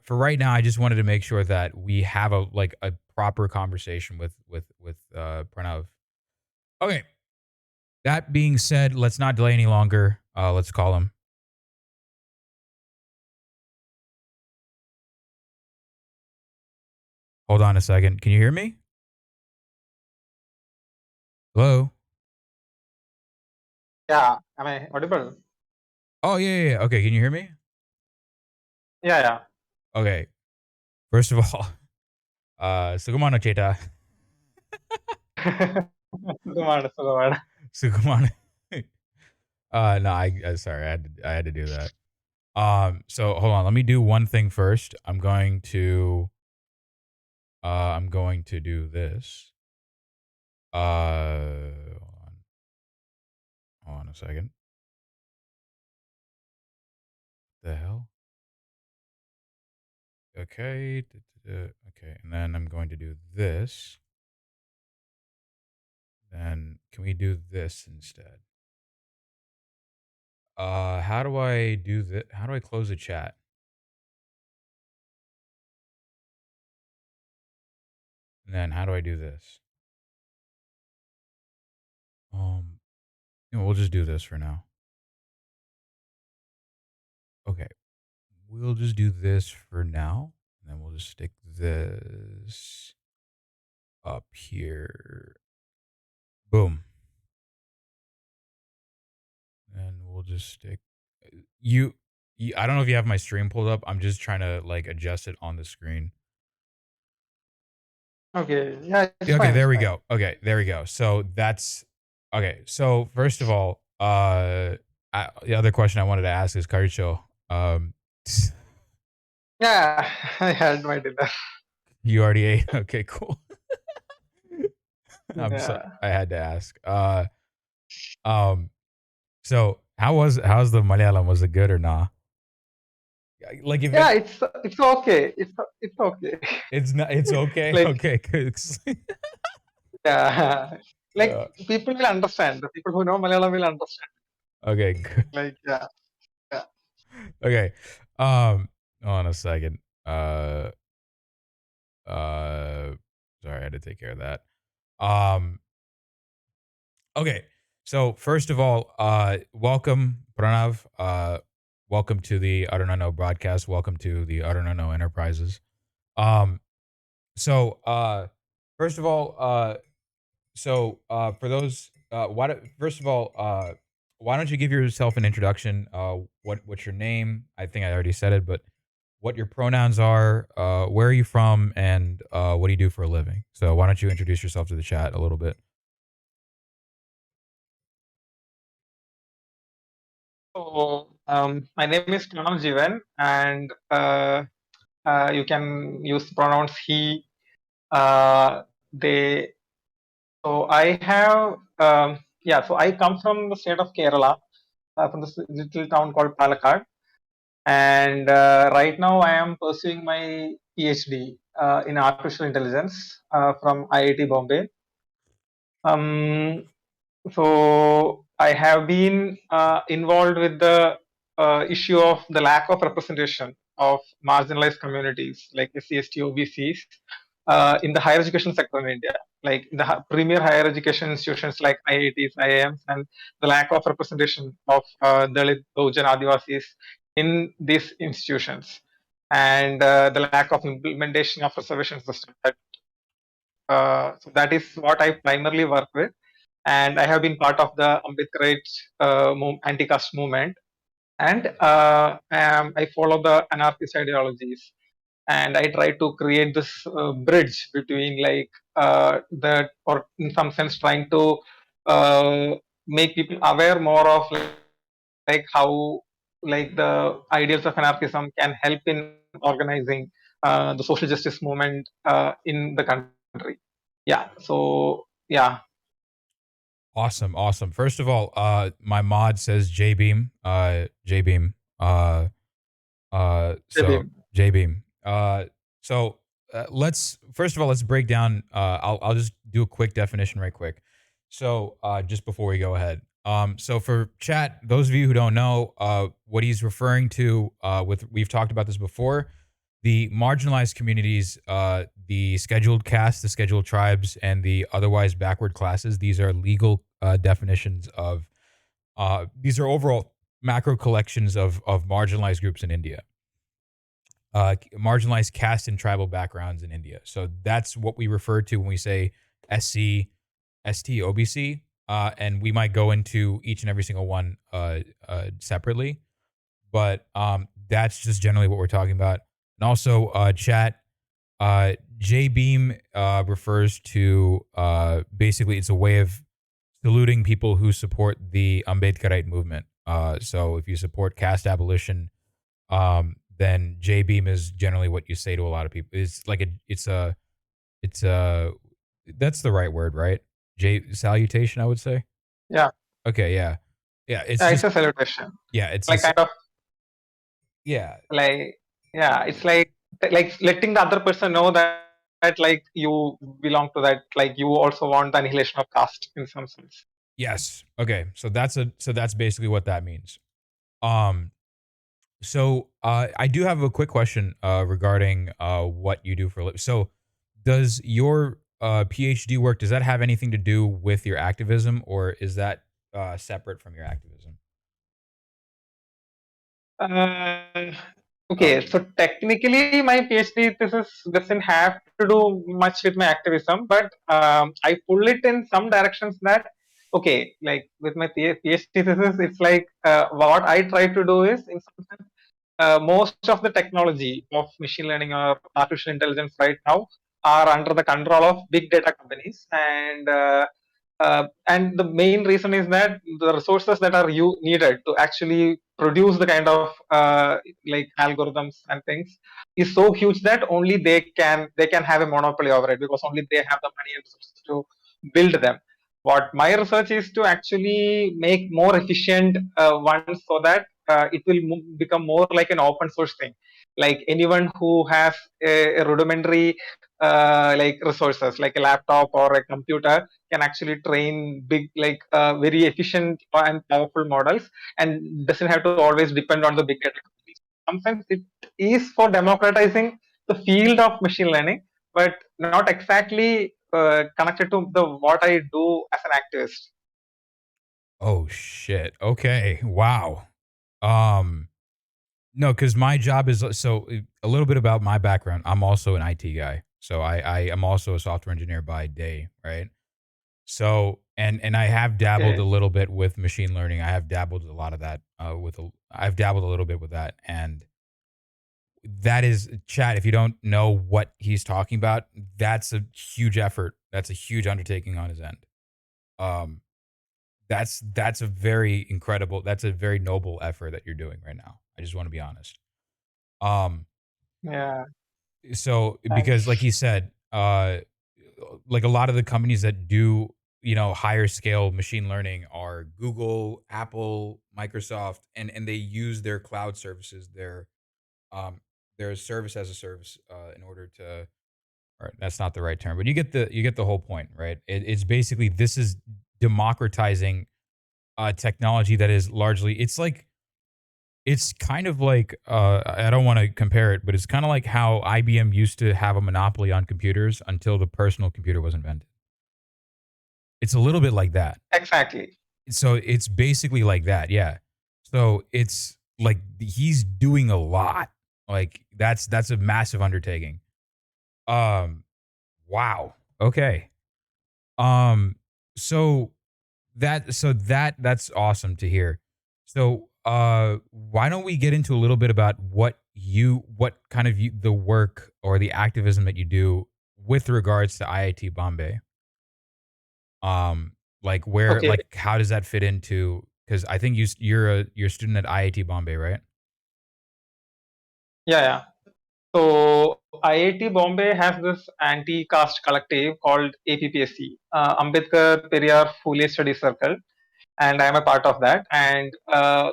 for right now, I just wanted to make sure that we have a proper conversation with Pranav. Okay. That being said, let's not delay any longer. Let's call him. Hold on a second. Can you hear me? Hello? Yeah, am I audible? Oh, yeah. Okay, can you hear me? Yeah, Okay. First of all, Sukumana Cheta. yeah. സുഖമാണ് സുഖമാണ്. Sukumana. No, I sorry, I had to do that. So hold on, let me do one thing first. I'm going to do this. Hold on a second. The hell? Okay. Okay, and then I'm going to do this. Then can we do this instead? How do I do this? How do I close the chat? And then how do I do this? We'll just do this for now. Okay. We'll just do this for now. And then we'll just stick this up here. Boom. And we'll just stick you I don't know if you have my stream pulled up. I'm just trying to like adjust it on the screen. Okay, yeah, it's Okay, fine, it's there we fine. go. Okay, there we go. So that's okay. So first of all, the other question I wanted to ask is Karicho. Yeah, I had my dinner. You already ate. Okay, cool. I'm so Yeah, I had to ask. So how's the Malayalam? Was it good or not? Like if yeah, it it's okay. It's okay. it's not it's okay. Like Okay, good. yeah, like uh, people will understand. The people who know Malayalam will understand. okay, good. Like yeah. Okay. Hold on a second. Uh sorry, I had to take care of that. Um okay. So first of all, welcome Pranav. Welcome to the ArunAnnow broadcast. Welcome to the ArunAnnow Enterprises. Um so first of all, for those first of all, why don't you give yourself an introduction? What's your name? I think I already said it, but what your pronouns are, where are you from, and what do you do for a living? So why don't you introduce yourself to the chat a little bit? So my name is Pranav Jivan, and you can use pronouns he, they. So I have So I come from the state of Kerala, from this little town called Palakkad, and right now I am pursuing my PhD in artificial intelligence from IIT Bombay. Um, so I have been involved with the issue of the lack of representation of marginalized communities like SC, OBCs in the higher education sector in India, like in the premier higher education institutions like IITs, IIMs, and the lack of representation of Dalit, Bahujan, Adivasis in these institutions, and the lack of implementation of reservation system. So that is what I primarily work with, and I have been part of the AMBEDKARITE anti-caste movement, and I follow the anarchist ideologies, and I try to create this bridge between or in some sense trying to make people aware more of like how like the ideals of anarchism can help in organizing the social justice movement in the country. Yeah. So yeah. Awesome, awesome. First of all, my mod says J Beam. J Beam. So J Beam. Let's first of all let's break down. I'll just do a quick definition right quick. So just before we go ahead. So for chat, those of you who don't know, what he's referring to, we've talked about this before. the marginalized communities, the scheduled castes, the scheduled tribes, and the otherwise backward classes. These are legal definitions of. These are overall macro collections of marginalized groups in India. Marginalized caste and tribal backgrounds in India. So that's what we refer to when we say SC, ST, OBC, and we might go into each and every single one separately, but that's just generally what we're talking about. And also, chat, JBeam refers to basically it's a way of saluting people who support the AMBEDKARITE movement. So if you support caste abolition, then JBeam is generally what you say to a lot of people. It's like it's a that's the right word, right? Salutation, I would say. Yeah. Okay, yeah, yeah. It's It's just a salutation. yeah, it's Like just kind of yeah, like yeah, it's like letting the other person know that like you belong to that, like you also want the annihilation of caste in some sense. yes. Okay, so that's basically what that means. Um, so I do have a quick question regarding what you do for a living. So does your PhD work does that have anything to do with your activism, or is that separate from your activism? Uh, Uh, okay, so technically my PhD thesis doesn't have to do much with my activism, but I pull it in some directions that okay, like with my PhD thesis, it's like what I try to do is in some sense most of the technology of machine learning or artificial intelligence right now are under the control of big data companies, and the main reason is that the resources that are needed to actually produce the kind of like algorithms and things is so huge that only they can have a monopoly over it because only they have the money and resources to build them. What my research is to actually make more efficient ones so that it will become more like an open source thing. Like anyone who has a rudimentary like resources, like a laptop or a computer, can actually train big, like very efficient and powerful models, and doesn't have to always depend on the big data companies. Sometimes it is for democratizing the field of machine learning, but not exactly connected to the what I do as an activist. oh shit. Okay. Wow. Um no, because my job is a little bit about my background. I'm also an IT guy. So I am also a software engineer by day, right? So and I have dabbled a Okay. little bit with machine learning. I have dabbled a lot of that I've dabbled a little bit with that, and that is chat. If you don't know what he's talking about, that's a huge effort. That's a huge undertaking on his end. Um, that's a very incredible. That's a very noble effort that you're doing right now. I just want to be honest. Um, Yeah. so because like Thanks. he said, like a lot of the companies that do higher scale machine learning are Google, Apple, Microsoft, and they use their cloud services, um their service as a service in order to, or that's not the right term, but you get the whole point, right? It's basically this is democratizing technology that is largely it's kind of like I don't want to compare it, but it's kind of like how IBM used to have a monopoly on computers until the personal computer was invented. It's a little bit like that. Exactly. So it's basically like that, yeah. So it's like he's doing a lot. Like that's a massive undertaking. Um wow. Okay. Um so that's awesome to hear. So why don't we get into a little bit about what kind of the work or the activism that you do with regards to IIT Bombay? Like where Okay. like how does that fit into, cuz I think you're a student at IIT Bombay, right? Yeah, yeah. So IIT Bombay has this anti-caste collective called APPSC, Ambedkar Periyar Phule Study Circle, and I am a part of that. And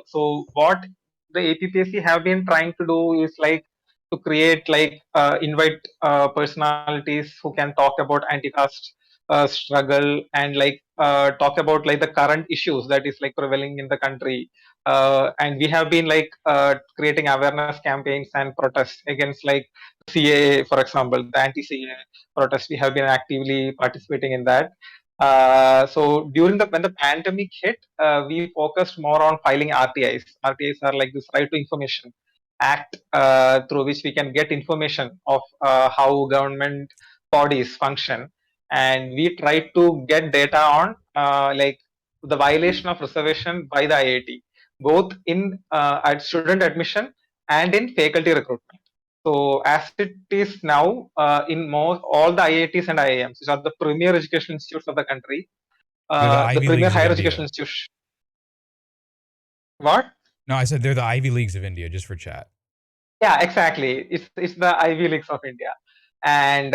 so what the APPSC have been trying to do is like to create like invite personalities who can talk about anti-caste struggle and like talk about like the current issues that is like prevailing in the country. and we have been like creating awareness campaigns and protests against like CAA, for example, the anti-CAA protest. We have been actively participating in that. So during when the pandemic hit, we focused more on filing RTIs. RTIs are like this Right to Information Act, through which we can get information of how government bodies function, and we try to get data on like the violation of reservation by the IIT, both in at student admission and in faculty recruitment. So as it is now, in all the IITs and IIMs, which are the premier educational institutes of the country, They're the the Ivy premier Leagues of higher education India. institution. What? No, I said they're the Ivy Leagues of India, just for chat. Yeah, exactly. It's the Ivy Leagues of India, and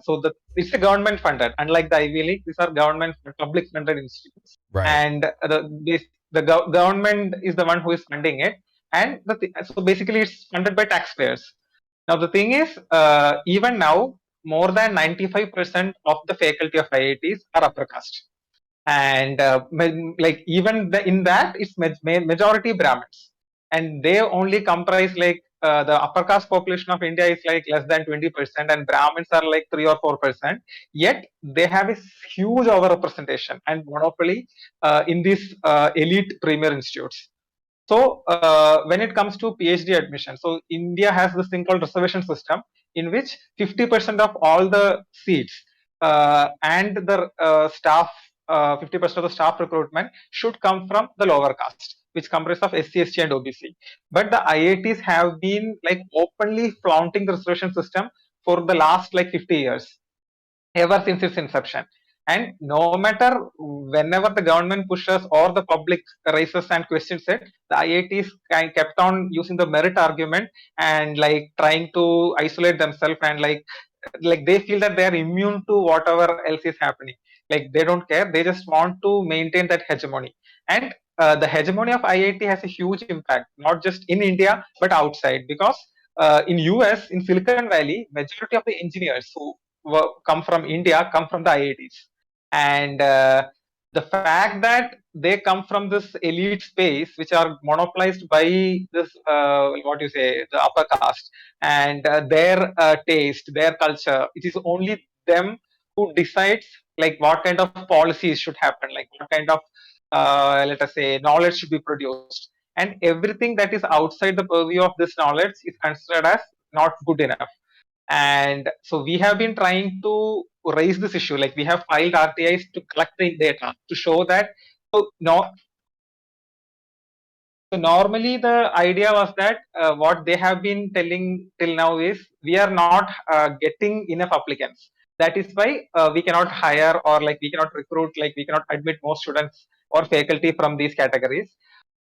so it's a government funded. Unlike the Ivy League, these are government public funded institutes, Right. and government is the one who is funding it, and so basically it's funded by taxpayers. Now the thing is, even now, more than 95% of the faculty of IITs are upper caste, and like even in that it's majority Brahmins, and they only comprise like the upper caste population of India is like less than 20%, and Brahmins are like 3 or 4%. Yet they have a huge overrepresentation and monopoly in these elite premier institutes. So when it comes to PhD admission, so India has this thing called reservation system, in which 50% of all the seats and the staff, 50% of the staff recruitment should come from the lower caste, which comprises of SC, ST, and OBC. But the IITs have been like openly flaunting the reservation system for the last like 50 years, ever since its inception. And no matter whenever the government pushes or the public raises and questions it, the IITs kept on using the merit argument and like trying to isolate themselves, and like they feel that they are immune to whatever else is happening. Like they don't care, they just want to maintain that hegemony. And the hegemony of IIT has a huge impact, not just in India but outside, because in US, in Silicon Valley, majority of the engineers who come from India come from the IITs, and the fact that they come from this elite space, which are monopolized by this what you say, the upper caste, and their taste, their culture, it is only them who decides like what kind of policies should happen, like what kind of let us say knowledge should be produced, and everything that is outside the purview of this knowledge is considered as not good enough. And so we have been trying to raise this issue, like we have filed RTIs to collect the data to show that. So no, so normally the idea was that what they have been telling till now is we are not getting enough applicants. That is why we cannot hire, or like we cannot recruit, like we cannot admit more students or faculty from these categories.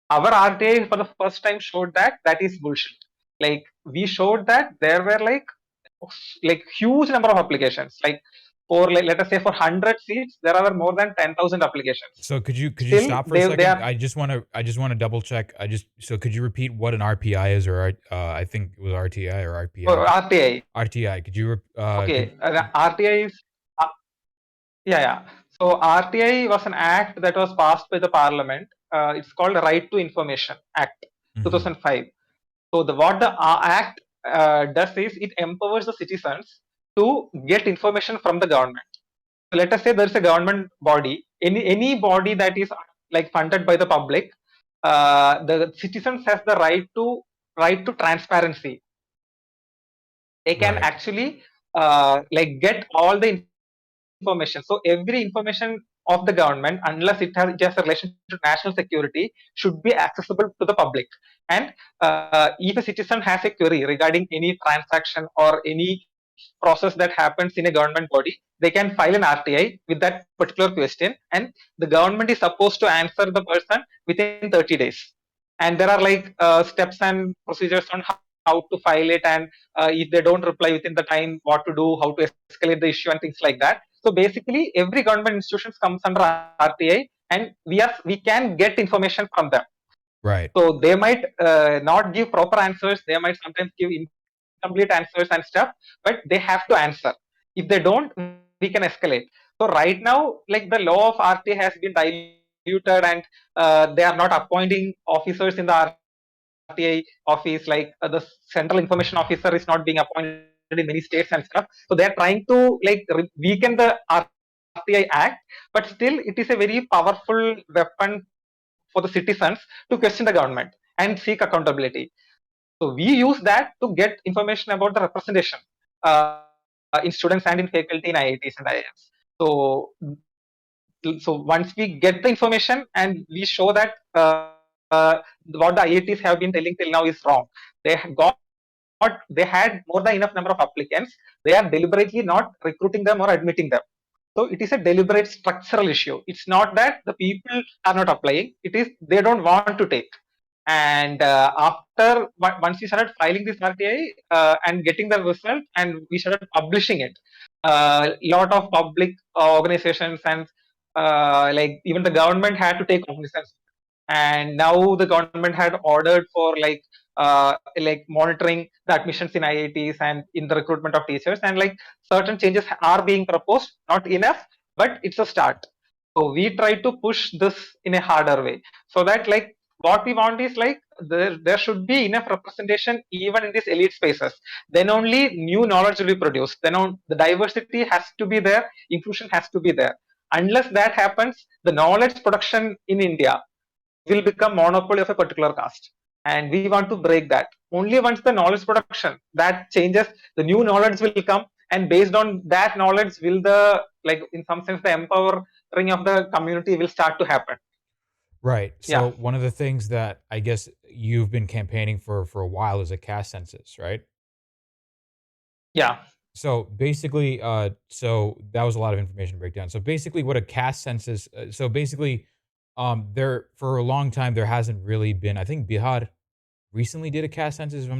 Our RTI for the first time showed that that is bullshit. Like we showed that there were like huge number of applications, like for like, let us say for 100 seats there are more than 10,000 applications. So could you Still stop for a they second? are. I just want to double check. So could you repeat what an RPI is, or I think it was RTI or For RPI? RTI, RTI. Could you okay, RTI is uh, yeah. So RTI was an act that was passed by the parliament. It's called Right to Information Act, 2005. So what the act does is it empowers the citizens to get information from the government. So let us say there's a government body, any body that is like funded by the public. The citizens has the right to transparency. They can Right. actually like get all the information. So every information of the government, unless it has a relation to national security, should be accessible to the public. And if a citizen has a query regarding any transaction or any process that happens in a government body, they can file an RTI with that particular question, and the government is supposed to answer the person within 30 days. And there are like steps and procedures on how to file it, and if they don't reply within the time, what to do, how to escalate the issue, and things like that. So basically, every government institution comes under RTI, and we can get information from them. Right. So they might not give proper answers. They might sometimes give incomplete answers and stuff, but they have to answer. If they don't, we can escalate. So right now, like the law of RTI has been diluted diluted, and they are not appointing officers in the RTI office. Like the central information officer is not being appointed in many states and stuff. So they are trying to like weaken the RTI Act, but still it is a very powerful weapon for the citizens to question the government and seek accountability. So we use that to get information about the representation in students and in faculty in IITs and IIMs. So once we get the information and we show that what the IITs have been telling till now is wrong, they had more than enough number of applicants. They are deliberately not recruiting them or admitting them. So it is a deliberate structural issue. It's not that the people are not applying. It is they don't want to take. And after once we started filing this RTI and getting the result, and we started publishing it, a lot of public organizations and like even the government had to take cognizance. And now the government had ordered for like monitoring the admissions in IITs and in the recruitment of teachers, and like certain changes are being proposed. Not enough, but it's a start. So we try to push this in a harder way, so that like what we want is like there should be enough representation even in these elite spaces. Then only new knowledge will be produced. Then on, the diversity has to be there, inclusion has to be there. Unless that happens, the knowledge production in India will become monopoly of a particular caste, and we want to break that. Only once the knowledge production that changes, the new knowledge will come, and based on that knowledge will the like in some sense the empowering of the community will start to happen. Right. Yeah, So one of the things that I guess you've been campaigning for a while is a caste census, right? yeah. So basically, so that was a lot of information breakdown. So basically, what a caste census. So basically, there for a long time there hasn't really been. I think Bihar recently did a caste census, if I'm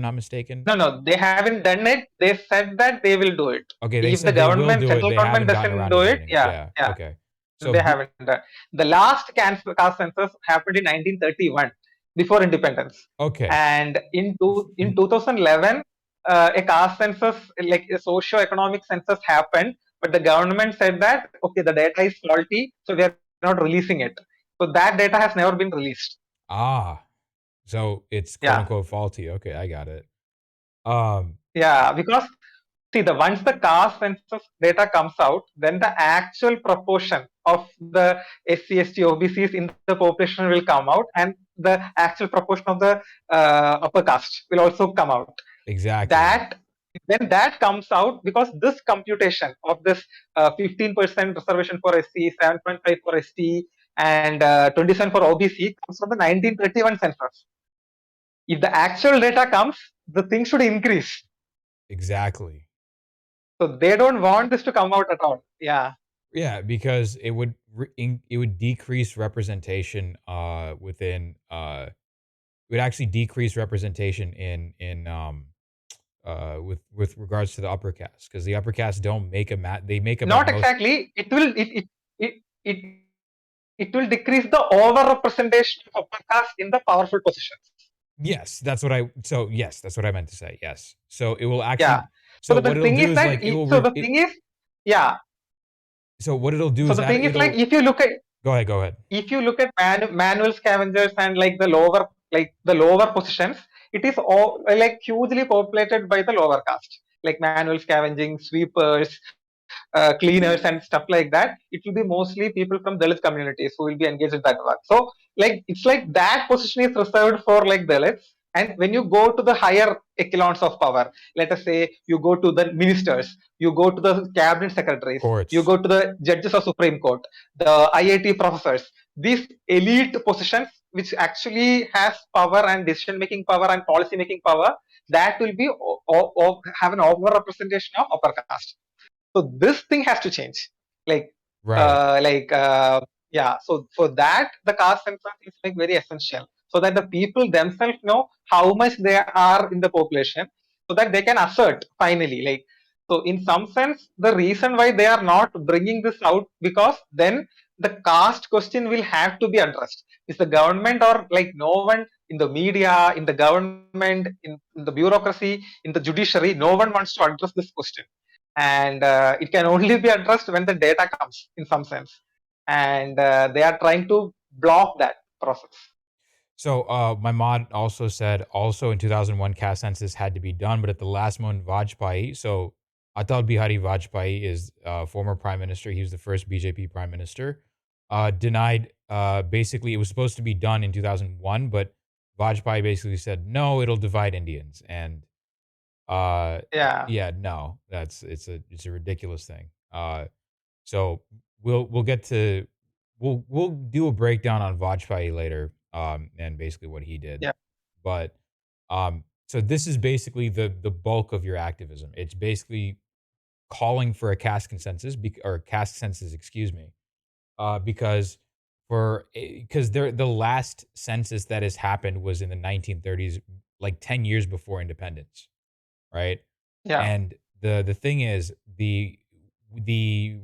not mistaken. No, no, they haven't done it. They said that they will do it. Okay, they If the said they will government, do it. central They government haven't gotten doesn't around to do it, doing it. yeah, Yeah. yeah, Okay. So they haven't done. The last caste census happened in 1931, before independence, okay. and in 2011, a caste census, like a socio-economic census, happened, but the government said that okay, the data is faulty, so we are not releasing it. So that data has never been released. Ah, so it's quote Yeah, unquote faulty. Okay, I got it. Um, yeah, because see, the once the caste census data comes out, then the actual proportion of the SC, ST, OBCs in the population will come out, and the actual proportion of the upper caste will also come out. exactly. That when that comes out, because this computation of this 15% reservation for SC, 7.5 for ST, and 27 for OBC comes from the 1931 census. If the actual data comes, the thing should increase. Exactly. So they don't want this to come out at all. Yeah. Yeah, because it would decrease representation within it would actually decrease representation in with regards to the upper caste, because the upper caste don't make they make up like Not most. exactly. It it will decrease the overrepresentation of upper caste in the powerful positions. Yes, that's what I so yes, that's what I meant to say. Yes. So it will Yeah. actually So so the what it'll thing do is is that like it will so the it thing is, yeah. so what it'll do So is the that thing is like it'll go ahead, go ahead. if you look at manual scavengers and like the lower positions, it is all like hugely populated by the lower caste, like manual scavenging, sweepers, cleaners and stuff like that. It will be mostly people from Dalit communities who will be engaged in that work. So like it's like that position is reserved for like Dalits. And when you go to the higher echelons of power, let us say you go to the ministers, you go to the cabinet secretaries, you Courts. go to the judges of Supreme Court, the IIT professors, these elite positions which actually has power and decision making power and policy making power, that will be have an over representation of upper caste. So this thing has to change. Like, Right. uh, like, uh, yeah. So for that, the caste census is like very essential, so that the people themselves know how much they are in the population, so that they can assert finally. Like, so in some sense, the reason why they are not bringing this out, because then the caste question will have to be addressed. Is the government or like no one in the media, in the government, in the bureaucracy, in the judiciary, no one wants to address this question, and it can only be addressed when the data comes in some sense. and they are trying to block that process. So my mod also said also in 2001 caste census had to be done, but at the last moment Vajpayee, so Atal Bihari Vajpayee is former prime minister. He was the first BJP prime minister. Denied basically it was supposed to be done in 2001, but Vajpayee basically said no, it'll divide Indians. And uh Yeah, yeah, no, it's a ridiculous thing. So we'll get to we'll do a breakdown on Vajpayee later, and basically what he did. yeah, But so this is basically the bulk of your activism. It's basically calling for a caste consensus or caste census, excuse me, because because the last census that has happened was in the 1930s, like 10 years before independence, right? yeah, And the thing is the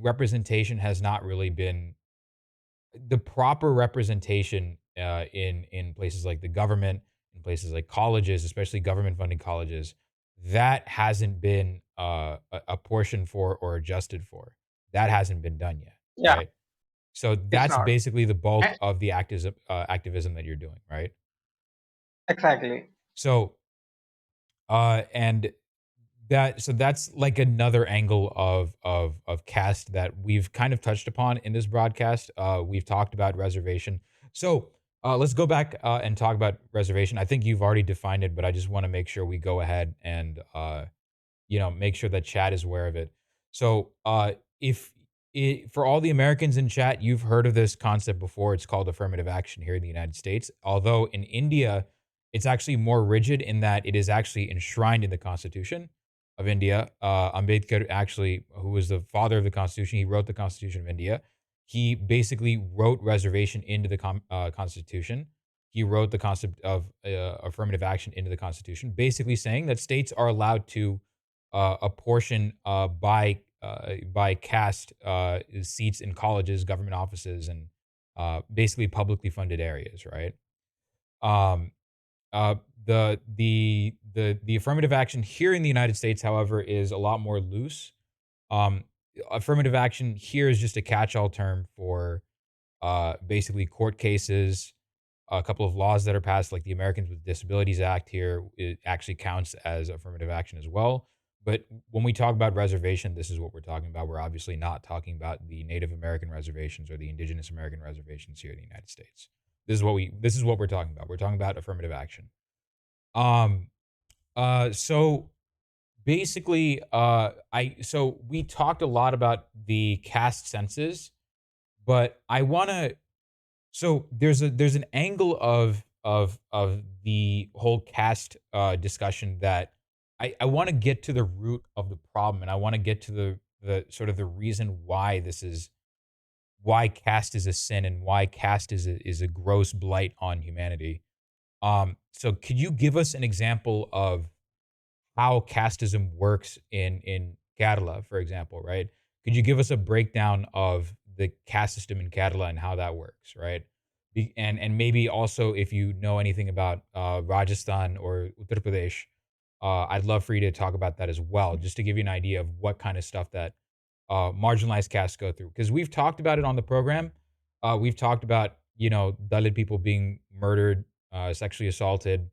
representation has not really been the proper representation in places like the government, in places like colleges, especially government funded colleges, that hasn't been apportioned for or adjusted for. That hasn't been done yet, yeah. right? So It's that's not. basically the Eh, bulk of the activism that you're doing, right? exactly. So and that's like another angle of caste that we've kind of touched upon in this broadcast. We've talked about reservation. So let's go back and talk about reservation. I think you've already defined it, but I just want to make sure we go ahead and make sure that chat is aware of it. So, if for all the Americans in chat, you've heard of this concept before. It's called affirmative action here in the United States. Although in India, it's actually more rigid in that it is actually enshrined in the Constitution of India. Ambedkar, actually, who was the father of the Constitution, he wrote the Constitution of India. He basically wrote reservation into the Constitution. He wrote the concept of affirmative action into the Constitution, basically saying that states are allowed to a portion by caste seats in colleges, government offices, and basically publicly funded areas, right? Um, uh, the affirmative action here in the United States, however, is a lot more loose. Um, Affirmative action here is just a catch-all term for basically court cases, a couple of laws that are passed, like the Americans with Disabilities Act here, it actually counts as affirmative action as well. But when we talk about reservation, this is what we're talking about. We're obviously not talking about the Native American reservations or the Indigenous American reservations here in the United States. This is what we're talking about. We're talking about affirmative action. Um so basically so we talked a lot about the caste census, but I want to so there's an angle of the whole caste discussion that I want to get to the root of the problem, and I want to get to the sort of the reason why why caste is a sin and why caste is a gross blight on humanity. So could you give us an example of how casteism works in Kerala, for example, right? Could you give us a breakdown of the caste system in Kerala and how that works, right? And maybe also if you know anything about Rajasthan or Uttar Pradesh, I'd love for you to talk about that as well, just to give you an idea of what kind of stuff that marginalized castes go through. Because we've talked about it on the program. We've talked about Dalit people being murdered, sexually assaulted,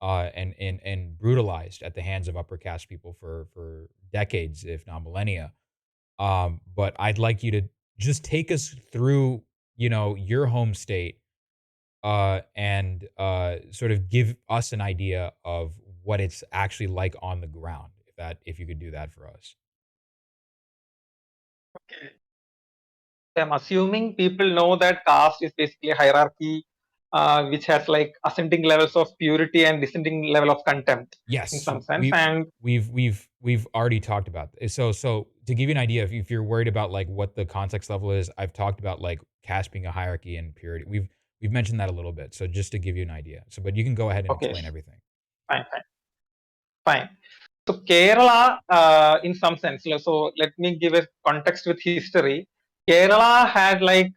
and brutalized at the hands of upper caste people for decades, if not millennia. But I'd like you to just take us through, your home state, and sort of give us an idea of what it's actually like on the ground. If you could do that for us. I'm assuming people know that caste is basically a hierarchy, which has like ascending levels of purity and descending level of contempt in Yes, some sense. And we've already talked about this. So to give you an idea, if you're worried about like what the context level is, I've talked about like caste being a hierarchy and purity. We've mentioned that a little bit. So just to give you an idea. So, but you can go ahead and okay, explain everything. fine, fine, fine. So Kerala, in some sense, so let me give a context with history. Kerala had like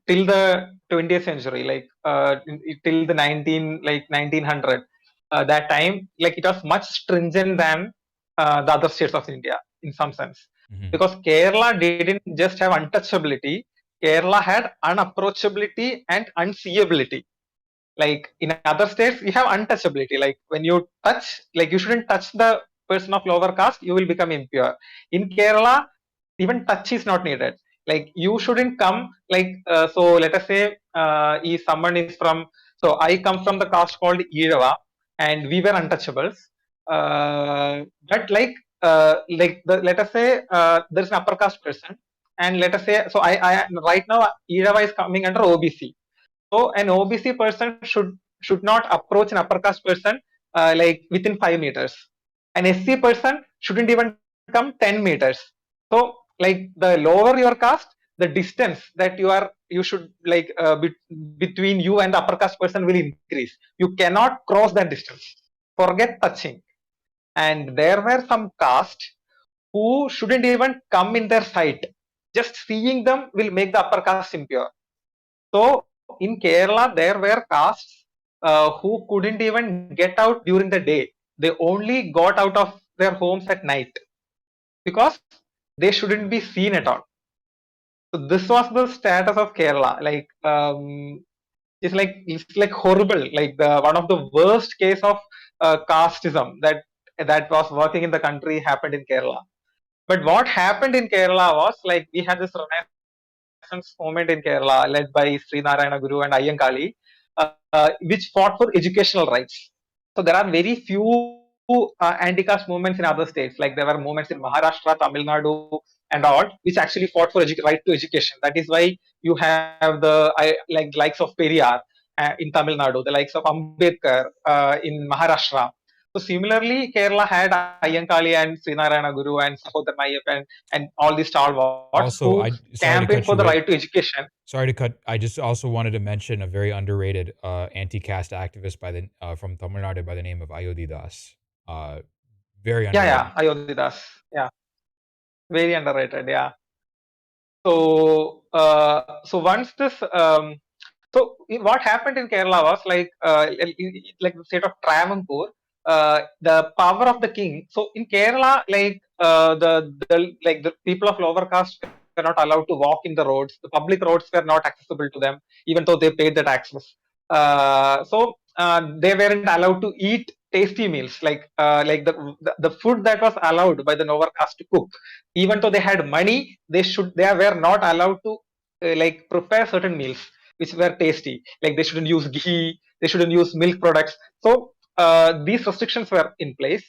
till the 20th century, till the 1900, that time, like it was much stringent than the other states of India in some sense. because Kerala didn't just have untouchability, Kerala had unapproachability and unseeability. Like in other states you have untouchability, like when you touch, like you shouldn't touch the person of lower caste, you will become impure. In Kerala, even touch is not needed. Like you shouldn't come, like so let us say if someone is from, so I come from the caste called Irava, and we were untouchables. But like the, let us say there's an upper caste person, and let us say, so I right now Irava is coming under OBC. So an OBC person should not approach an upper caste person like within 5 meters. An SC person shouldn't even come 10 meters. So like the lower your caste, the distance that you should like between you and the upper caste person will increase. You cannot cross that distance. Forget touching. And there were some caste who shouldn't even come in their sight. Just seeing them will make the upper caste impure. So in Kerala, there were castes who couldn't even get out during the day. They only got out of their homes at night because they shouldn't be seen at all. So this was the status of Kerala. Like it's like horrible. Like the one of the worst case of casteism that was working in the country happened in Kerala. But what happened in Kerala was like we had this Renaissance movement in Kerala led by Sri Narayana Guru and Ayyankali, which fought for educational rights. So there are very few anti-caste movements in other states. Like there were movements in Maharashtra, Tamil Nadu, and all, which actually fought for right to education. That is why you have the like likes of Periyar in Tamil Nadu, the likes of Ambedkar in Maharashtra. So similarly, Kerala had Ayyankali and Srinarayana Guru and Sahodar Nayyap and all these stalwarts Also, who sorry to campaigned cut for you. the right to education. Sorry to cut. I just also wanted to mention a very underrated anti-caste activist by the from Tamil Nadu by the name of Ayodhidas. Very underrated. Yeah, Ayodhidas. Yeah, very underrated. Yeah. So once this so what happened in Kerala was like the state of Travancore, the power of the king. So in Kerala, like the people of lower caste were not allowed to walk in the roads. The public roads were not accessible to them, even though they paid the taxes. So they weren't allowed to eat tasty meals like the food that was allowed by the lower caste to cook. Even though they had money, they were not allowed to like prepare certain meals which were tasty. Like they shouldn't use ghee, they shouldn't use milk products. So these restrictions were in place.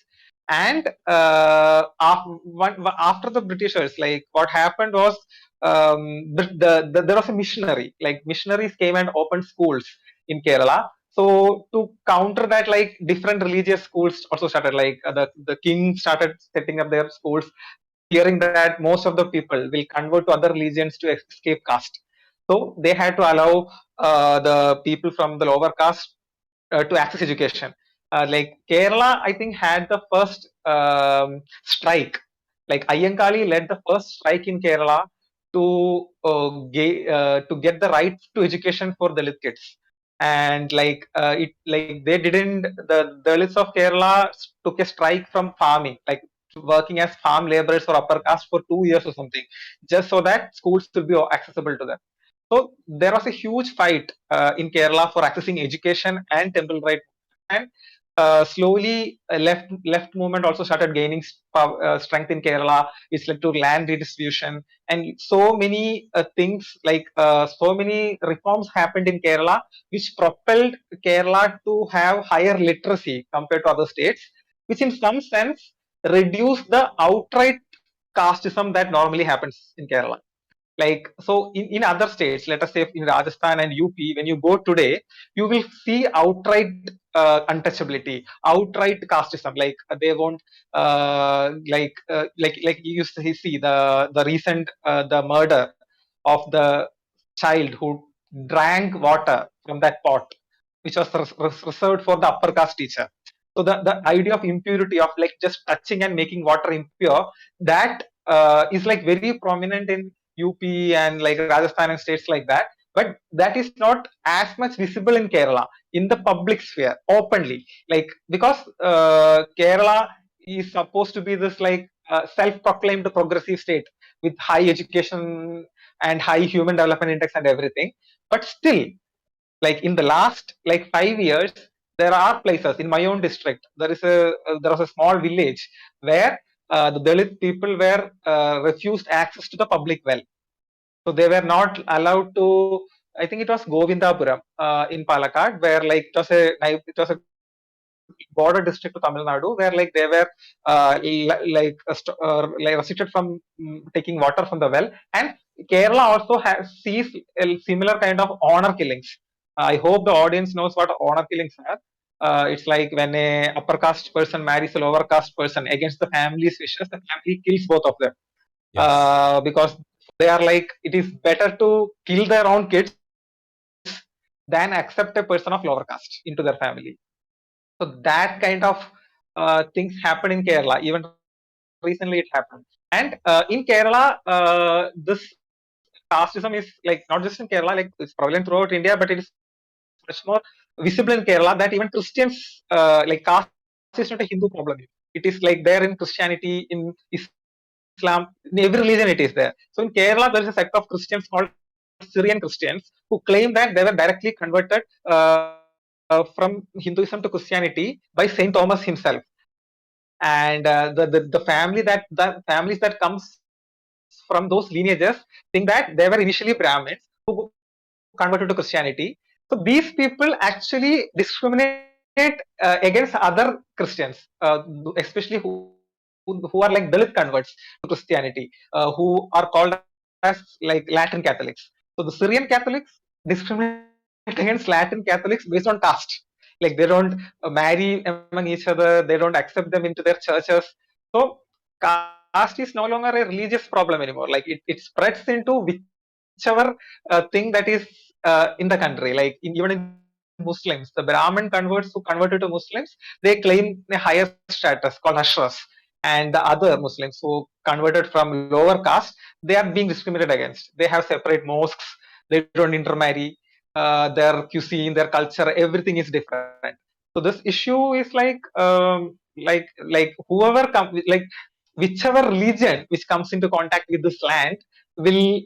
And after the Britishers, like what happened was there was a missionary. Like missionaries came and opened schools in Kerala. So to counter that, like different religious schools also started. Like the king started setting up their schools, hearing that most of the people will convert to other religions to escape caste. So they had to allow the people from the lower caste to access education. Like Kerala, I think had the first strike. Like Ayyankali led the first strike in Kerala to get the right to education for Dalit kids. And like they didn't, the Dalits of Kerala took a strike from farming, like working as farm laborers or upper caste for 2 years or something, just so that schools will be accessible to them. So there was a huge fight in Kerala for accessing education and temple right. And slowly, left movement also started gaining strength in Kerala. It's led to land redistribution and so many things. Like so many reforms happened in Kerala, which propelled Kerala to have higher literacy compared to other states, which in some sense reduced the outright casteism that normally happens in Kerala. Like so in other states, let us say in Rajasthan and UP, when you go today, you will see outright untouchability, outright casteism. Like they won't like you see the recent the murder of the child who drank water from that pot, which was reserved for the upper caste teacher. So the idea of impurity, of like just touching and making water impure, that is like very prominent in UP and like Rajasthan and states like that. But that is not as much visible in Kerala in the public sphere openly. Like because Kerala is supposed to be this like self-proclaimed progressive state with high education and high human development index and everything. But still, like in the last like 5 years, there are places in my own district. There was a small village where the Dalit people were refused access to the public well, so they were not allowed to. I think it was Govindapuram in Palakkad, where like it was a border district to Tamil Nadu, where like they were like restricted from taking water from the well. And Kerala also sees a similar kind of honor killings. I hope the audience knows what honor killings are. It's like when a upper caste person marries a lower caste person against the family's wishes, the family kills both of them, Yes. because they are like, it is better to kill their own kids than accept a person of lower caste into their family. So that kind of things happen in Kerala. Even recently, it happened. And in Kerala, this casteism is like not just in Kerala, like it's prevalent throughout India, but it is much more visible in Kerala that even Christians, like caste is not a Hindu problem. It is like there in Christianity, in Islam, in every religion it is there. So in Kerala, there is a sect of Christians called Syrian Christians who claim that they were directly converted from Hinduism to Christianity by Saint Thomas himself. And the families that comes from those lineages think that they were initially Brahmins who converted to Christianity. So these people actually discriminate against other Christians, especially who are like Dalit converts to Christianity, who are called as like Latin Catholics. So the Syrian Catholics discriminate against Latin Catholics based on caste. Like they don't marry among each other, they don't accept them into their churches. So caste is no longer a religious problem anymore. Like it spreads into whichever thing that is in the country. Like even in Muslims, the Brahmin converts who converted to Muslims, they claim a higher status called Ashras. And the other Muslims who converted from lower caste, they are being discriminated against. They have separate mosques, they don't intermarry, their cuisine, their culture, everything is different. So this issue is like whoever comes, like whichever religion which comes into contact with this land will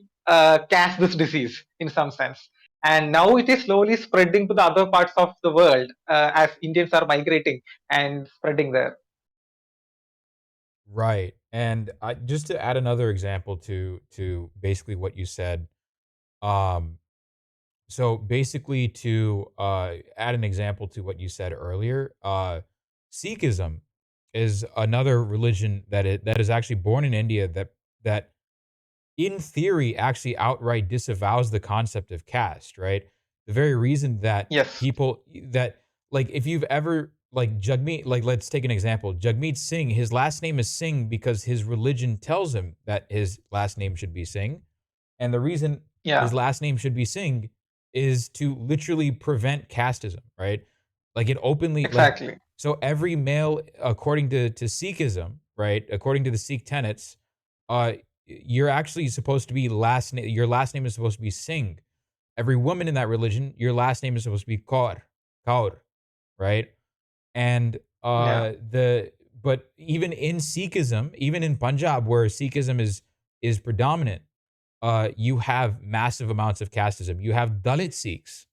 catch this disease in some sense. And now it is slowly spreading to the other parts of the world as Indians are migrating and spreading there. Right. And just to add another example to basically what you said, um, so basically to add an example to what you said earlier, Sikhism is another religion that is actually born in India that in theory actually outright disavows the concept of caste, right? The very reason that Yes. people that like if you've ever like Jagmeet, like let's take an example. Jagmeet Singh, his last name is Singh because his religion tells him that his last name should be Singh. And the reason his Yeah. last name should be Singh is to literally prevent casteism, right? Like it openly like Exactly. so every male according to Sikhism, right? According to the Sikh tenets, uh you're actually supposed to be your last name is supposed to be Singh. Every woman in that religion, your last name is supposed to be Kaur, right? And Yeah. the but even in Sikhism, even in Punjab where Sikhism is predominant, you have massive amounts of casteism. You have Dalit Sikhs,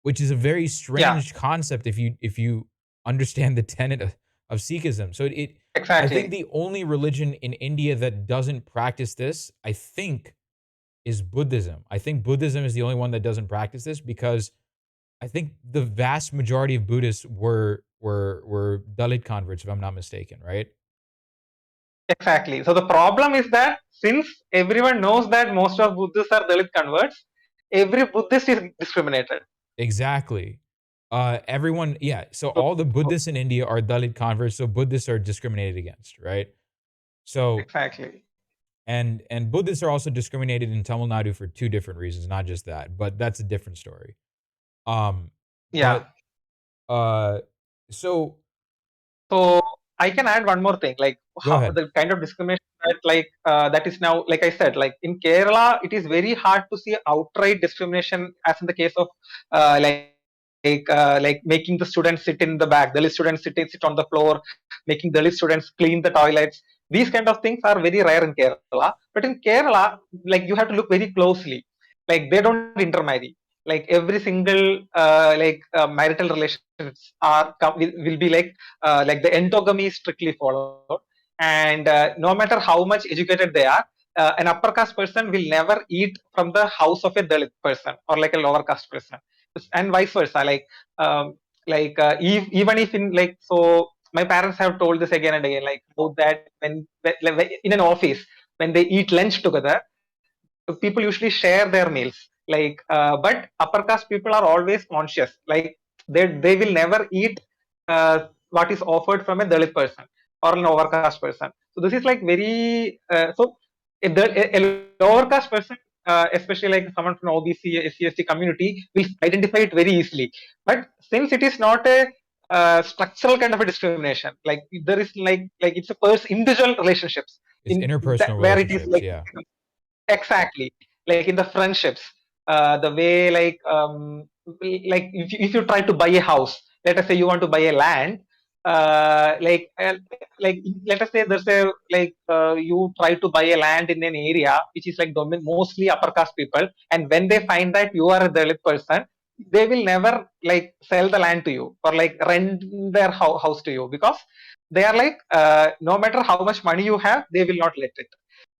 which is a very Yeah. strange concept if you understand the tenet of Sikhism. So I think Exactly. the only religion in India that doesn't practice this, I think, is Buddhism. I think Buddhism is the only one that doesn't practice this because I think the vast majority of Buddhists were Dalit converts, if I'm not mistaken, right? Exactly. So the problem is that since everyone knows that most of Buddhists are Dalit converts, every Buddhist is discriminated. Exactly. Everyone, yeah. So So, all the Buddhists in India are Dalit converts, so Buddhists are discriminated against, right? So exactly. and Buddhists are also discriminated in Tamil Nadu for two different reasons, not just that, but that's a different story. Um, Yeah. but uh, so So I can add one more thing, like go how ahead. the kind of discrimination that that is now, like I said, like in Kerala, it is very hard to see outright discrimination, as in the case of like making the students sit in the back, Dalit students sit on the floor, making Dalit students clean the toilets. These kind of things are very rare in Kerala. But in Kerala, like you have to look very closely. Like they don't intermarry. Like every single marital relations will be like the endogamy is strictly followed. And no matter how much educated they are, an upper caste person will never eat from the house of a Dalit person or like a lower caste person, and vice versa. Even if in like so my parents have told this again and again, like about that when in an office when they eat lunch together, people usually share their meals. But upper caste people are always conscious. Like they will never eat what is offered from a Dalit person or an lower caste person. So this is like very a lower caste person, especially like someone from OBC, SC, community, will identify it very easily. But since it is not a structural kind of a discrimination, like there is like it's a individual relationships It's in that interpersonal where it is relationships. like Yeah. exactly like in the friendships, the way if you try to buy a house, let us say you want to buy a land, uh, like uh, let us say there's a you try to buy a land in an area which is like mostly upper caste people, and when they find that you are a Dalit person, they will never like sell the land to you or like rent their house to you, because they are like no matter how much money you have, they will not let it.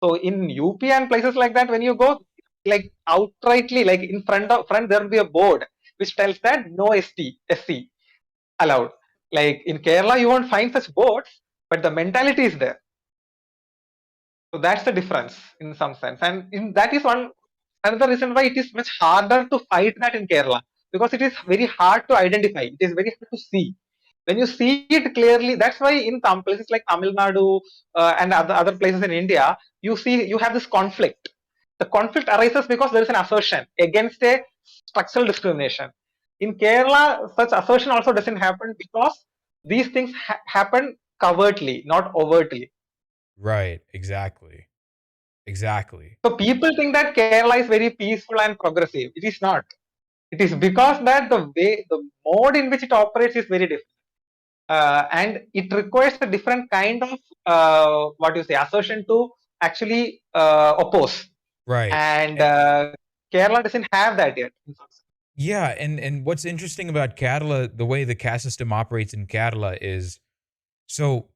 So in UP and places like that, when you go, like outrightly, like in front, there will be a board which tells that no SC allowed. Like in Kerala, you won't find such boards, but the mentality is there. So that's the difference in some sense, and that is one another reason why it is much harder to fight that in Kerala, because it is very hard to identify. It is very hard to see. When you see it clearly, that's why in some places like Tamil Nadu and other places in India, you have this conflict. The conflict arises because there is an assertion against a structural discrimination. In Kerala, such assertion also doesn't happen because these things happen covertly, not overtly. Right. Exactly. Exactly. So people think that Kerala is very peaceful and progressive. It is not. It is because that the mode in which it operates is very different. And it requires a different kind of what you say assertion to actually oppose. Right. And Eh, Kerala doesn't have that yet. Yeah, and what's interesting about Kerala, the way the caste system operates in Kerala is so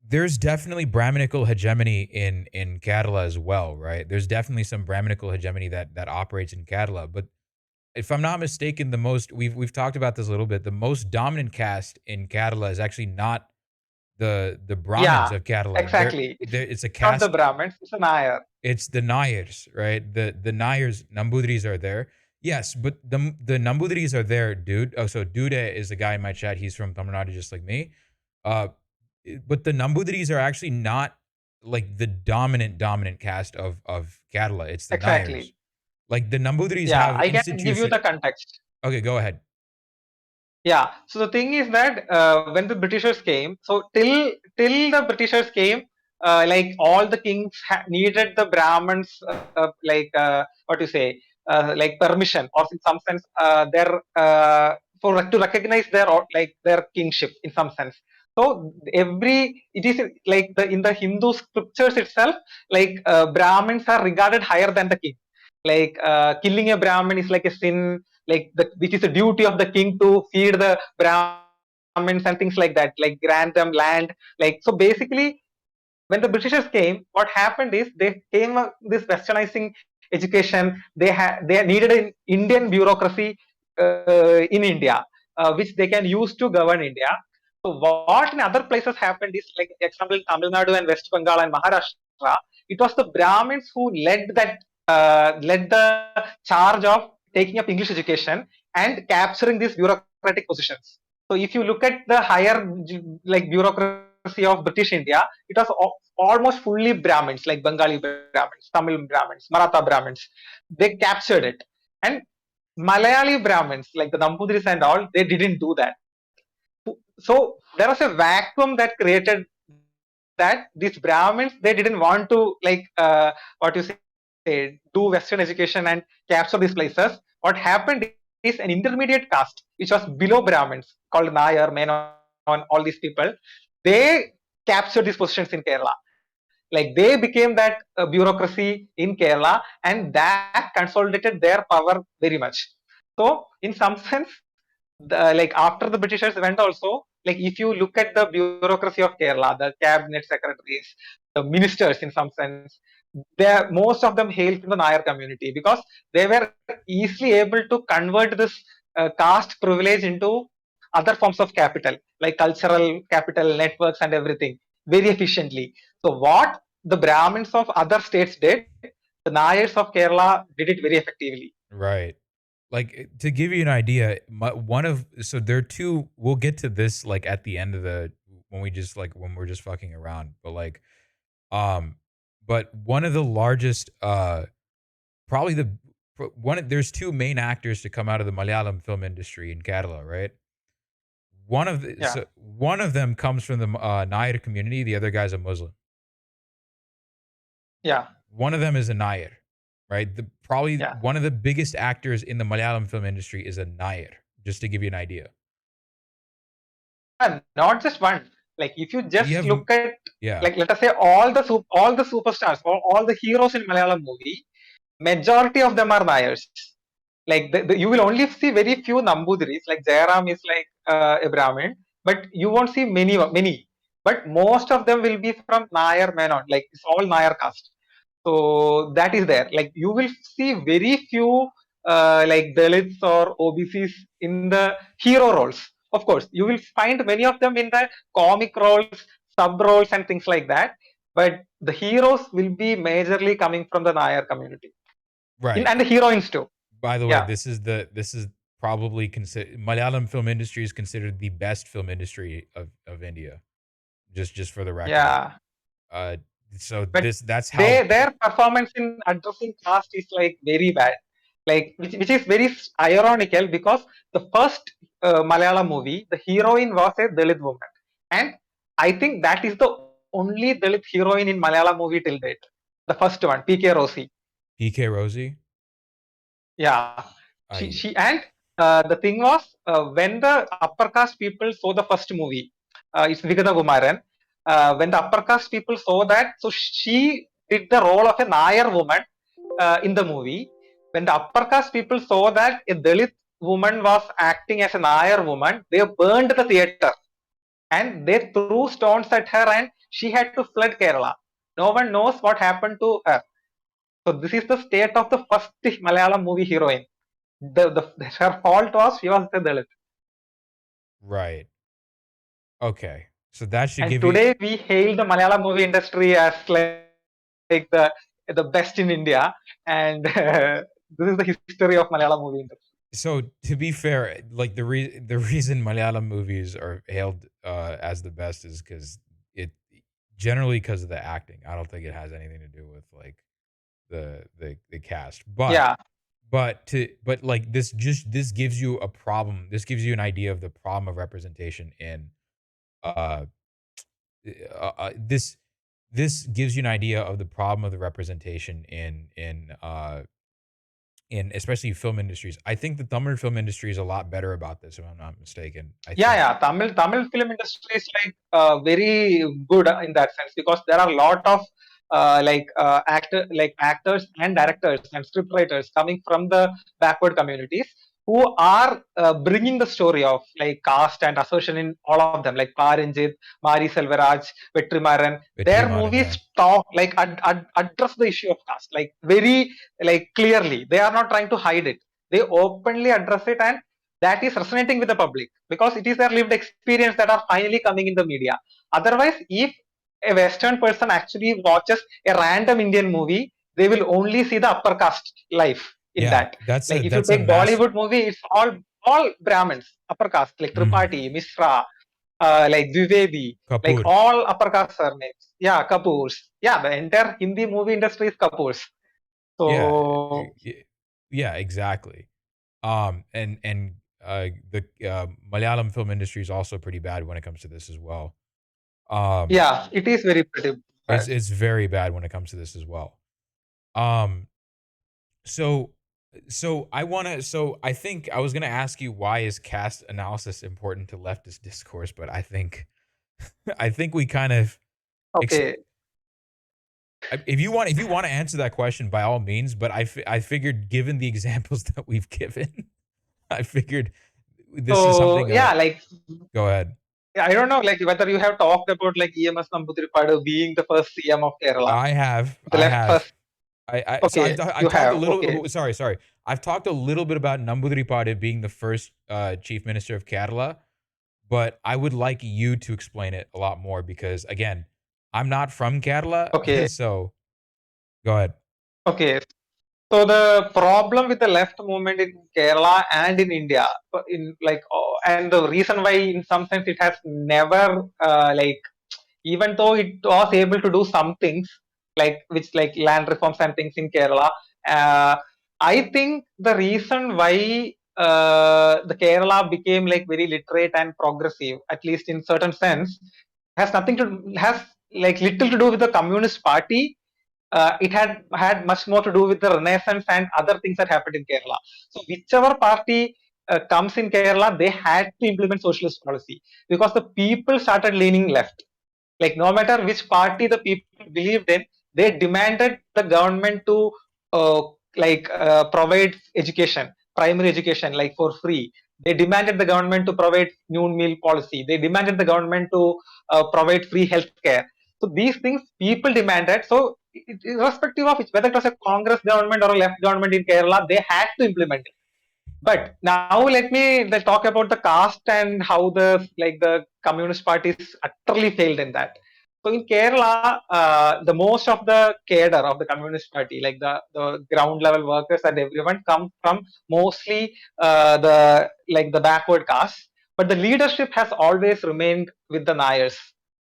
there's definitely Brahminical hegemony in Kerala as well, right? There's definitely some Brahminical hegemony that operates in Kerala, but if I'm not mistaken, the most we've talked about this a little bit. The most dominant caste in Kerala is actually not the Brahmins Yeah, of Kerala. exactly. It's It's a not the caste. Brahmins, it's an Nair. It's the Nayars, right? The Nayars, Nambudris are there. Yes, but the Nambudris are there, dude. Oh, so Dude is a guy in my chat. He's from Tamil Nadu, just like me. Uh, but the Nambudris are actually not like the dominant caste of Kerala. It's the Nayars. Exactly. Like the Nambudris Yeah, have I can give you institution. the context. Okay, go ahead. Yeah. So the thing is that when the Britishers came, so till the Britishers came, like all the kings needed the Brahmins, what you say, like permission, or in some sense, their for to recognize their like their kingship in some sense. So it is like in the Hindu scriptures itself, like Brahmins are regarded higher than the king. Like killing a Brahmin is like a sin, which is a duty of the king to feed the Brahmins and things like that, like grant them land. Like so, basically, when the Britishers came, what happened is they came this westernizing education. They needed an Indian bureaucracy in India, which they can use to govern India. So what in other places happened is, like example Tamil Nadu and West Bengal and Maharashtra, it was the Brahmins who led the charge of taking up English education and capturing these bureaucratic positions. So if you look at the higher like bureaucracy of British India, it was almost fully Brahmins, like Bengali Brahmins, Tamil Brahmins, Maratha Brahmins. They captured it. And Malayali Brahmins, like the Nambudris and all, they didn't do that. So there was a vacuum that created that these Brahmins, they didn't want to like what you say, do Western education and capture these places. What happened is an intermediate caste, which was below Brahmins, called Nayar, Menon, all these people. They captured these positions in Kerala. Like they became that bureaucracy in Kerala, and that consolidated their power very much. So, in some sense, like after the Britishers went also, like if you look at the bureaucracy of Kerala, the cabinet secretaries, the ministers in some sense, they most of them hail from the Nair community because they were easily able to convert this caste privilege into other forms of capital, like cultural capital, networks, and everything, very efficiently. So what the Brahmins of other states did, the Nairs of Kerala did it very effectively. Right. Like to give you an idea, one of so there are two. We'll get to this like at the end of the when we're just fucking around. But like, um, but one of the largest, probably there's two main actors to come out of the Malayalam film industry in Kerala, right? Yeah, One of them comes from the Nair community. The other guy's a Muslim. yeah, One of them is a Nair, right? Probably yeah. one of the biggest actors in the Malayalam film industry is a Nair. Just to give you an idea. And not just one. Like if you You just have look at, Yeah. like let us say all the superstars, all the heroes in Malayalam movie, majority of them are Nayars. Like you will only see very few Nambudiris. Like Jairam is like a Brahmin, but you won't see many. But most of them will be from Nayar men on. Like it's all Nayar caste. So that is there. Like you will see very few like Dalits or OBCs in the hero roles. Of course, you will find many of them in the comic roles, sub roles, and things like that. But the heroes will be majorly coming from the Nayar community, Right. and the heroines too. By the way, Yeah, this is probably considered Malayalam film industry is considered the best film industry of India. Just for the record. yeah. Uh, so But that's how their performance in addressing caste is like very bad, like which is very ironical because the first Malayalam movie, the heroine was a Dalit woman, and I think that is the only Dalit heroine in Malayalam movie till date, the first one, PK Rosie. PK Rosie. Yeah, I she and the thing was when the upper caste people saw the first movie, it's Vigata Kumaran. When the upper caste people saw that, so she did the role of a Nair woman in the movie. When the upper caste people saw that a Dalit woman was acting as a Nair woman, they burned the theater and they threw stones at her, and she had to flood Kerala. No one knows what happened to her. So this is the state of the first Malayalam movie heroine. Her fault was she was the Dalit. Right. Okay. So that should And give you today we hail the Malayalam movie industry as like the best in India. And this is the history of Malayalam movie industry. so to be fair, like the reason Malayalam movies are hailed as the best is because it generally because of the acting. I don't think it has anything to do with like the cast. Yeah, But like this gives you a problem. This gives you an idea of the problem of representation in uh, this gives you an idea of the problem of the representation in especially film industries. I think the Tamil film industry is a lot better about this, if I'm not mistaken. I yeah, think yeah. Tamil film industry is like very good in that sense because there are a lot of actors and directors and script writers coming from the backward communities who are bringing the story of like caste and assertion in all of them, like Paranjit, Mari Selvaraj, Vetrimaran. Their Vetrimaran, movies yeah. talk like address the issue of caste like very like clearly. They are not trying to hide it. They openly address it, and that is resonating with the public because it is their lived experience that are finally coming in the media. Otherwise, if a Western person actually watches a random Indian movie, they will only see the upper caste life in Yeah, that. Like if you that's a take mass Bollywood movie, it's all Brahmins, upper caste, like mhm. Tripathi, Mishra, like Dwivedi, like Kapoor. all upper caste surnames. Yeah, Kapoors. Yeah, the entire Hindi movie industry is Kapoors. Yeah, So yeah, exactly. The Malayalam film industry is also pretty bad when it comes to this as well. Um, yeah, it is very pretty bad. it's very bad when it comes to this as well. Um, so so I think I was gonna ask you why is caste analysis important to leftist discourse, but I think I think we kind of ex- Okay. if you want to answer that question, by all means. But I figured, given the examples that we've given, I figured this is So something. yeah, like Go ahead. I don't know, like whether you have talked about like EMS Namboodiripadu being the first CM of Kerala, I have. the I left have. first. So Okay, I've you talked a have. little. Okay, Sorry. I've talked a little bit about Namboodiripadu being the first chief minister of Kerala, but I would like you to explain it a lot more because, again, I'm not from Kerala, okay, so go ahead. okay. So the problem with the left movement in Kerala and in India, in like, and the reason why, in some sense, it has never like, even though it was able to do some things like which like land reforms and things in Kerala, uh, I think the reason why the Kerala became like very literate and progressive, at least in certain sense, has like little to do with the Communist Party. It had much more to do with the Renaissance and other things that happened in Kerala. So whichever party comes in Kerala, they had to implement socialist policy because the people started leaning left. Like no matter which party the people believed in, they demanded the government to uh, provide education, primary education, like for free. They demanded the government to provide noon meal policy. They demanded the government to provide free health care. So these things people demanded. So irrespective of whether it was a Congress government or a left government in Kerala, they had to implement it. But now let me talk about the caste and how the Communist parties utterly failed in that. So in Kerala, the most of the cadre of the Communist Party, like the ground level workers and everyone, come from mostly the backward caste. But the leadership has always remained with the Nayars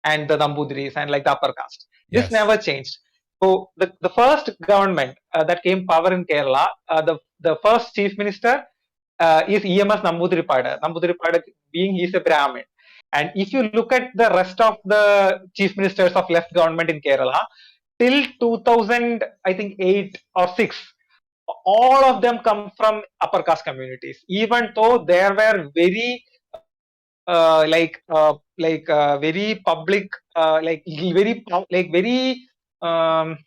and the Nambudiris and like the upper caste. This Yes. never changed. So the first government that came power in Kerala, the first chief minister is EMS Namboodiripadu. Namboodiripadu being he's a Brahmin. And if you look at the rest of the chief ministers of left government in Kerala, till 2000, I think 8 or 6, all of them come from upper caste communities. Even though there were very very public, um,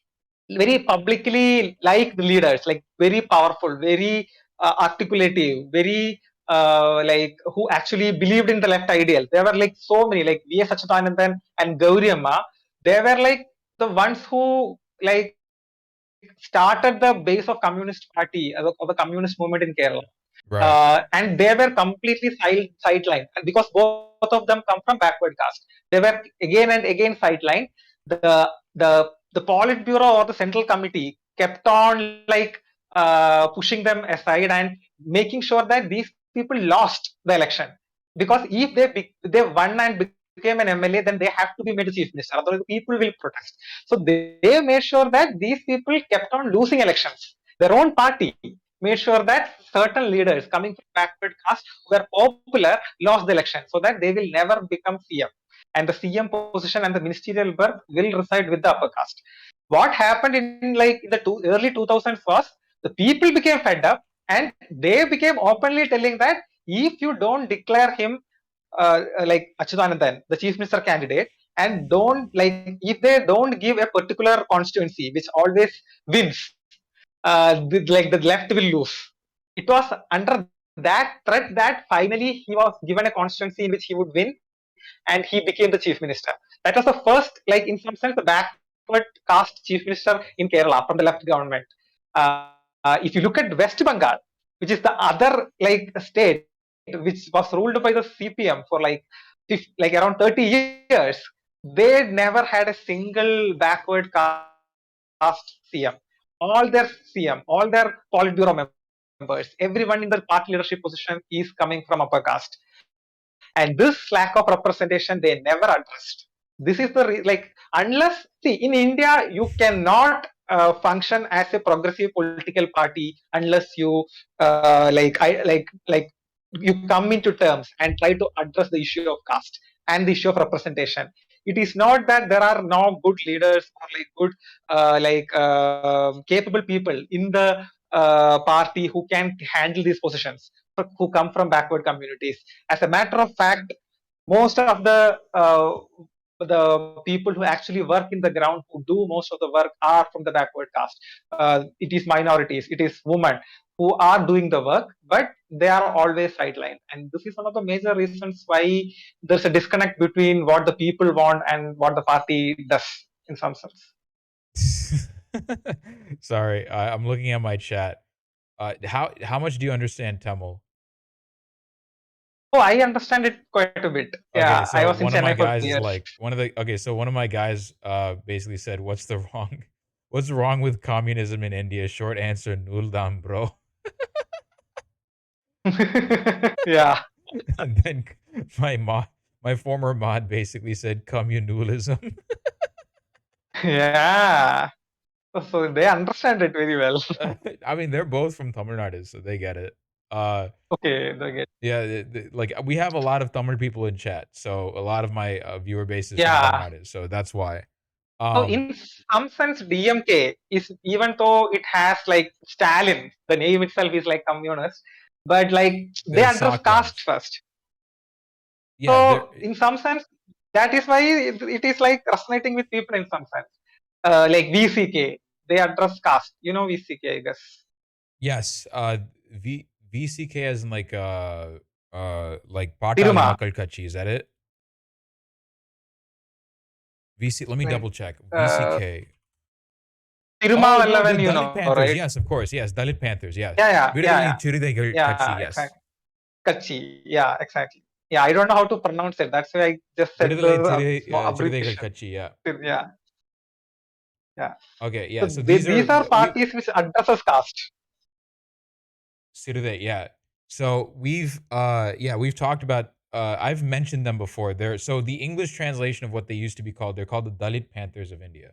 very publicly liked leaders, like very powerful, very articulative, very who actually believed in the left ideal. There were like so many, like V.S. Achyutanandan and Gauri Amma. They were like the ones who like started the base of Communist Party, of the Communist movement in Kerala. Right. And they were completely sidelined because both of them come from backward caste. They were again and again sidelined. The Politburo or the Central Committee kept on like pushing them aside and making sure that these people lost the election. Because if they won and became an MLA, then they have to be made a chief minister. Otherwise, the people will protest. So they made sure that these people kept on losing elections. Their own party made sure that certain leaders coming from backward caste who were popular lost the election so that they will never become CM. And the CM position and the ministerial berth will reside with the upper caste. What happened in like the early 2000s was the people became fed up and they became openly telling that if you don't declare him like Achyutanandan, the chief minister candidate, and don't like if they don't give a particular constituency which always wins, the left will lose. It was under that threat that finally he was given a constituency in which he would win, and he became the chief minister. That was the first, like in some sense, the backward caste chief minister in Kerala from the left government. If you look at West Bengal, which is the other like state which was ruled by the CPM for like around 30 years, they never had a single backward caste CM. All their CM, all their Politburo members, everyone in the party leadership position is coming from upper caste. And this lack of representation they never addressed. This is the unless see in India you cannot function as a progressive political party unless you you come into terms and try to address the issue of caste and the issue of representation. It is not that there are no good leaders or like good capable people in the party who can handle these positions, who come from backward communities. As a matter of fact, most of the the people who actually work in the ground, who do most of the work, are from the backward caste. It is minorities, it is women who are doing the work, but they are always sidelined. And this is one of the major reasons why there's a disconnect between what the people want and what the party does in some sense. Sorry, I'm looking at my chat. How much do you understand Tamil? Oh, I understand it quite a bit. Okay, Yeah, I so was in one of my Chennai for guys is 3 years. like one of my guys basically said, "What's the wrong what's wrong with communism in India?" Short answer, Nuldam, bro. Yeah, And then my mod my former mod basically said communalism. yeah. So they understand it very well. I mean, they're both from Tamil Nadu, so they get it. Uh Okay, they get. yeah, like we have a lot of Tamil people in chat, so a lot of my viewer base is from Tamil Yeah. Nadu, so that's why. So Um, in some sense, DMK is, even though it has like Stalin, the name itself is like communist, but like they they're address sock caste dens. first. Yeah, they're So in some sense, that is why it is like resonating with people in some sense. Like VCK, they address caste. You know VCK, I guess. yes, VCK as in like Patali Tiruma, Makkal Kachi, is that it? VC, let me like double check. uh, VCK. Tiruma Oh no, the Vallavan, you Dalit know, Panthers. right? Yes, of course. Yes, Dalit Panthers. Yes. Yeah, yeah, yeah, Vidalai yeah, Chiridegal Kachi. yeah, Yes. exactly. Kachi, yeah, exactly. Yeah, I don't know how to pronounce it. That's why I just said Vidalai the small Chiridegal abbreviation. Kachi. Yeah. Yeah, yeah. Okay. So Yeah. So these are these are we parties which addresses caste. Chiride. Yeah. So we've talked about I've mentioned them before. So the English translation of what they used to be called, they're called the Dalit Panthers of India,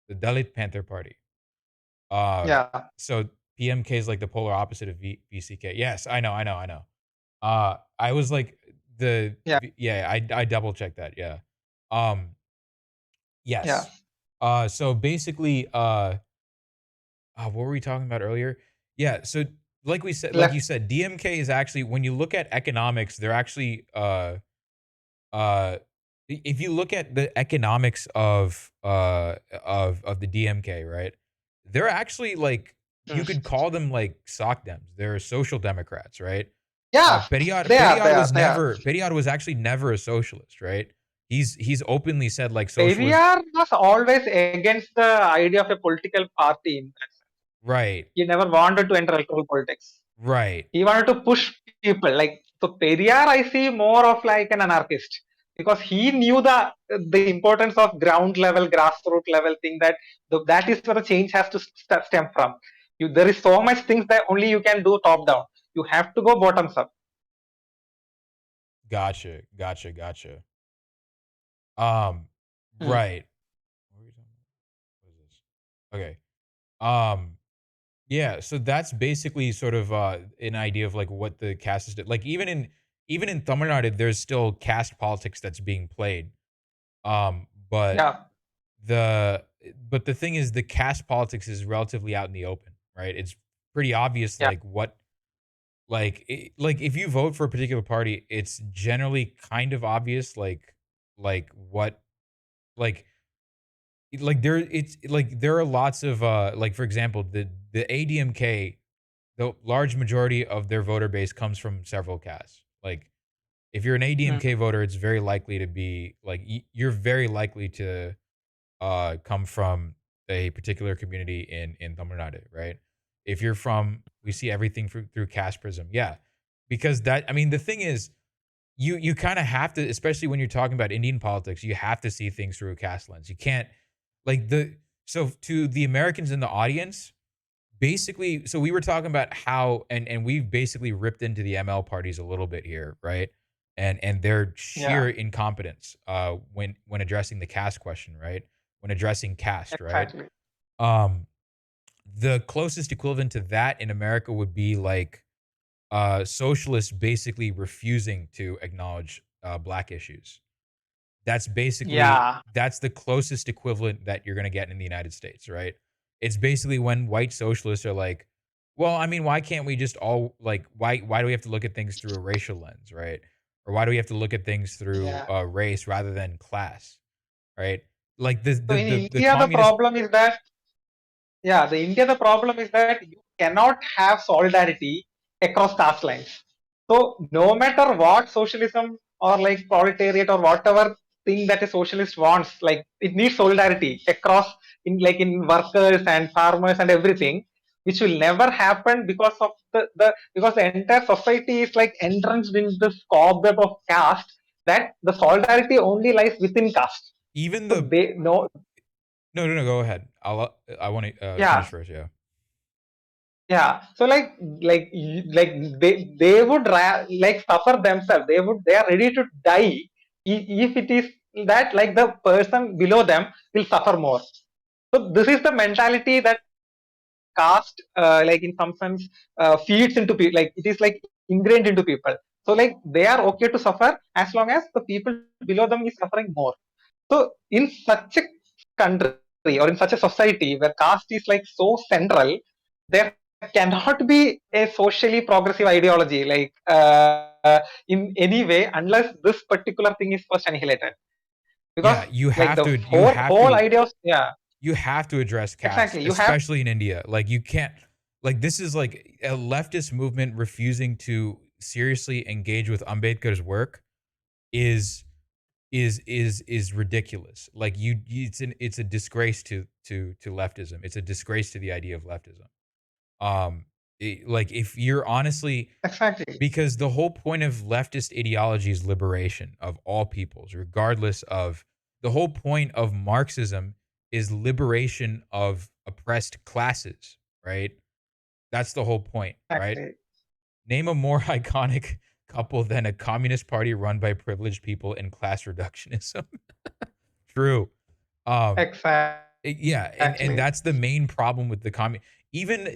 the Dalit Panther Party. Uh, Yeah, so PMK is like the polar opposite of VCK. Yes, I know. I was like yeah, yeah, I double checked that. Yeah. Um, yeah. yes. So basically, what were we talking about earlier? Yeah. So like you Left. said, DMK is actually when you look at economics, they're actually uh, if you look at the economics of the DMK, right? They're actually like you could Mm. call them like sock dems. They're social democrats, right? Yeah, they are, they Periyar are, was they are. never Periyar was actually never a socialist, right? He's openly said like socialist, Periyar was always against the idea of a political party. In that sense. right? He never wanted to enter electoral politics. Right. He wanted to push people. Like, so Periyar, I see more of like an anarchist, because he knew the importance of ground level, grassroots level thing, that that is where the change has to stem from. There is so much things that only you can do top down. You have to go bottoms up. Gotcha. Um, Hmm. right. What were we talking about? What is this? Okay. Um, yeah, so that's basically sort of an idea of like what the caste is like even in Tamil Nadu, there's still caste politics that's being played. But Yeah, the but the thing is the caste politics is relatively out in the open, right? It's pretty obvious yeah, like what like if you vote for a particular party, it's generally kind of obvious like what like there are lots of like for example the ADMK, the large majority of their voter base comes from several castes. Like if you're an ADMK mm, voter, it's very likely to be like you're very likely to come from a particular community in Tamil Nadu, right? If you're from, we see everything through caste prism, yeah, because that I mean the thing is you kind of have to, especially when you're talking about Indian politics, you have to see things through a caste lens. You can't like the so to the Americans in the audience, basically, so we were talking about how and we've basically ripped into the ML parties a little bit here, right? And their yeah, sheer incompetence when addressing the caste question, right? When addressing caste, right? exactly. Um the closest equivalent to that in America would be like socialists basically refusing to acknowledge black issues. That's basically Yeah, that's the closest equivalent that you're gonna get in the United States, right? It's basically when white socialists are like, well, I mean, why can't we just all like why do we have to look at things through a racial lens, right? Or why do we have to look at things through yeah, race rather than class? right? Like So in the India, the communist. problem is that the problem is that you cannot have solidarity across caste lines. So no matter what socialism or like proletariat or whatever thing that a socialist wants, like it needs solidarity across in workers and farmers and everything, which will never happen because of because the entire society is like entrenched in this cobweb of caste that the solidarity only lies within caste. Even So the they no no, go ahead. I want to finish yeah first. Yeah. yeah so like they would like suffer themselves, they are ready to die if it is that like the person below them will suffer more. So this is the mentality that caste like in some sense feeds into people, like it is like ingrained into people. So like they are okay to suffer as long as the people below them is suffering more. So in such a country or in such a society where caste is like so central, there cannot be a socially progressive ideology like in any way unless this particular thing is first annihilated. Because Yeah, like the whole idea of you have to address caste, exactly you have especially in India. Like you can't, like this is like a leftist movement refusing to seriously engage with Ambedkar's work is is ridiculous. Like it's a disgrace to leftism. It's a disgrace to the idea of leftism. Like if you're honestly, exactly because the whole point of leftist ideology is liberation of all peoples, regardless of, the whole point of Marxism is liberation of oppressed classes, right? That's the whole point, right? exactly Name a more iconic couple than a communist party run by privileged people and class reductionism. True. Um, yeah, and exactly that's the main problem with the even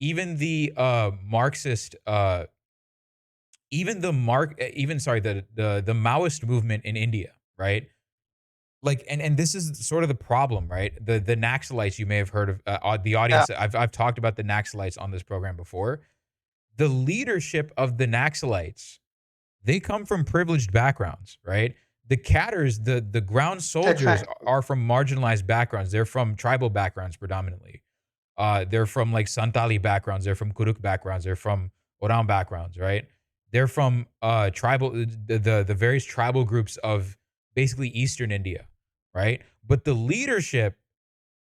even the Marxist even the mark even sorry the Maoist movement in India, right? Like and this is sort of the problem, right? The Naxalites, you may have heard of, the yeah audience. I've talked about the Naxalites on this program before. The leadership of the Naxalites, they come from privileged backgrounds, right? The catters, the ground soldiers exactly are from marginalized backgrounds. They're from tribal backgrounds predominantly. They're from like Santali backgrounds. They're from Kuruk backgrounds. They're from Orang backgrounds, right? They're from tribal the various tribal groups of basically Eastern India, right? But the leadership,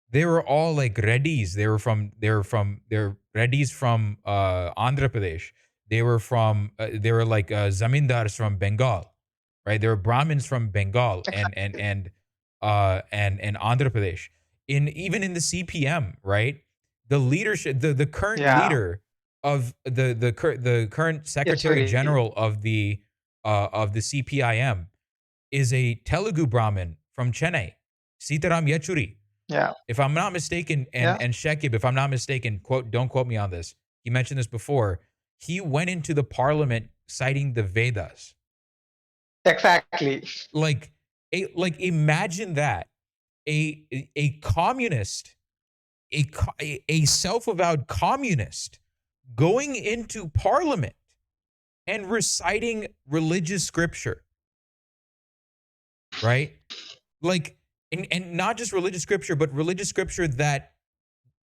they were all like Reddys. They're Reddys from Andhra Pradesh. They were like zamindars from Bengal, right? They were Brahmins from Bengal exactly and Andhra Pradesh. In even in the CPM, right? The leadership, the current yeah leader of the current yes Secretary really General of the CPIM is a Telugu Brahmin from Chennai, Sitaram Yechuri. yeah If I'm not mistaken, yeah and Shekib, if I'm not mistaken, don't quote me on this. He mentioned this before. He went into the parliament citing the Vedas. exactly Like imagine that a communist, a self-avowed communist going into parliament and reciting religious scripture, right? Like and not just religious scripture, but religious scripture that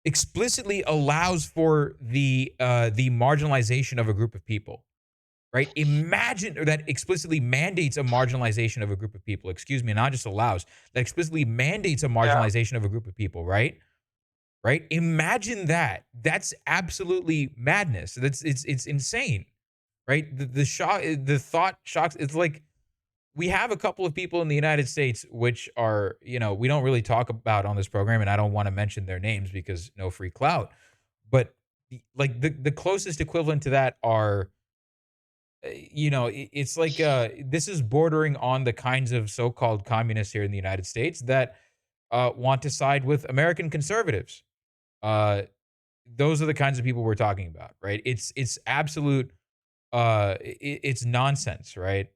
explicitly allows for the marginalization of a group of people, right? Imagine, or that explicitly mandates a marginalization of a group of people. Excuse me, not just allows, that explicitly mandates a yeah marginalization of a group of people, right? Right? Imagine that. That's absolutely madness. It's insane, right? The shock, the thought shocks. It's like we have a couple of people in the United States which are, we don't really talk about on this program, and I don't want to mention their names because no free clout. But like the closest equivalent to that are, it's like this is bordering on the kinds of so-called communists here in the United States that want to side with American conservatives. Uh, those are the kinds of people we're talking about, right? It's absolute, it's nonsense, right?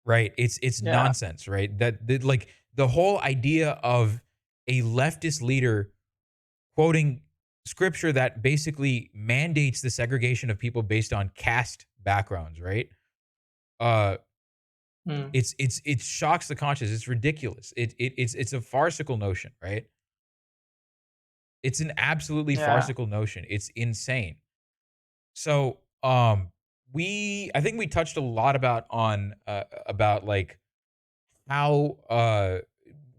Right. It's yeah nonsense, right? That like the whole idea of a leftist leader quoting scripture that basically mandates the segregation of people based on caste backgrounds, right? Uh Mm. It shocks the conscience. It's ridiculous. It's a farcical notion, right? It's an absolutely Yeah. farcical notion. It's insane. So, I think we touched a lot about like how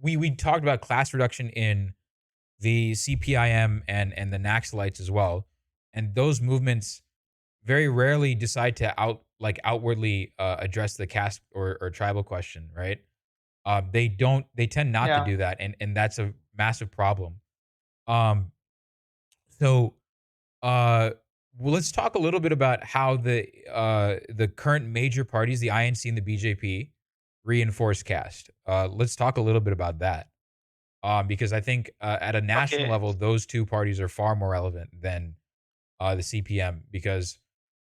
we talked about class reduction in the CPIM and the Naxalites as well, and those movements very rarely decide to outwardly address the caste or tribal question, right? They don't. They tend not to Yeah. do that, and that's a massive problem. Um, so uh, well, let's talk a little bit about how the current major parties, the INC and the BJP, reinforce caste. Let's talk a little bit about that. Because I think at a national Okay. level, those two parties are far more relevant than the CPM, because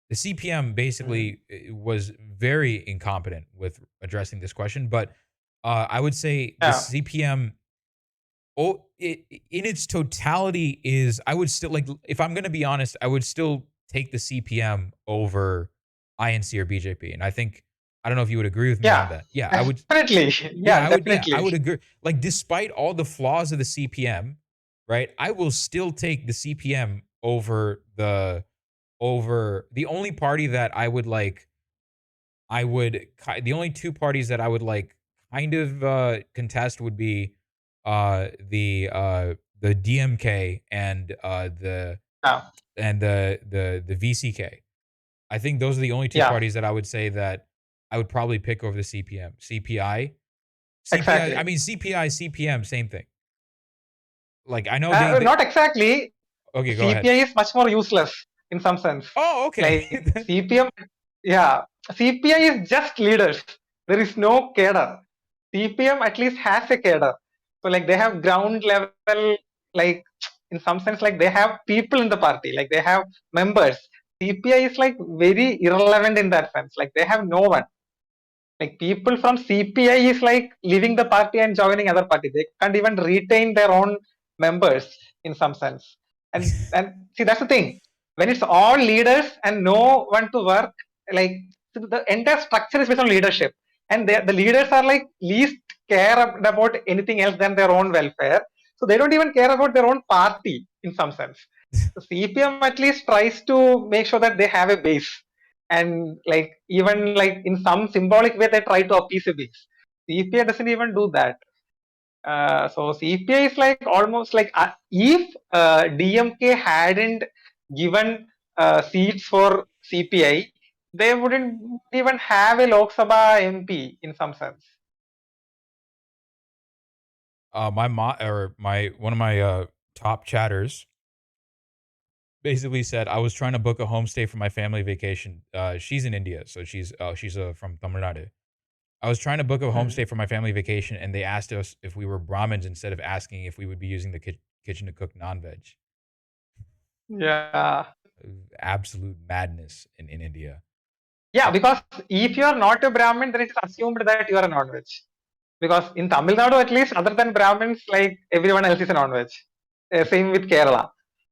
the CPM Mm. basically was very incompetent with addressing this question. But I would say the Yeah. CPM, in its totality, is, I would still like, if I'm going to be honest, I would still take the CPM over INC or BJP. And I think, I don't know if you would agree with me on Yeah. that. Yeah, I would. Definitely. Yeah, Yeah. I would. Yeah, I Definitely. would agree. Like, despite all the flaws of the CPM, right? I will still take the CPM over the only party that I would like. The only two parties that I would like kind of contest would be the DMK and Yeah. the VCK. I think those are the only two Yeah. parties that I would say that I would probably pick over the CPM. CPI, I Exactly. mean, CPI, CPM, same thing. Like, I know they Not exactly. okay, go ahead. CPI is much more useless in some sense. Oh, okay. Like CPM, yeah, CPI is just leaders. There is no cadre. CPM at least has a cadre. So like they have ground level, like in some sense, like they have people in the party, like they have members. CPI is like very irrelevant in that sense. Like they have no one. Like people from CPI is like leaving the party and joining other party. They can't even retain their own members in some sense. And see, that's the thing. When it's all leaders and no one to work, like so the entire structure is based on leadership, and the leaders are like least care about anything else than their own welfare. So they don't even care about their own party in some sense. So CPM at least tries to make sure that they have a base, and like even like in some symbolic way they try to appease a base. CPI doesn't even do that. So CPI is like almost like if DMK hadn't given seats for CPI, they wouldn't even have a Lok Sabha MP in some sense. My mom, or my one of my top chatters, basically said I was trying to book a homestay for my family vacation. She's in India, so she's from Tamil Nadu. I was trying to book a Hmm. homestay for my family vacation, and they asked us if we were Brahmins instead of asking if we would be using the kitchen to cook non-veg. Yeah. Absolute madness in India. Yeah, because if you are not a Brahmin, then it is assumed that you are a non-veg. Because in Tamil Nadu, at least, other than Brahmins, like everyone else is a non-veg. Same with Kerala.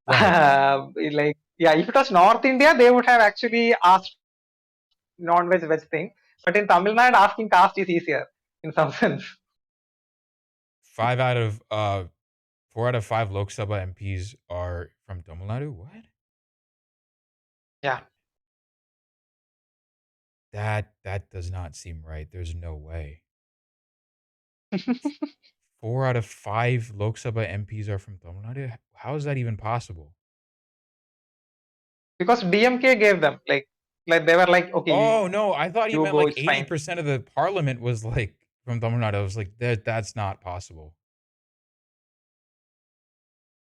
Right. Like, yeah, if it was North India, they would have actually asked non-veg veg thing. But in Tamil Nadu, asking caste is easier in some sense. Five out of 4 out of 5 Lok Sabha MPs are from Tamil Nadu. What? Yeah. That does not seem right. There's no way. 4 out of 5 Lok Sabha MPs are from Tamil Nadu. How is that even possible? Because DMK gave them like they were like, Oh okay, no, I thought you you meant go, like it's fine. 80% of the parliament was like from Tamil Nadu. I was like, that's not possible.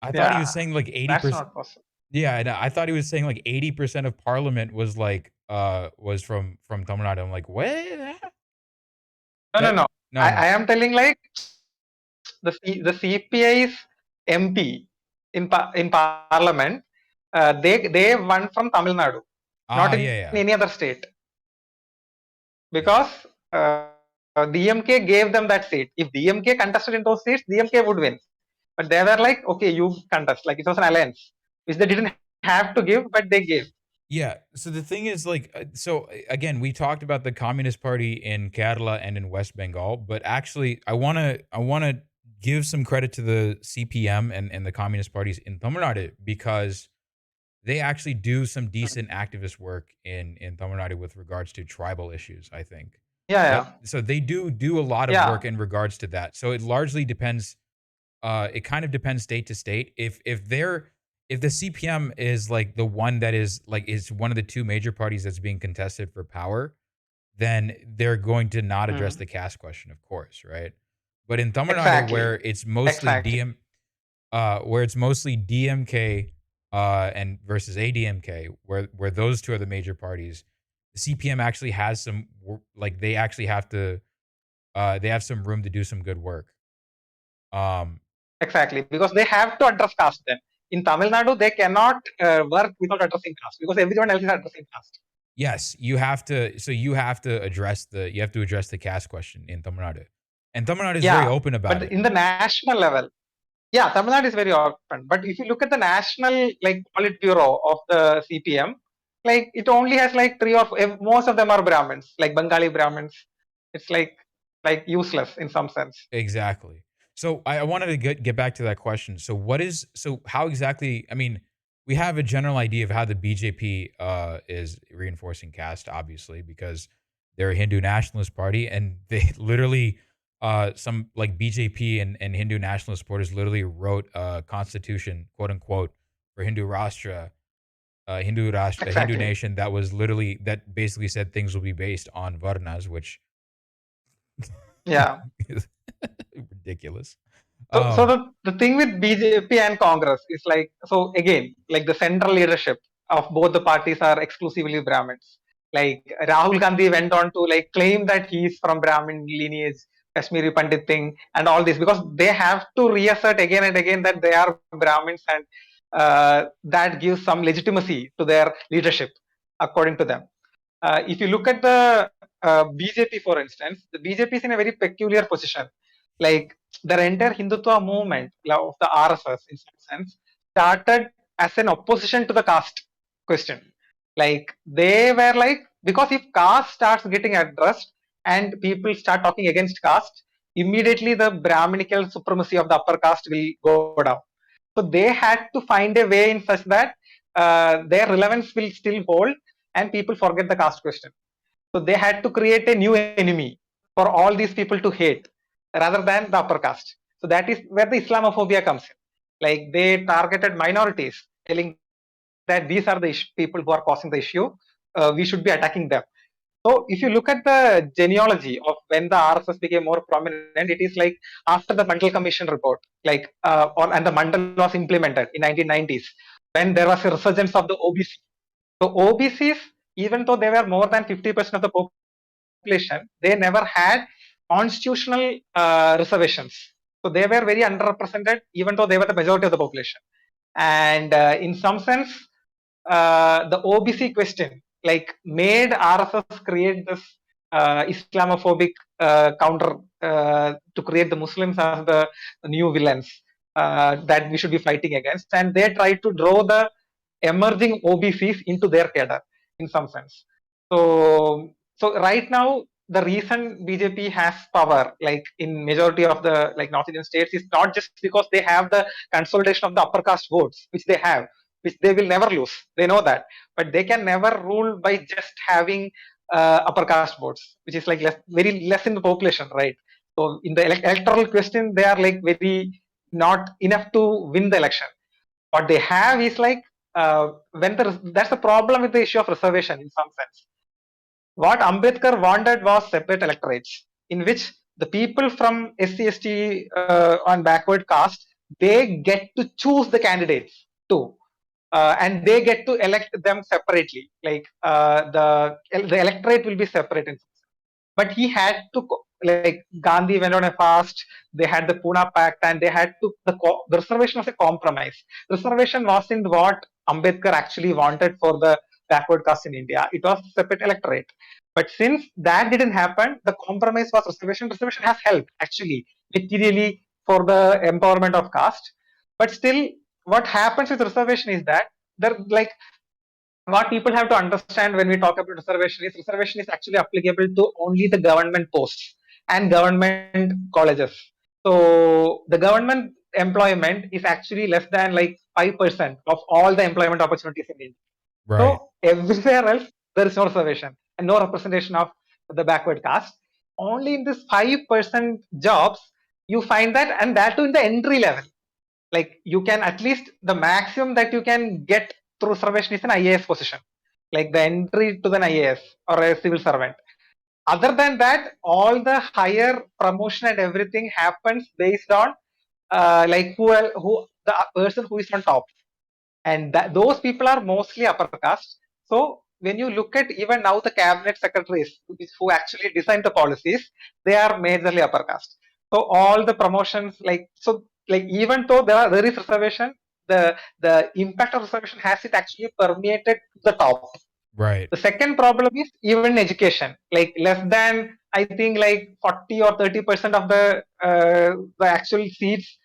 I thought he was Yeah, saying like that's 80%. not possible. Yeah, and I thought he was saying like 80% of parliament was like was from Tamil Nadu. I'm like, what? No, no, That no. no no. I am telling like the CPI's MP in Parliament, they won from Tamil Nadu, not Ah, in yeah, yeah. any other state, Yeah. because DMK gave them that seat. If DMK contested in those seats, DMK would win. But they were like, okay, you contest. Like it was an alliance, which they didn't have to give, but they gave. Yeah. So the thing is, again, we talked about the Communist Party in Kerala and in West Bengal, but actually, I wanna give some credit to the CPM and the Communist parties in Tamil Nadu because they actually do some Mm. decent activist work in Tamil Nadu with regards to tribal issues. I think Yeah, that yeah, so they do a lot of work yeah, in regards to that. So it largely depends it kind of depends state to state. If the CPM is like the one that is one of the two major parties that's being contested for power, then they're going to not address mm. the caste question, of course, right? But in Tamil Nadu, Exactly, exactly, where it's mostly DMK and versus ADMK, where those two are the major parties, the CPM actually has they actually have to they have some room to do some good work. Um, exactly. Because they have to address caste then. In Tamil Nadu, they cannot work without addressing caste because everyone else is addressing caste. Yes, you have to. So you have to address the caste question in Tamil Nadu, and Tamil Nadu is very Yeah, open about but it. in the national level, yeah, Tamil Nadu is very open. But if you look at the national like Politburo of the CPM, like it only has like three or most of them are Brahmins, like Bengali Brahmins. It's like useless in some sense. Exactly. So I wanted to get back to that question. So how exactly? I mean, we have a general idea of how the BJP is reinforcing caste, obviously, because they're a Hindu nationalist party, and they literally some like BJP and Hindu nationalist supporters literally wrote a constitution, quote unquote, for a Hindu Exactly. nation that basically said things will be based on varnas, which Yeah. is ridiculous. So Um, the thing with BJP and Congress is like, so again, like the central leadership of both the parties are exclusively Brahmins. Like Rahul Gandhi went on to like claim that he's from Brahmin lineage, Kashmiri Pandit thing, and all this because they have to reassert again and again that they are Brahmins, and that gives some legitimacy to their leadership, according to them. If you look at the BJP, for instance, the BJP is in a very peculiar position. Like the entire Hindutva movement of the RSS, in some sense, started as an opposition to the caste question. Like they were like, because if caste starts getting addressed and people start talking against caste, immediately the Brahminical supremacy of the upper caste will go down. So they had to find a way in such that their relevance will still hold and people forget the caste question. So they had to create a new enemy for all these people to hate rather than the upper caste. So that is where the Islamophobia comes in. Like they targeted minorities, telling that these are the people who are causing the issue. We should be attacking them. So if you look at the genealogy of when the RSS became more prominent, it is like after the Mandal Commission report, like and the Mandal was implemented in 1990s, when there was a resurgence of the OBC. So OBCs, even though they were more than 50% of the population, they never had constitutional reservations. So they were very underrepresented, even though they were the majority of the population. And in some sense, the OBC question like made RSS create this Islamophobic counter to create the Muslims as the new villains that we should be fighting against, and they tried to draw the emerging OBCs into their cadre in some sense. So right now the reason BJP has power, like in majority of the like North Indian states, is not just because they have the consolidation of the upper caste votes, which they will never lose. They know that, but they can never rule by just having upper caste votes, which is like very less in the population, right? So in the electoral question, they are like very not enough to win the election. What they have is like that's the problem with the issue of reservation in some sense. What Ambedkar wanted was separate electorates in which the people from SC, ST on backward caste, they get to choose the candidates too. And they get to elect them separately. Like the electorate will be separate. But he had to like Gandhi went on a fast. They had the Pune Pact, and they had to the reservation was a compromise. Reservation wasn't what Ambedkar actually wanted for the backward caste in India. It was separate electorate. But since that didn't happen, the compromise was reservation. Reservation has helped actually materially for the empowerment of caste. But still, what happens with reservation is that there like what people have to understand when we talk about reservation is actually applicable to only the government posts and government colleges. So the government employment is actually less than like 5% of all the employment opportunities in India. Right. So everywhere else there is no reservation and no representation of the backward caste. Only in this 5% jobs you find that, and that too in the entry level. Like you can at least the maximum that you can get through reservation is an IAS position, like the entry to an IAS or a civil servant. Other than that, all the higher promotion and everything happens based on like who the person who is on top, and those people are mostly upper caste. So when you look at even now the cabinet secretaries who actually design the policies, they are majorly upper caste. So all the promotions, like even though there is reservation, the impact of reservation has it actually permeated to the top. Right. The second problem is even education, like less than I think like 40 or 30% of the actual seats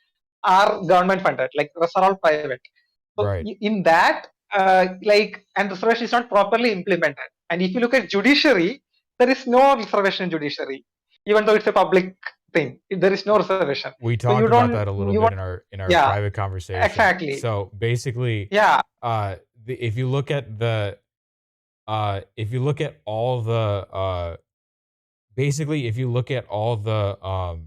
are government funded, like rest are all private. So Right. in that, and reservation is not properly implemented. And if you look at judiciary, there is no reservation in judiciary, even though it's a public thing. There is no reservation. We So talked about that a little you bit won't, in our yeah, private conversation. exactly. So basically, Yeah, if you look at the if you look at all the basically if you look at all the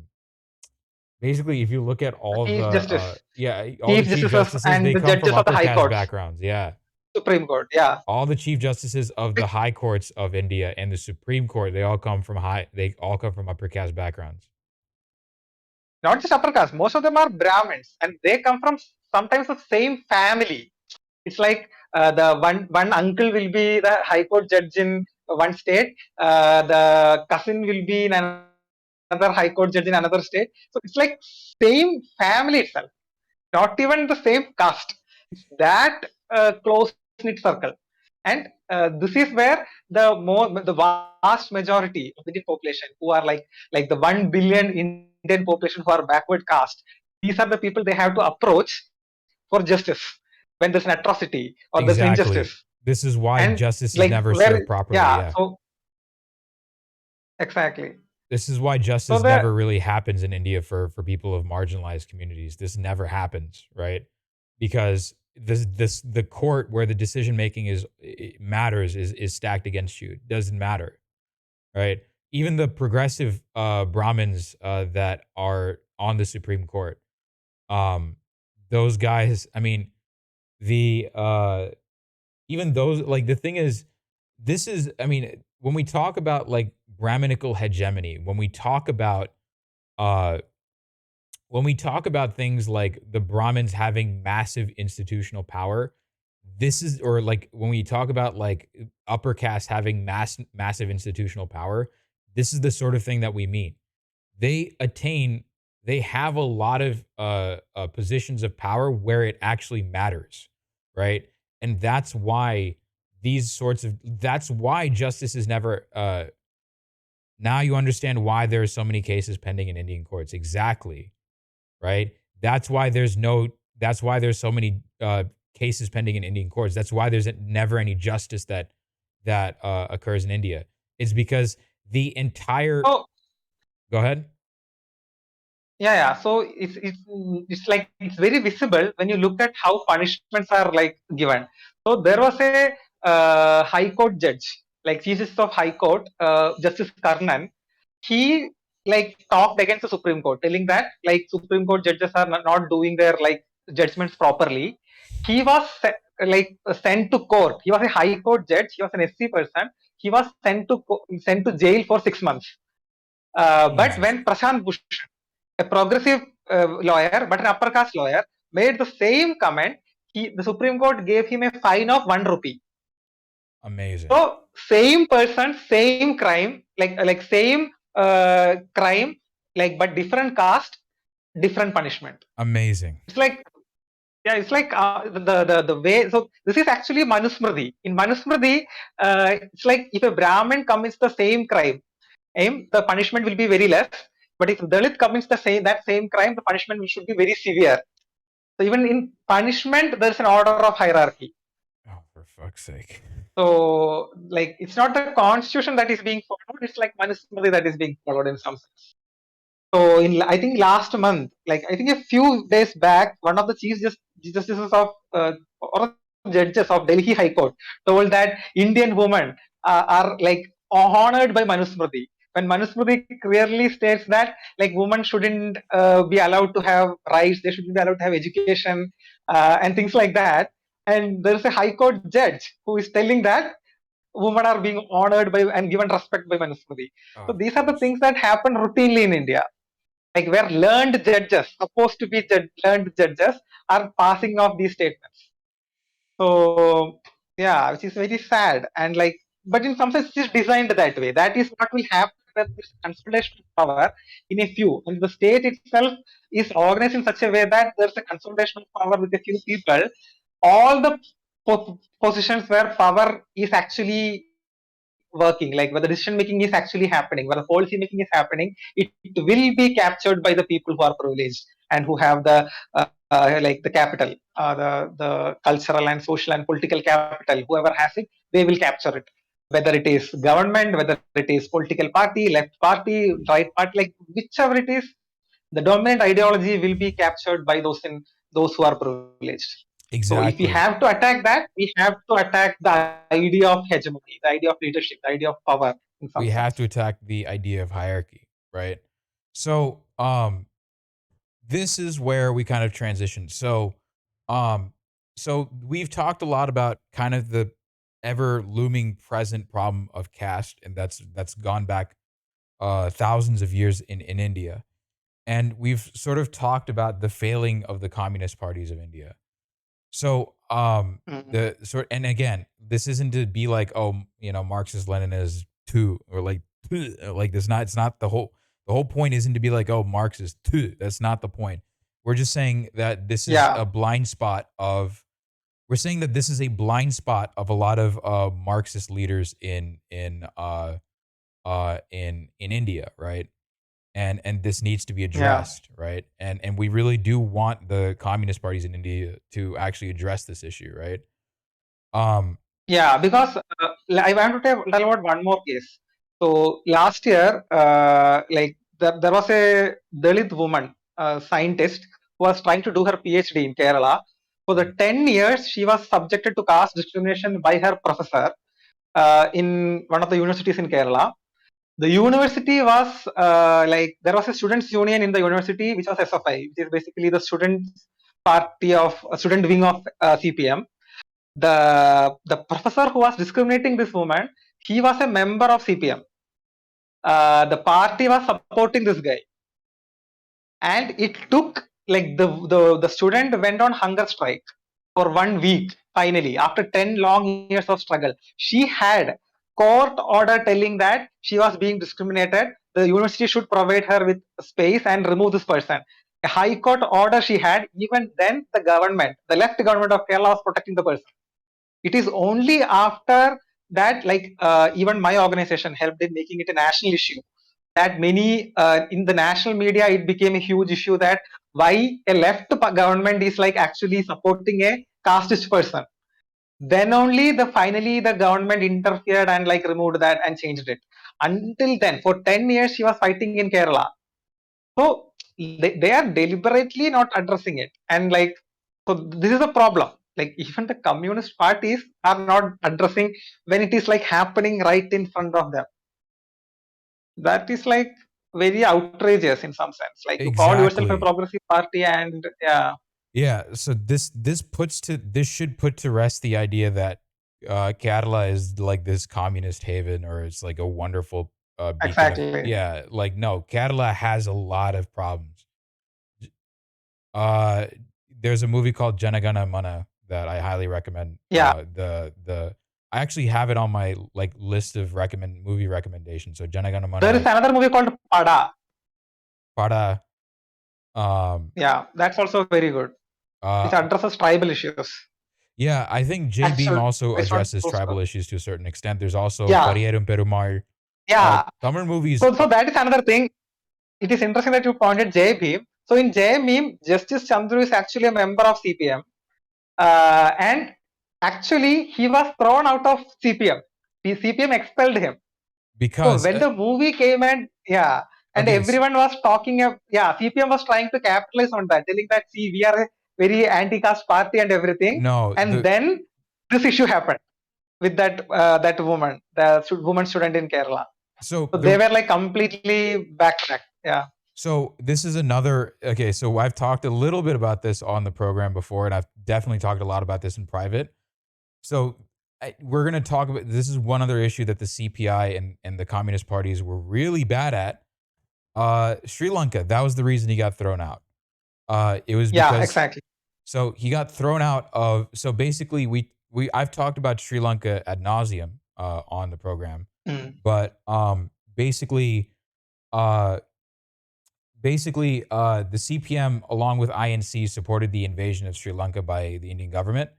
basically if you look at all the Chief Justice, yeah, all the Chief chief Justices, justices, and they the come from judges of the upper High caste Courts, backgrounds. Yeah. Supreme Court. Yeah, All the chief justices of the high courts of India and the Supreme Court, they all come from upper caste backgrounds. not just upper caste. Most of them are Brahmins, and they come from sometimes the same family. It's like the one uncle will be the High Court judge in one state, the cousin will be in another High Court judge in another state. So it's like same family itself, not even the same caste. It's that close knit circle, and this is where the vast majority of the Indian population who are like the 1 billion Indian population who are backward caste. These are the people they have to approach for justice when there's an atrocity or there's an Exactly. injustice. This is why And justice is like never where, served properly. yeah, Yeah. so exactly. This is why So justice never really happens in India for people of marginalized communities. This never happens, right? Because the court where the decision making matters is stacked against you. It doesn't matter, right? Even the progressive Brahmins that are on the Supreme Court, those guys. I mean, the even those, like, the thing is, this is, I mean, when we talk about like Brahminical hegemony, uh when we talk about things like the Brahmins having massive institutional power, this is, or like when we talk about like upper caste having massive institutional power, this is the sort of thing that we mean. They attain, they have a lot of positions of power where it actually matters, right? And that's why that's why justice is never. Now you understand why there are so many cases pending in Indian courts. Exactly, right? That's why That's why there's so many cases pending in Indian courts. That's why there's never any justice that occurs in India. It's because the entire. so Go ahead. yeah. So it's like it's very visible when you look at how punishments are like given. So there was a High Court judge, like Chief Justice of High Court, Justice Karnan. He like talked against the Supreme Court, telling that like Supreme Court judges are not doing their like judgments properly. He was sent to court. He was a High Court judge. He was an SC person. He was sent to jail for 6 months. But Jesus. when Prashant Bhushan, a progressive lawyer but an upper caste lawyer, made the same comment, the Supreme Court gave him a fine of 1 rupee. Amazing. So same person, same crime, like same crime, like but different caste, different punishment. Amazing. It's like, yeah, it's like the way. So this is actually Manusmriti. In Manusmriti, it's like if a Brahmin commits the same crime, the punishment will be very less. But if Dalit commits that same crime, the punishment should be very severe. So even in punishment, there's an order of hierarchy. Oh, For fuck's sake. So, like, it's not the constitution that is being followed; it's like Manusmriti that is being followed in some sense. So, I think last month, like I think a few days back, one of the justices of or judges of Delhi High Court told that Indian women are like honored by Manusmriti. When Manusmriti clearly states that like women shouldn't be allowed to have rights, they shouldn't be allowed to have education and things like that. And there is a High Court judge who is telling that women are being honored by and given respect by Manusmriti. So Oh, these are the things that happen routinely in India, like where learned judges, supposed to be learned judges, are passing off these statements. So yeah, which is very sad. And like, but in some sense, it is designed that way. That is what will happen when this consolidation of power in a few, and the state itself is organized in such a way that there's a consolidation of power with a few people. All the positions where power is actually working, like where the decision making is actually happening, where the policy making is happening, it will be captured by the people who are privileged and who have the like the capital, the cultural and social and political capital. Whoever has it, they will capture it. Whether it is government, whether it is political party, left party, right party, like whichever it is, the dominant ideology will be captured by those who are privileged. So if we exactly. have to attack that, we have to attack the idea of hegemony, the idea of leadership, the idea of power in some We have sense. to attack the idea of hierarchy, right? So, this is where we kind of transition. Um, so we've talked a lot about kind of the ever looming present problem of caste, and that's gone back thousands of years in India. And we've sort of talked about the failing of the communist parties of India. So, Mhm. the sort and again, this isn't to be like, oh, Marxist Leninist too, or like, like this. Not it's not the whole point isn't to be like, oh, Marxist too. That's not the point. We're just saying that this is Yeah, a blind spot of. We're saying that this is a blind spot of a lot of Marxist leaders in India, right? And this needs to be yeah. addressed, right? And we really do want the communist parties in India to actually address this issue, right? Um, Yeah, because I want to tell about one more case. So last year, like there was a Dalit woman, scientist, who was trying to do her PhD in Kerala. For the 10 years, she was subjected to caste discrimination by her professor in one of the universities in Kerala. The university was like there was a students' union in the university, which was SFI, which is basically the students' party of student wing of CPM. The professor who was discriminating this woman, he was a member of CPM. The party was supporting this guy, and it took like the student went on hunger strike for 1 week. Finally, after 10 long years of struggle, she had court order telling that she was being discriminated. The university should provide her with space and remove this person. A high court order she had. Even then, the government, the left government of Kerala, was protecting the person. It is only after that, like even my organization helped in making it a national issue, that many in the national media it became a huge issue that why a left government is like actually supporting a casteist person. Then only finally the government interfered and like removed that and changed it. Until then, for 10 years she was fighting in Kerala. So they are deliberately not addressing it. And like, so this is a problem. Like even the communist parties are not addressing when it is like happening right in front of them. That is like very outrageous in some sense. Like you call yourself a exactly. progressive party and yeah, Yeah. So this should put to rest the idea that Kerala is like this communist haven or it's like a wonderful beacon of exactly. yeah. Like no, Kerala has a lot of problems. Uh, there's a movie called Janagana Mana that I highly recommend. Yeah. The I actually have it on my like list of recommend movie recommendations. So Janagana There is Mana, another movie called Pada. Pada, um, Yeah, that's also very good. Which uh, addresses tribal issues. yeah, I think Jim Beam Actual also based on addresses true tribal story. issues to a certain extent. There's also Yeah, Pariyerum Perumal. yeah. Tamil movies. So that is another thing. It is interesting that you pointed J Beam. So in J Beam, Justice Chandru is actually a member of CPM. And Actually, he was thrown out of CPM. The CPM expelled him. So because when the movie came and yeah, and okay, everyone was talking yeah, CPM was trying to capitalize on that, telling that see we are a very anti-caste party and everything. no, And then this issue happened with that woman, the woman student in Kerala. so So they were like completely backtracked. Yeah. so this is another okay. So I've talked a little bit about this on the program before, and I've definitely talked a lot about this in private. So we're going to talk about this is one other issue that the CPI and the communist parties were really bad at. Sri Lanka, that was the reason he got thrown out. It was Yeah, because exactly. so he got thrown out of. So basically, we I've talked about Sri Lanka ad nauseum on the program, Mm, but basically, uh, the CPM along with INC supported the invasion of Sri Lanka by the Indian government.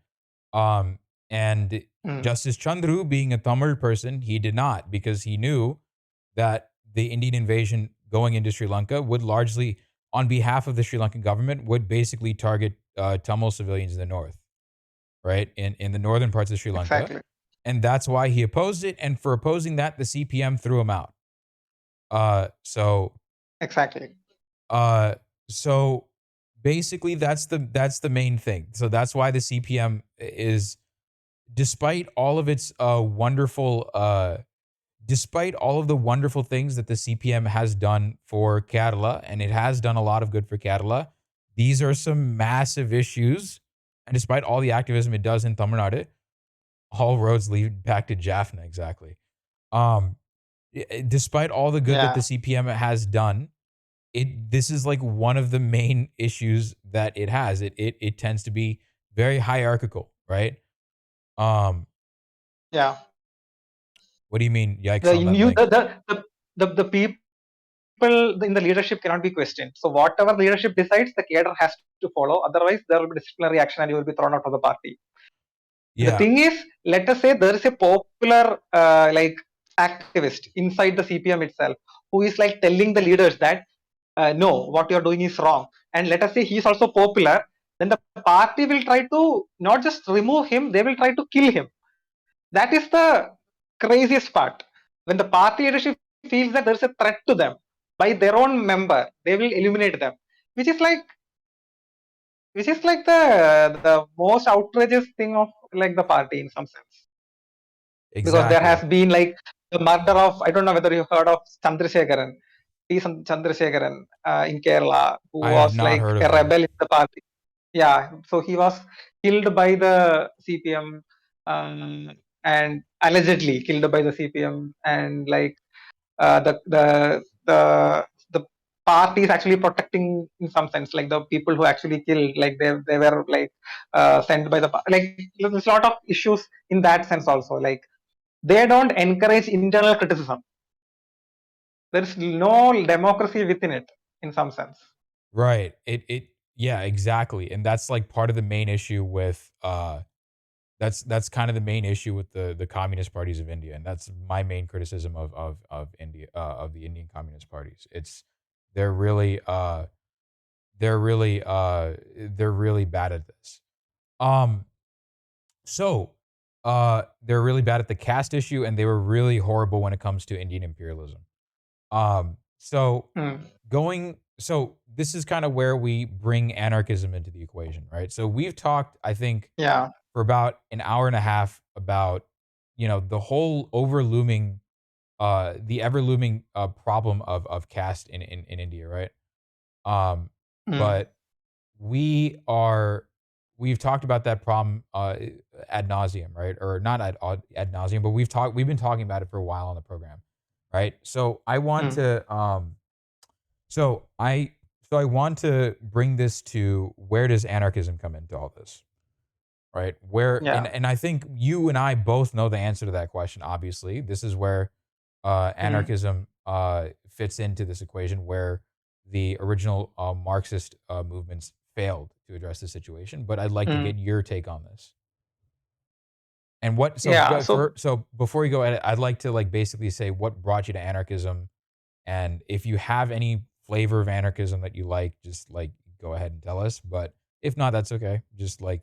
Um, and mm, Justice Chandru, being a Tamil person, he did not because he knew that the Indian invasion going into Sri Lanka would largely, on behalf of the Sri Lankan government, would basically target Tamil civilians in the north, right? In the northern parts of Sri Lanka. exactly. And that's why he opposed it. And for opposing that, the CPM threw him out. Uh, so, Exactly. uh, so basically that's the main thing. So that's why the CPM is despite all of its despite all of the wonderful things that the CPM has done for Kerala, and it has done a lot of good for Kerala, these are some massive issues. And despite all the activism it does in Tamil Nadu, all roads lead back to Jaffna, exactly. Um, despite all the good that the Yeah. CPM has done, this is like one of the main issues that it has. It tends to be very hierarchical, right? Um, Yeah. what do you mean? Yikes The on that new link. the people in the leadership cannot be questioned. So whatever leadership decides, the cadre has to follow. Otherwise, there will be disciplinary action and you will be thrown out of the party. The Yeah, thing is, let us say there is a popular like activist inside the CPM itself who is like telling the leaders that no, what you are doing is wrong. And let us say he is also popular. Then the party will try to not just remove him; they will try to kill him. That is the craziest part. When the party leadership feels that there is a threat to them by their own member, they will eliminate them, which is like the most outrageous thing of like the party in some sense, because there has exactly. been like the murder of, I don't know whether you heard of Chandrasekharan, T. Chandrasekharan in Kerala, who I have was not like heard a of him. rebel in the party. Yeah, so he was killed by the CPM, and allegedly killed by the CPM, and like the party is actually protecting in some sense, like the people who actually killed, like they were like sent by the like there's a lot of issues in that sense also. Like they don't encourage internal criticism. There is no democracy within it in some sense. Right. Yeah, exactly. And that's like part of the main issue with that's kind of the main issue with the communist parties of India. And that's my main criticism of India of the Indian communist parties. It's they're really uh they're really they're really bad at this. Um so they're really bad at the caste issue, and they were really horrible when it comes to Indian imperialism. So Hmm. so this is kind of where we bring anarchism into the equation, right? So we've talked, I think, Yeah. for about an hour and a half about, the whole overlooming, the ever looming problem of caste in India, right? Um, Hmm. but we are we've talked about that problem ad nauseum, right? Or not ad nauseum, but we've been talking about it for a while on the program, right? So I want Hmm. to so I I want to bring this to where does anarchism come into all this, right? Where Yeah. and I think you and I both know the answer to that question. Obviously, this is where Hmm. anarchism fits into this equation, where the original Marxist movements failed to address the situation. But I'd like to Hmm. get your take on this. And what so Yeah. but So for so before you go at it, I'd like to like basically say what brought you to anarchism, and if you have any flavor of anarchism that you like, just like go ahead and tell us. But if not, that's okay. Just like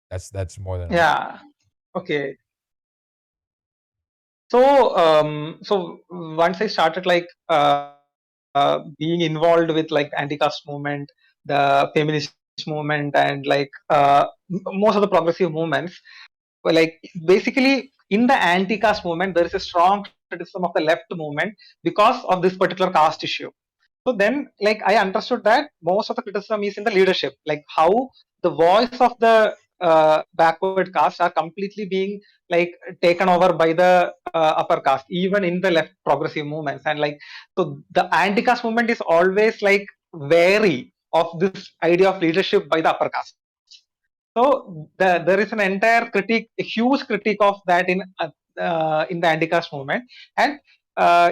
that's more than enough. yeah. Okay. So once I started like being involved with like anti-caste movement, the feminist movement, and like most of the progressive movements, well, like basically in the anti-caste movement, there is a strong criticism of the left movement because of this particular caste issue. So then, like I understood that most of the criticism is in the leadership, like how the voice of the backward caste are completely being like taken over by the upper caste, even in the left progressive movements. And like, so the anti-caste movement is always like wary of this idea of leadership by the upper caste. So there is an entire critique, a huge critique of that in the anti-caste movement. And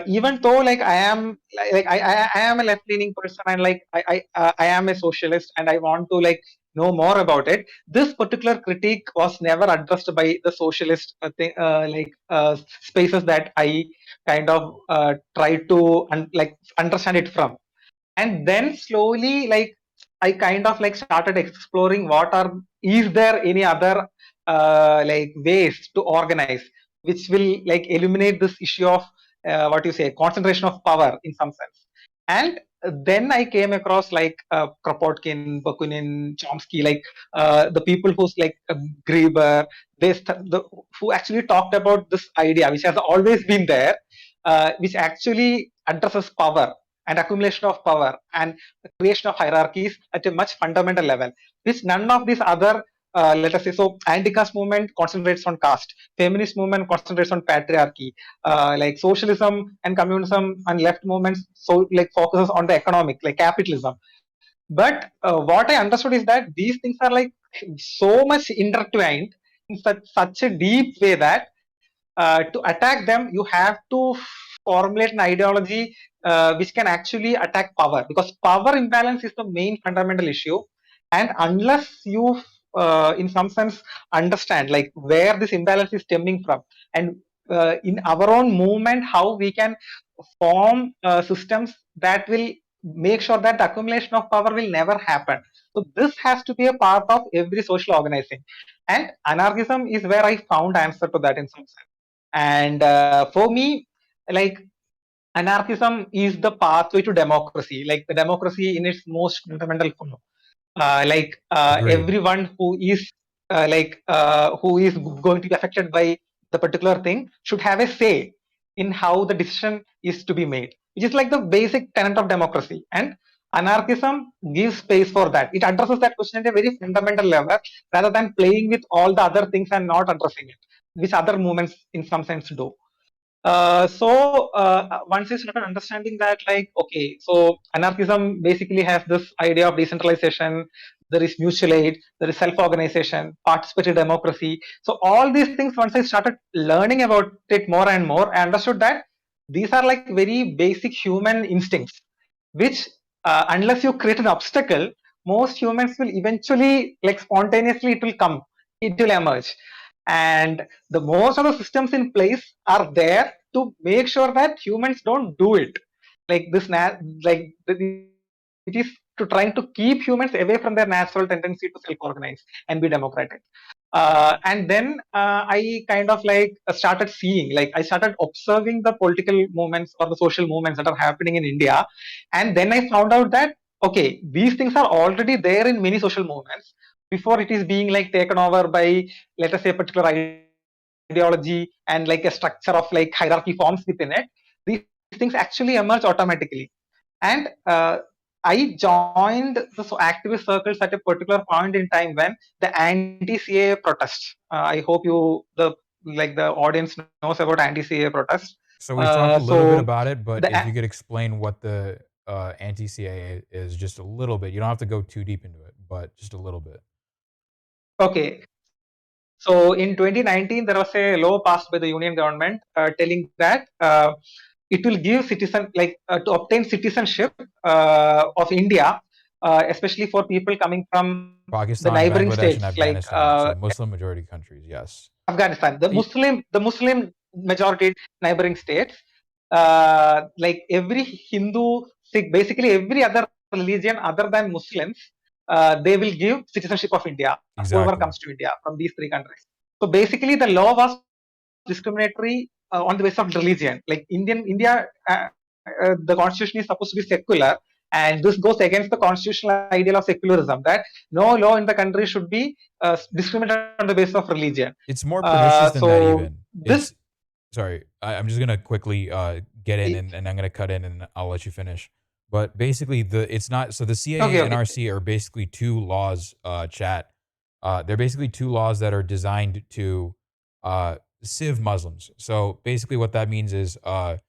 even though like I am a left-leaning person, and like I am a socialist and I want to like know more about it, this particular critique was never addressed by the socialist spaces that I kind of try to like understand it from. And then slowly like I kind of like started exploring what are, is there any other like ways to organize which will like eliminate this issue of what you say, concentration of power in some sense. And then I came across like Kropotkin, Bakunin, Chomsky, like the people who's like Graeber, who actually talked about this idea which has always been there, which actually addresses power and accumulation of power and the creation of hierarchies at a much fundamental level, which none of these other let us say, so anti-caste movement concentrates on caste, feminist movement concentrates on patriarchy, like socialism and communism and left movements so like focuses on the economic, like capitalism. But what I understood is that these things are like so much intertwined in such a deep way that to attack them, you have to formulate an ideology which can actually attack power, because power imbalance is the main fundamental issue. And unless you, in some sense, understand like where this imbalance is stemming from, and in our own movement, how we can form systems that will make sure that the accumulation of power will never happen. So this has to be a part of every social organizing, and anarchism is where I found answer to that in some sense. And for me, like anarchism is the pathway to democracy, like the democracy in its most fundamental form. Agreed. Everyone who is going to be affected by the particular thing should have a say in how the decision is to be made, which is like the basic tenet of democracy. And anarchism gives space for that. It addresses that question at a very fundamental level rather than playing with all the other things and not addressing it, which other movements in some sense do. Once I started understanding that, like, okay, so anarchism basically has this idea of decentralization, there is mutual aid, there is self-organization, participatory democracy. So all these things, once I started learning about it more and more, I understood that these are like very basic human instincts, which unless you create an obstacle, most humans will eventually, like spontaneously, it will come, it will emerge. And the most of the systems in place are there to make sure that humans don't do it, like it is to trying to keep humans away from their natural tendency to self-organize and be democratic. And then I kind of like started seeing, like I started observing the political movements or the social movements that are happening in India. And then I found out that, okay, these things are already there in many social movements before it is being like taken over by, let us say, a particular ideology and like a structure of like hierarchy forms within it. These things actually emerge automatically. And I joined the activist circles at a particular point in time when the anti-CAA protest. I hope the audience knows about anti-CAA protest. So we've talked a little bit So about it, but the if you could explain what the anti-CAA is just a little bit. You don't have to go too deep into it, but just a little bit. Okay. So in 2019, there was a law passed by the union government telling that it will give to obtain citizenship of India, especially for people coming from the Pakistan, neighboring Bangladesh, and states like Afghanistan. So Muslim majority countries, yes. Afghanistan, the Muslim majority neighboring states, like every Hindu, Sikh, basically every other religion other than Muslims, they will give citizenship of India. Whoever Exactly. comes to India from these three countries. So basically, the law was discriminatory on the basis of religion. Like India, the constitution is supposed to be secular, and this goes against the constitutional ideal of secularism, that no law in the country should be discriminated on the basis of religion. It's more pernicious than that So even. this, It's sorry, I'm just gonna quickly get in and I'm gonna cut in and I'll let you finish. But basically, it's not so the CAA okay, and okay, NRC are basically two laws. Chat. They're basically two laws that are designed to sieve Muslims. So basically, what that means is Pranav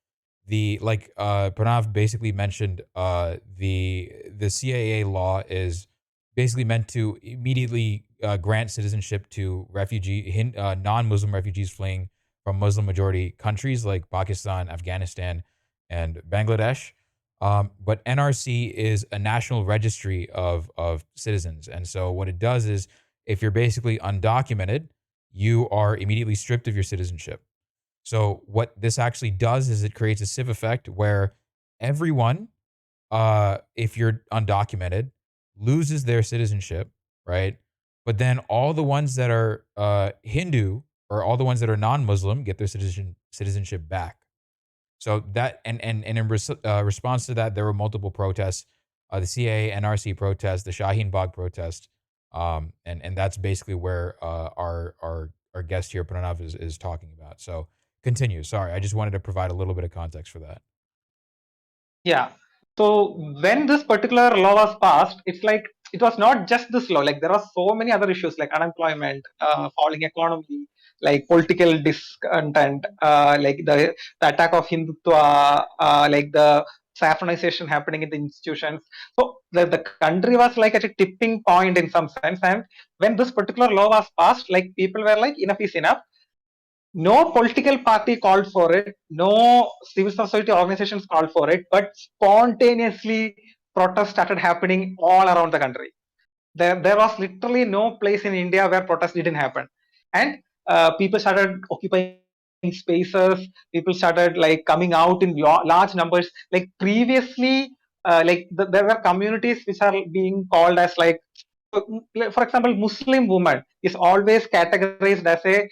basically mentioned the CAA law is basically meant to immediately grant citizenship to non-Muslim refugees fleeing from Muslim majority countries like Pakistan, Afghanistan, and Bangladesh. But NRC is a national registry of citizens, and so what it does is, if you're basically undocumented, you are immediately stripped of your citizenship. So what this actually does is it creates a sieve effect where everyone, if you're undocumented, loses their citizenship, right? But then all the ones that are Hindu or all the ones that are non-Muslim get their citizenship back. So that and in response to that, there were multiple protests, the CAA NRC protest, the Shaheen Bagh protest, and that's basically where our guest here Pranav is talking about. So continue. Sorry, I just wanted to provide a little bit of context for that. yeah. So when this particular law was passed, it's like it was not just this law. Like there are so many other issues like unemployment, falling economy, like political discontent, like the attack of Hindutva, like the saffronization happening in the institutions. So the country was like at a tipping point in some sense. And when this particular law was passed, like people were like, enough is enough. No political party called for it, no civil society organizations called for it, but spontaneously protests started happening all around the country. There was literally no place in India where protests didn't happen. And people started occupying spaces, people started like coming out in large numbers. Like previously, there were communities which are being called as like, for example, Muslim woman is always categorized as a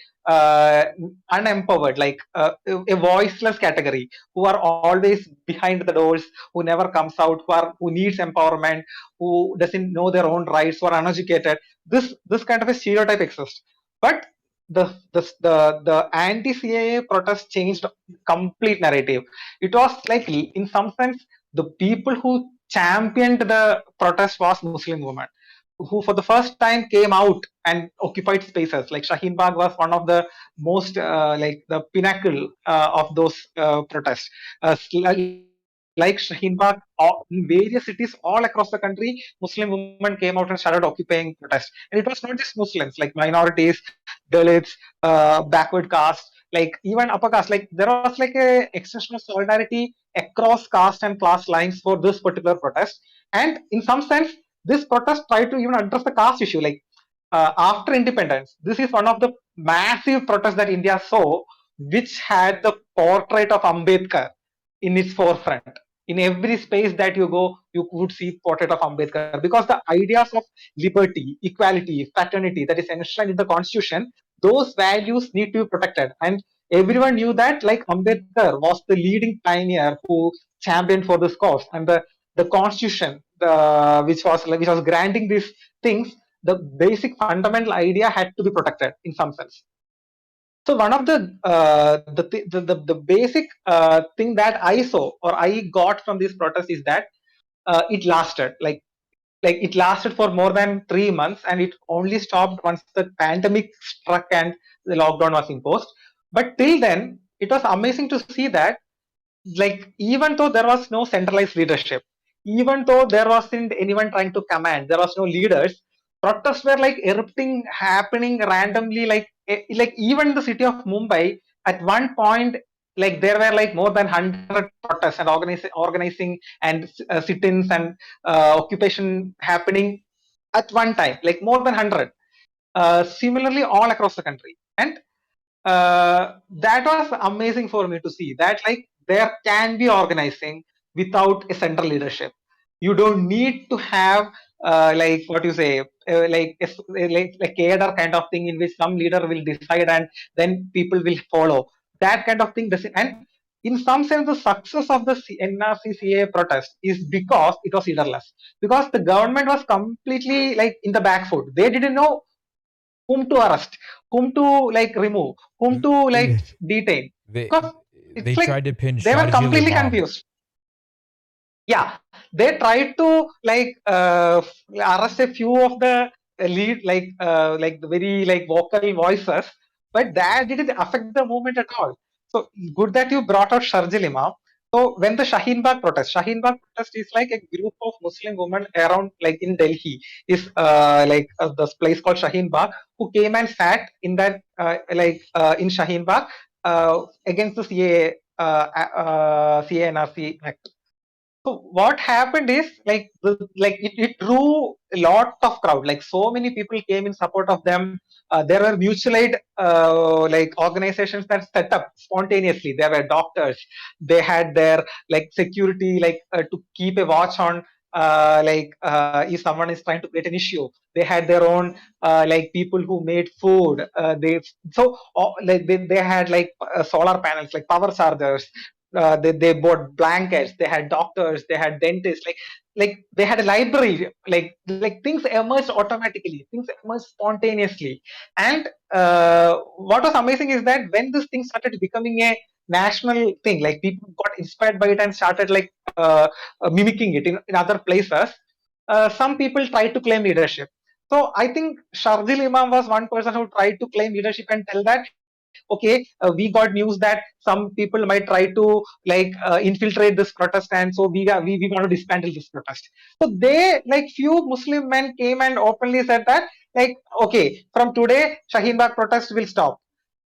unempowered, like a voiceless category, who are always behind the doors, who never comes out, who needs empowerment, who doesn't know their own rights, who are uneducated. This kind of a stereotype exists. But the anti-CAA protest changed complete narrative. It was like, in some sense, the people who championed the protest was Muslim women, who for the first time came out and occupied spaces. Like Shaheen Bagh was one of the most like the pinnacle of those protests. Like Shaheen Bagh, in various cities all across the country, Muslim women came out and started occupying protests. And it was not just Muslims, like minorities, Dalits, backward caste, like even upper caste. Like there was like a extension of solidarity across caste and class lines for this particular protest. And in some sense, this protest tried to even address the caste issue. Like after independence, this is one of the massive protests that India saw, which had the portrait of Ambedkar in its forefront. In every space that you go, you would see portrait of Ambedkar, because the ideas of liberty, equality, fraternity that is enshrined in the constitution, those values need to be protected. And everyone knew that, like Ambedkar was the leading pioneer who championed for this cause. And the constitution, which was granting these things, the basic fundamental idea had to be protected in some sense. So one of the basic thing that I saw or I got from this protest is that it lasted like it lasted for more than 3 months, and it only stopped once the pandemic struck and the lockdown was imposed. But till then, it was amazing to see that, like, even though there was no centralized leadership, even though there wasn't anyone trying to command, there was no leaders, protests were like erupting, happening randomly. Like even the city of Mumbai at one point, like there were like more than 100 protests and organizing and sit-ins and occupation happening at one time, like more than 100. Similarly, all across the country. And that was amazing for me to see that, like, there can be organizing without a central leadership. You don't need to have like what you say, like cadre kind of thing in which some leader will decide and then people will follow. That kind of thing doesn't. And in some sense, the success of the NRC protest is because it was leaderless. Because the government was completely like in the back foot. They didn't know whom to arrest, whom to like remove, whom to like detain. They Because they it's like tried to pin they were Sharjeel completely Imam. confused. Yeah, they tried to like arrest a few of the lead like the very like vocal voices, but that didn't affect the movement at all. So good that you brought out Sharjil Imam. So when the Shaheen Bagh protest is like a group of Muslim women around like in Delhi is this place called Shaheen Bagh who came and sat in that in Shaheen Bagh against the CA NRC act. So what happened is it drew a lot of crowd. Like so many people came in support of them. There were mutual aid like organizations that set up spontaneously. There were doctors. They had their like security to keep a watch on if someone is trying to create an issue. They had their own like people who made food. They had like solar panels, like power chargers. They bought blankets. They had doctors. They had dentists. Like they had a library. Like things emerged automatically. Things emerged spontaneously. And what was amazing is that when this thing started becoming a national thing, like people got inspired by it and started like mimicking it in other places. Some people tried to claim leadership. So I think Sharjil Imam was one person who tried to claim leadership and tell that okay, we got news that some people might try to infiltrate this protest, and so we want to dismantle this protest. So they like few Muslim men came and openly said that like okay, from today Shaheen Bagh protest will stop.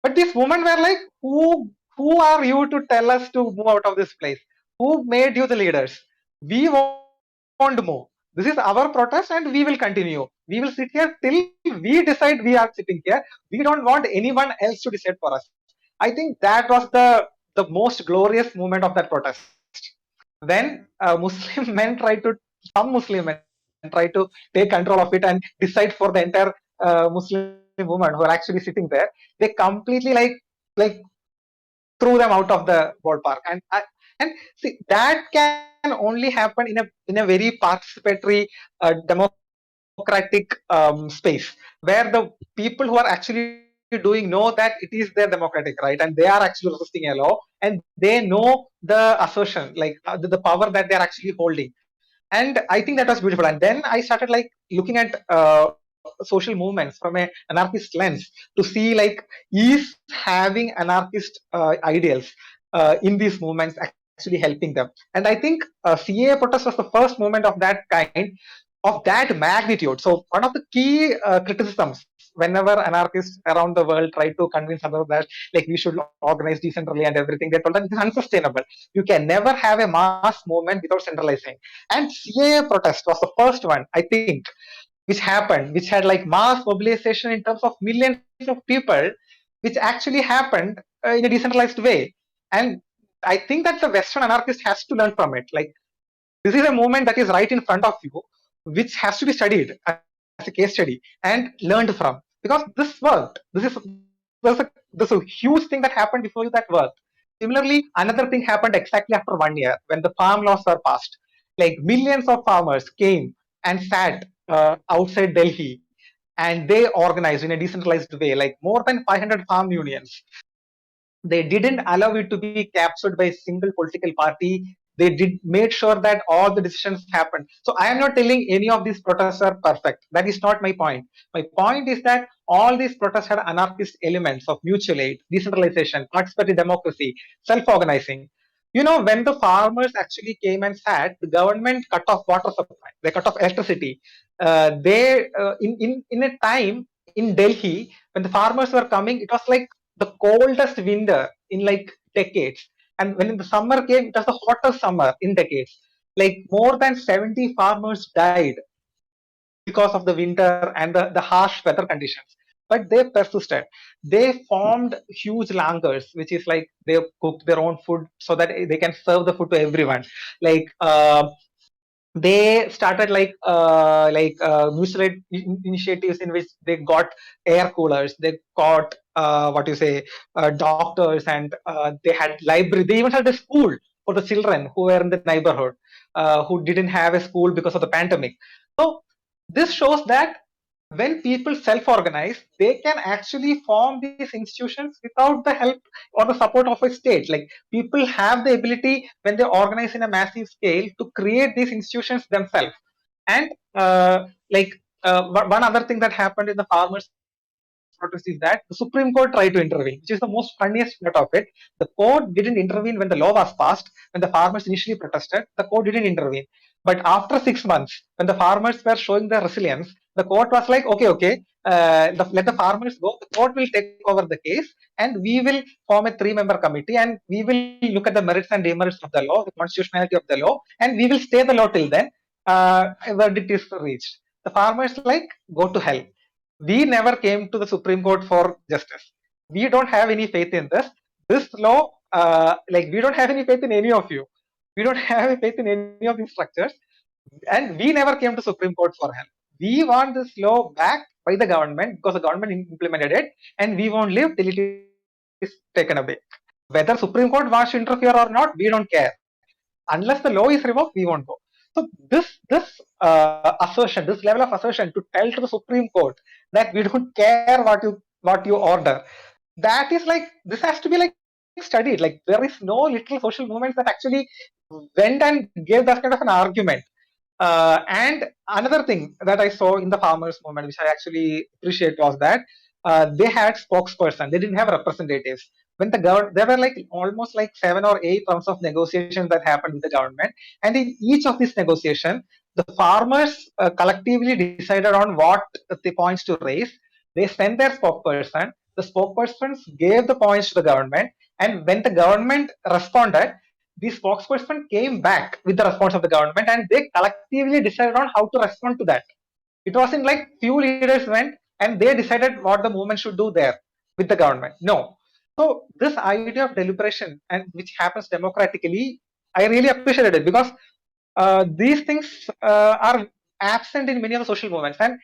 But these women were like, who are you to tell us to move out of this place? Who made you the leaders? We won't move. This is our protest and we will continue. We will sit here till we decide we are sitting here. We don't want anyone else to decide for us. I think that was the most glorious moment of that protest. When Muslim men tried to, some Muslim men tried to take control of it and decide for the entire Muslim women who are actually sitting there, they completely like threw them out of the ballpark. And see that can only happen in a very participatory, democratic space where the people who are actually doing know that it is their democratic right and they are actually resisting a law and they know the assertion the power that they are actually holding. And I think that was beautiful. And then I started like looking at social movements from a anarchist lens to see like is having anarchist ideals in these movements actually helping them. And I think CA protest was the first movement of that kind, of that magnitude. So one of the key criticisms whenever anarchists around the world try to convince others that like we should organize decentrally and everything, they told that it is unsustainable. You can never have a mass movement without centralizing. And CA protest was the first one, I think, which happened, which had like mass mobilization in terms of millions of people, which actually happened in a decentralized way. And I think that the Western anarchist has to learn from it. Like this is a movement that is right in front of you, which has to be studied as a case study and learned from, because this worked. There's a huge thing that happened before you that worked. Similarly, another thing happened exactly after 1 year when the farm laws were passed. Like millions of farmers came and sat outside Delhi and they organized in a decentralized way, like more than 500 farm unions. They didn't allow it to be captured by a single political party. They did made sure that all the decisions happened. So I am not telling any of these protests are perfect. That is not my point. My point is that all these protests had anarchist elements of mutual aid, decentralization, participatory democracy, self-organizing. You know, when the farmers actually came and sat, the government cut off water supply, they cut off electricity. In a time in Delhi when the farmers were coming, it was like the coldest winter in like decades. And when the summer came, it was the hottest summer in decades. Like more than 70 farmers died because of the winter and the harsh weather conditions. But they persisted. They formed huge langars, which is like they cooked their own food so that they can serve the food to everyone. Like they started mutual aid initiatives in which they got air coolers, they got what you say doctors, and they had library, they even had a school for the children who were in the neighborhood who didn't have a school because of the pandemic. So this shows that when people self-organize, they can actually form these institutions without the help or the support of a state. Like, people have the ability, when they organize in a massive scale, to create these institutions themselves. And one other thing that happened in the farmers protest is that the Supreme Court tried to intervene, which is the most funniest part of it. The court didn't intervene when the law was passed. When the farmers initially protested, the court didn't intervene. But after 6 months, when the farmers were showing their resilience, the court was like, okay, let the farmers go. The court will take over the case, and we will form a three-member committee, and we will look at the merits and demerits of the law, the constitutionality of the law, and we will stay the law till then. A verdict is reached. The farmers like, go to hell. We never came to the Supreme Court for justice. We don't have any faith in this. This law, we don't have any faith in any of you. We don't have any faith in any of these structures, and we never came to Supreme Court for help. We want this law back by the government because the government implemented it, and we won't live till it is taken away. Whether Supreme Court wants to interfere or not, we don't care. Unless the law is revoked, we won't go. So this assertion, this level of assertion to tell to the Supreme Court that we don't care what you order, that is like, this has to be like studied. Like, there is no little social movement that actually went and gave that kind of an argument. And another thing that I saw in the farmers movement, which I actually appreciate, was that they had spokesperson. They didn't have representatives. When the government, there were like almost like 7 or 8 rounds of negotiations that happened with the government, and in each of these negotiations, the farmers collectively decided on what the points to raise. They sent their spokesperson. The spokespersons gave the points to the government, and when the government responded, the spokesperson came back with the response of the government, and they collectively decided on how to respond to that. It wasn't like few leaders went and they decided what the movement should do there with the government. No. So this idea of deliberation, and which happens democratically, I really appreciated it, because these things are absent in many of the social movements. And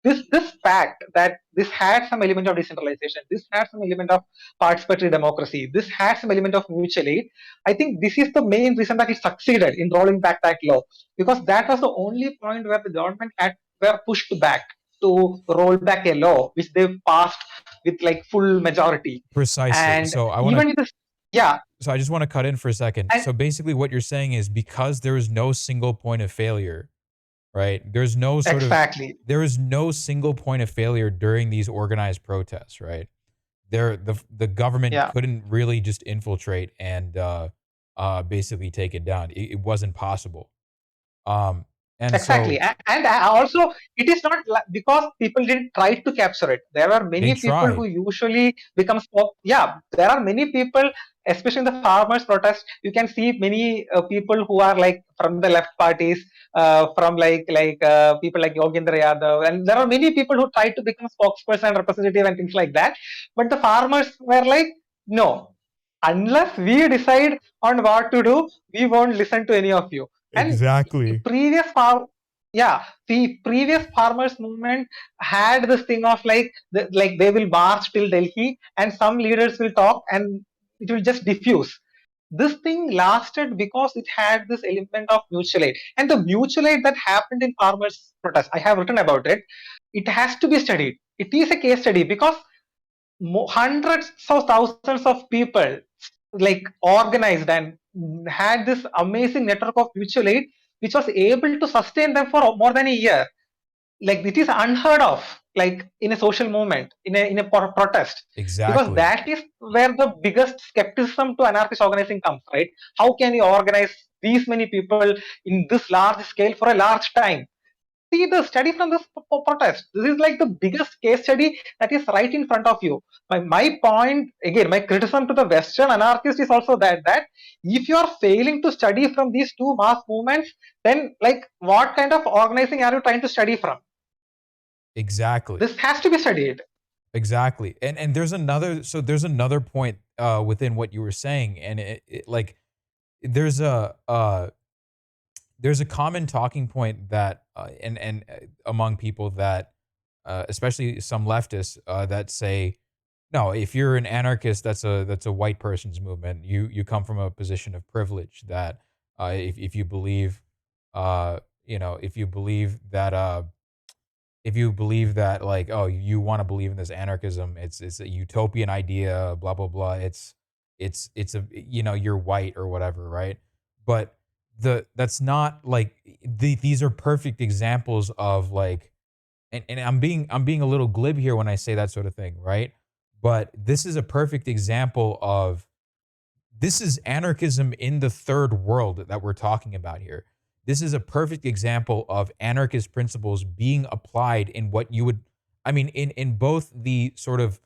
this fact that this had some element of decentralization, this had some element of participatory democracy, this had some element of mutual aid, I think this is the main reason that it succeeded in rolling back that law, because that was the only point where the government had were pushed back to roll back a law which they passed with like full majority. Precisely. And even this, yeah, So I just want to cut in for a second. and So basically, what you're saying is because there is no single point of failure, right? exactly, There is no single point of failure during these organized protests, right? The government yeah. couldn't really just infiltrate and basically take it down. It wasn't possible. And Exactly, so and also it is not because people didn't try to capture it. There are they many people who tried. usually become yeah. There are many people, especially in the farmers' protest. You can see many people who are like from the left parties, from people like Yogendra Yadav, and there are many people who try to become spokesperson, representative, and things like that. But the farmers were like, no, unless we decide on what to do, we won't listen to any of you. And Exactly. previous farm yeah, the previous farmers movement had this thing of like they will march till Delhi and some leaders will talk and it will just diffuse. This thing lasted because it had this element of mutual aid, and the mutual aid that happened in farmers protest, I have written about it. It has to be studied. It is a case study because hundreds of thousands of people like organized and had this amazing network of mutual aid which was able to sustain them for more than a year. Like, it is unheard of, like in a social movement, in a protest, because Exactly. that is where the biggest skepticism to anarchist organizing comes, right? How can you organize these many people in this large scale for a large time? See the study from this protest. This is like the biggest case study that is right in front of you. My point, again, my criticism to the Western anarchist is also that if you are failing to study from these two mass movements, then like what kind of organizing are you trying to study from? Exactly. This has to be studied. Exactly. And there's another point within what you were saying, and like there's a there's a common talking point that and among people that especially some leftists that say no, if you're an anarchist, that's a white person's movement. You come from a position of privilege that if you believe if you believe that like, oh, you want to believe in this anarchism, it's a utopian idea, blah blah blah. It's a you're white or whatever, right? But that's not like these are perfect examples of like, and I'm being a little glib here when I say that sort of thing, right? But this is a perfect example of this is anarchism in the third world that we're talking about here. This is a perfect example of anarchist principles being applied in what you would, I mean, in both the sort of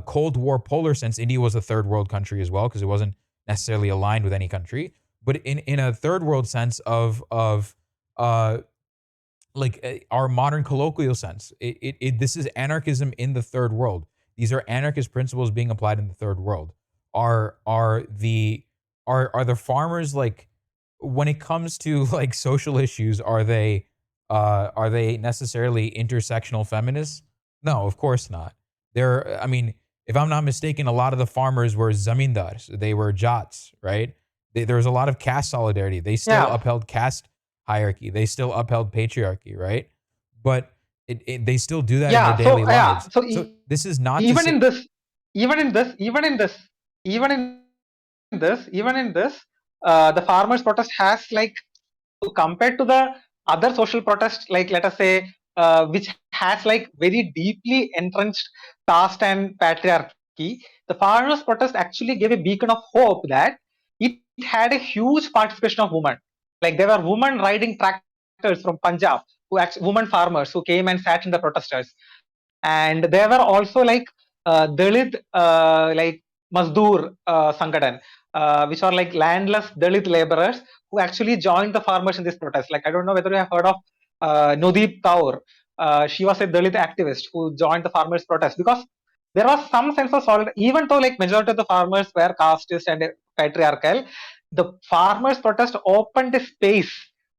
Cold War polar sense. India was a third world country as well because it wasn't necessarily aligned with any country, but in a third world sense of uh, like our modern colloquial sense. This is anarchism in the third world. These are anarchist principles being applied in the third world. Are the farmers like when it comes to like social issues, are they necessarily intersectional feminists? No, of course not. I mean, if I'm not mistaken, a lot of the farmers were zamindars. They were jats, right? There was a lot of caste solidarity. They still Yeah. upheld caste hierarchy. They still upheld patriarchy, right? But they still do that in their Yeah. daily So lives. so So this is not to even say in this, even in this, even in this, even in even in this, the farmers' protest has like, compared to the other social protests, like let us say, which has like very deeply entrenched caste and patriarchy, the farmers' protest actually gave a beacon of hope that it had a huge participation of women. Like there were women riding tractors from Punjab, women farmers who came and sat in the protesters, and there were also like Dalit like Mazdoor Sangadan, which are like landless Dalit laborers who actually joined the farmers in this protest. Like I don't know whether you have heard of Nodeep Kaur. She was a Dalit activist who joined the farmers protest because there was some sense of solidarity, even though like majority of the farmers were casteist and patriarchal. The farmers protest opened a space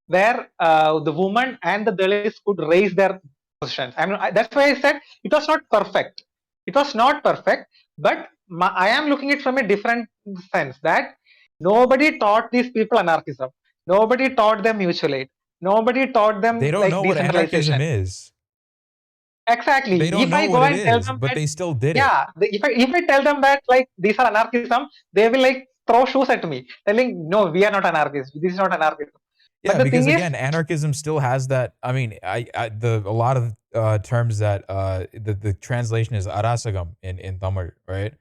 where the women and the Dalits could raise their positions. I mean, that's why I said it was not perfect. It was not perfect, but I am looking at it from a different sense that nobody taught these people anarchism. Nobody taught them mutual aid. Nobody taught they them don't like know what anarchism decentralization. is. Exactly. They don't If know I what go it and tell is, them but that, they still did it. yeah, if I tell them that like these are anarchism, they will like throw shoes at me, telling no, we are not anarchists. This is not anarchism. But Yeah, the because thing is, again, anarchism still has that. I mean, a lot of terms that the translation is arasagam in Tamil, right?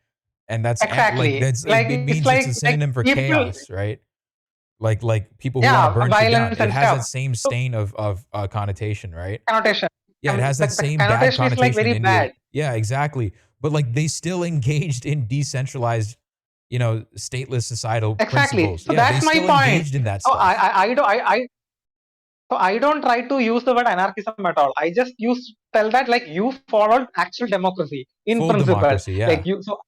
And that's like exactly, that's like it it's means it's a like synonym for people, chaos, right? Like people who want to yeah, burn shit down. violence It and has stuff. that same So stain of connotation, right? connotation, Yeah, it has that the same bad connotation is like connotation in very India. bad. Yeah, exactly. But like they still engaged in decentralized, stateless societal Exactly. principles. So Yeah, they that's my still point. engaged in that So stuff. I don't try to use the word anarchism at all. I just use tell that like you followed actual democracy in Full principle. democracy, Like yeah. you, so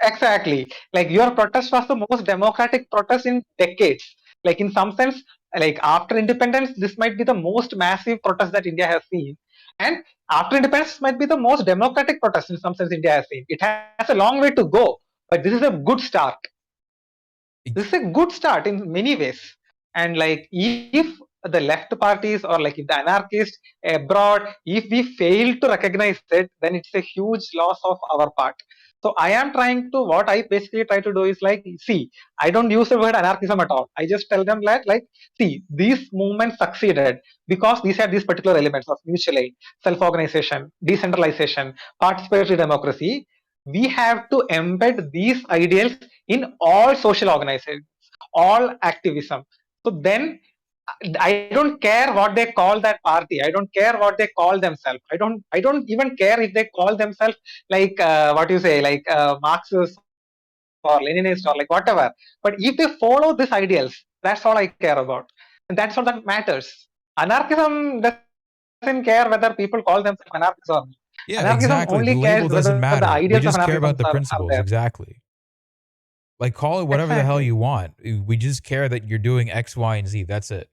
exactly. Like your protest was the most democratic protest in decades. Like in some sense, like after independence, this might be the most massive protest that India has seen. And after independence might be the most democratic protest in some sense India has seen. It has a long way to go, but this is a good start. This is a good start in many ways. And like if the left parties or like if the anarchists abroad, if we fail to recognize it, then it's a huge loss of our part. So I am trying to, what I basically try to do is like, see, I don't use the word anarchism at all. I just tell them that like, see, these movements succeeded because these had these particular elements of mutual aid, self-organization, decentralization, participatory democracy. We have to embed these ideals in all social organizations, all activism. So then I don't care what they call that party. I don't care what they call themselves. I don't even care if they call themselves like what you say, like Marxist or Leninist or like whatever. But if they follow these ideals, that's all I care about. And that's all that matters. Anarchism doesn't care whether people call themselves anarchists or not. Yeah, Anarchism exactly. The only cares label doesn't whether the matter. We ideals of just care anarchism about the are principles. there. Exactly. Like call it whatever the hell Exactly. you want. We just care that you're doing X, Y, and Z. That's it.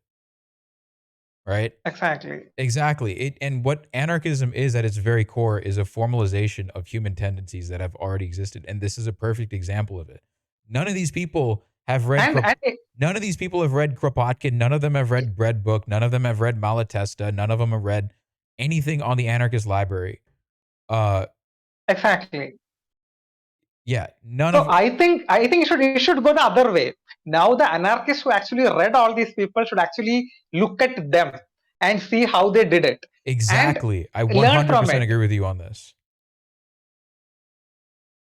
right? Exactly. Exactly. And what anarchism is at its very core is a formalization of human tendencies that have already existed. And this is a perfect example of it. None of these people have read And none of these people have read Kropotkin. None of them have read Bread Book. None of them have read Malatesta. None of them have read anything on the anarchist library. exactly. Yeah, none So of I think it should go the other way. Now the anarchists who actually read all these people should actually look at them and see how they did it and exactly. I learn from 100% it. agree with you on this.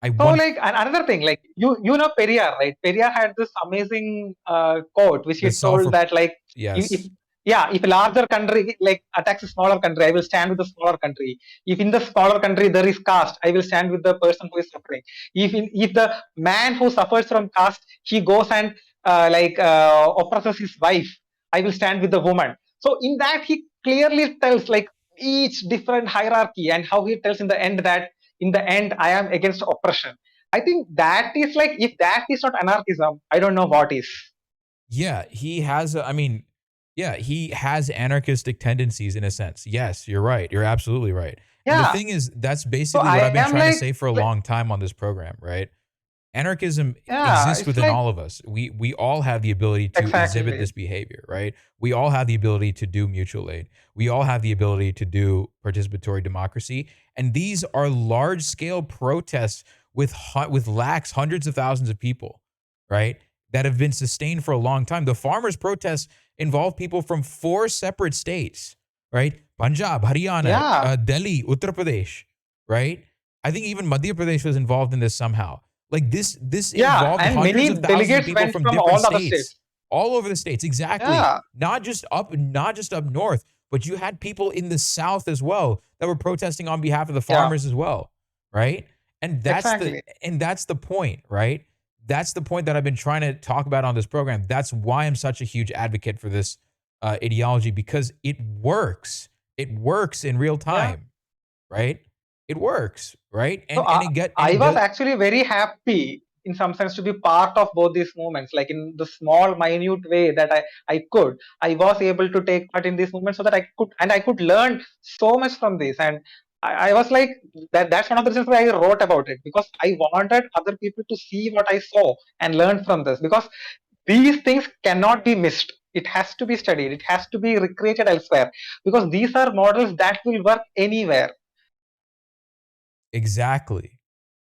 I So want like another thing, like you know Periyar, right? Periyar had this amazing quote which the he self told that like if yes. yeah, if a larger country like attacks a smaller country, I will stand with the smaller country. If in the smaller country there is caste, I will stand with the person who is suffering. If the man who suffers from caste he goes and oppresses his wife, I will stand with the woman. So in that he clearly tells like each different hierarchy and how he tells in the end that in the end I am against oppression. I think that is like if that is not anarchism, I don't know what is. Yeah, he has I mean, yeah, he has anarchistic tendencies in a sense. Yes, you're right. You're absolutely right. And the Yeah. thing is that's So basically what I I've been am trying to say for a like long time on this program, right? Anarchism yeah, exists it's within like all of us. We all have the ability to exhibit exactly. this behavior, right? We all have the ability to do mutual aid. We all have the ability to do participatory democracy, and these are large scale protests with lakhs, hundreds of thousands of people, right? That have been sustained for a long time. The farmers' protests involve people from 4 separate states, right? Punjab, Haryana, Yeah. Delhi, Uttar Pradesh, right? I think even Madhya Pradesh was involved in this somehow. Like this Yeah. involved And hundreds many of thousands of delegates people went from from different all the other states, states. all over the states. Exactly. Yeah. Not just up north, but you had people in the south as well that were protesting on behalf of the Yeah. farmers as well, right? And that's the Exactly. and that's the point, right? That's the point that I've been trying to talk about on this program. That's why I'm such a huge advocate for this ideology because it works. It works in real Yeah. time, right? It works, right? So And I it was does actually very happy in some sense to be part of both these movements, like in the small, minute way that I could. I was able to take part in these movements so that I could learn so much from this. And I was like, that's one of the reasons why I wrote about it, because I wanted other people to see what I saw and learn from this, because these things cannot be missed. It has to be studied. It has to be recreated elsewhere, because these are models that will work anywhere. exactly.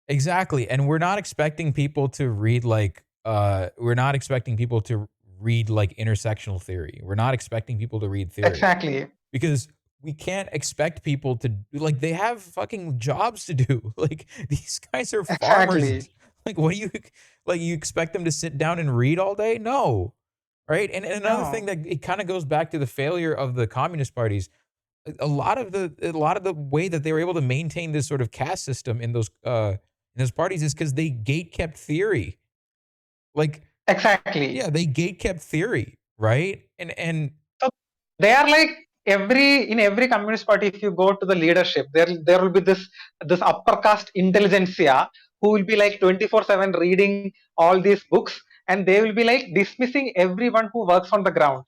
Exactly. And we're not expecting people to read like we're not expecting people to read like intersectional theory. We're not expecting people to read theory Exactly. because we can't expect people to like they have fucking jobs to do. Like these guys are Exactly. farmers. Like what do you like you expect them to sit down and read all day? No. Right? And another thing No. that it kind of goes back to the failure of the communist parties a lot of the way that they were able to maintain this sort of caste system in those parties is because they gate kept theory. Like, Exactly. yeah, they gate kept theory, right? And So they are like every communist party. If you go to the leadership, there will be this upper caste intelligentsia who will be like 24/7 reading all these books, and they will be like dismissing everyone who works on the ground,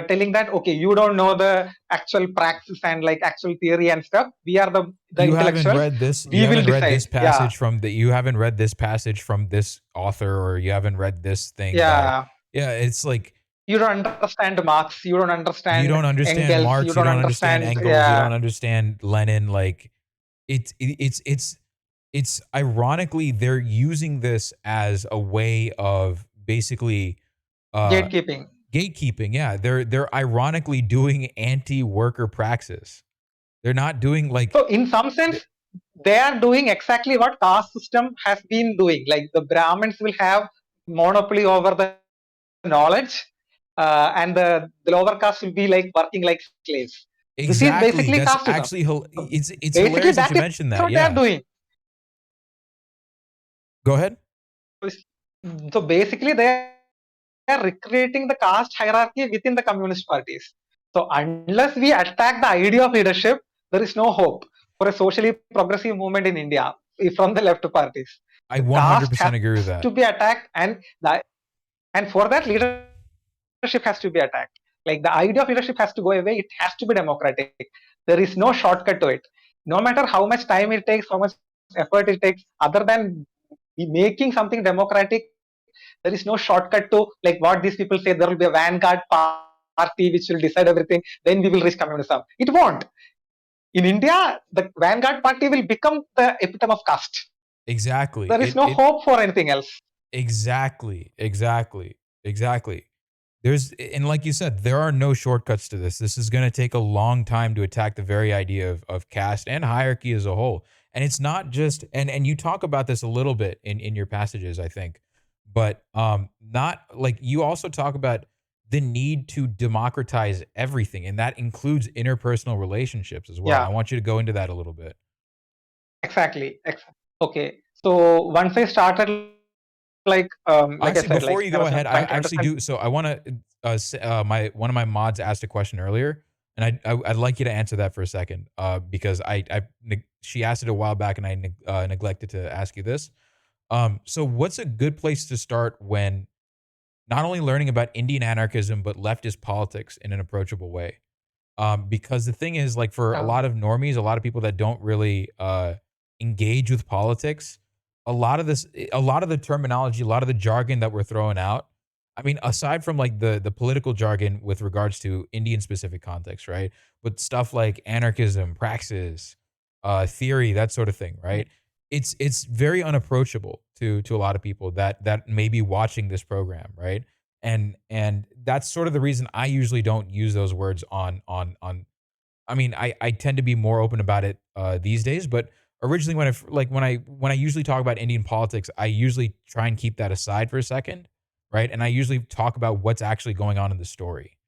telling that okay, you don't know the actual practice and like actual theory and stuff. We are the you haven't intellectuals. read this. You We will haven't read decide. this Yeah. passage from the. You haven't read this passage from this author, or you haven't read this thing by. Yeah. Yeah, it's like You don't understand Marx. You don't you understand don't understand Engels. You Marx. You don't don't understand understand. Engels. You Yeah. don't understand Lenin. Like it's ironically they're using this as a way of basically uh Gatekeeping. gatekeeping. Yeah, they're ironically doing anti-worker praxis. They're not doing like So in some sense, they are doing exactly what caste system has been doing. Like the Brahmins will have monopoly over the knowledge, and the lower caste will be like working like slaves. This is exactly. basically That's casteism. actually So it's basically, hilarious that that you is mentioned that. what they are Yeah. doing. Go ahead. So basically, they are recreating the caste hierarchy within the communist parties. So unless we attack the idea of leadership, there is no hope for a socially progressive movement in India from the left parties. I The caste has 100% agree with to that. be attacked, and for that leadership has to be attacked. Like the idea of leadership has to go away. It has to be democratic. There is no shortcut to it. No matter how much time it takes, how much effort it takes, other than making something democratic, there is no shortcut to like what these people say. There will be a vanguard party which will decide everything. Then we will reach communism. It won't. In India, the vanguard party will become the epitome of caste. Exactly. There is no hope for anything else. Exactly. And like you said, there are no shortcuts to this. This is going to take a long time to attack the very idea of caste and hierarchy as a whole. And it's not just, and you talk about this a little bit in your passages, I think, but not like you also talk about the need to democratize everything, and that includes interpersonal relationships as well. Yeah, I want you to go into that a little bit. exactly. Okay. So once I started, like I Actually, said, before like you I go was ahead, I trying to actually understand. do. So I want to. My one of my mods asked a question earlier, and I'd like you to answer that for a second. Because she asked it a while back, and I neglected to ask you this. So what's a good place to start when not only learning about Indian anarchism but leftist politics in an approachable way? Because the thing is, like for a Uh, lot of normies, a lot of people that don't really engage with politics, a lot of the terminology, a lot of the jargon that we're throwing out. I mean, aside from like the political jargon with regards to Indian specific context, right? But stuff like anarchism, praxis, theory, that sort of thing, right? It's very unapproachable to a lot of people that may be watching this program, right? And that's sort of the reason I usually don't use those words on. I mean, I tend to be more open about it these days, but originally when I usually talk about Indian politics, I usually try and keep that aside for a second, right? And I usually talk about what's actually going on in the story,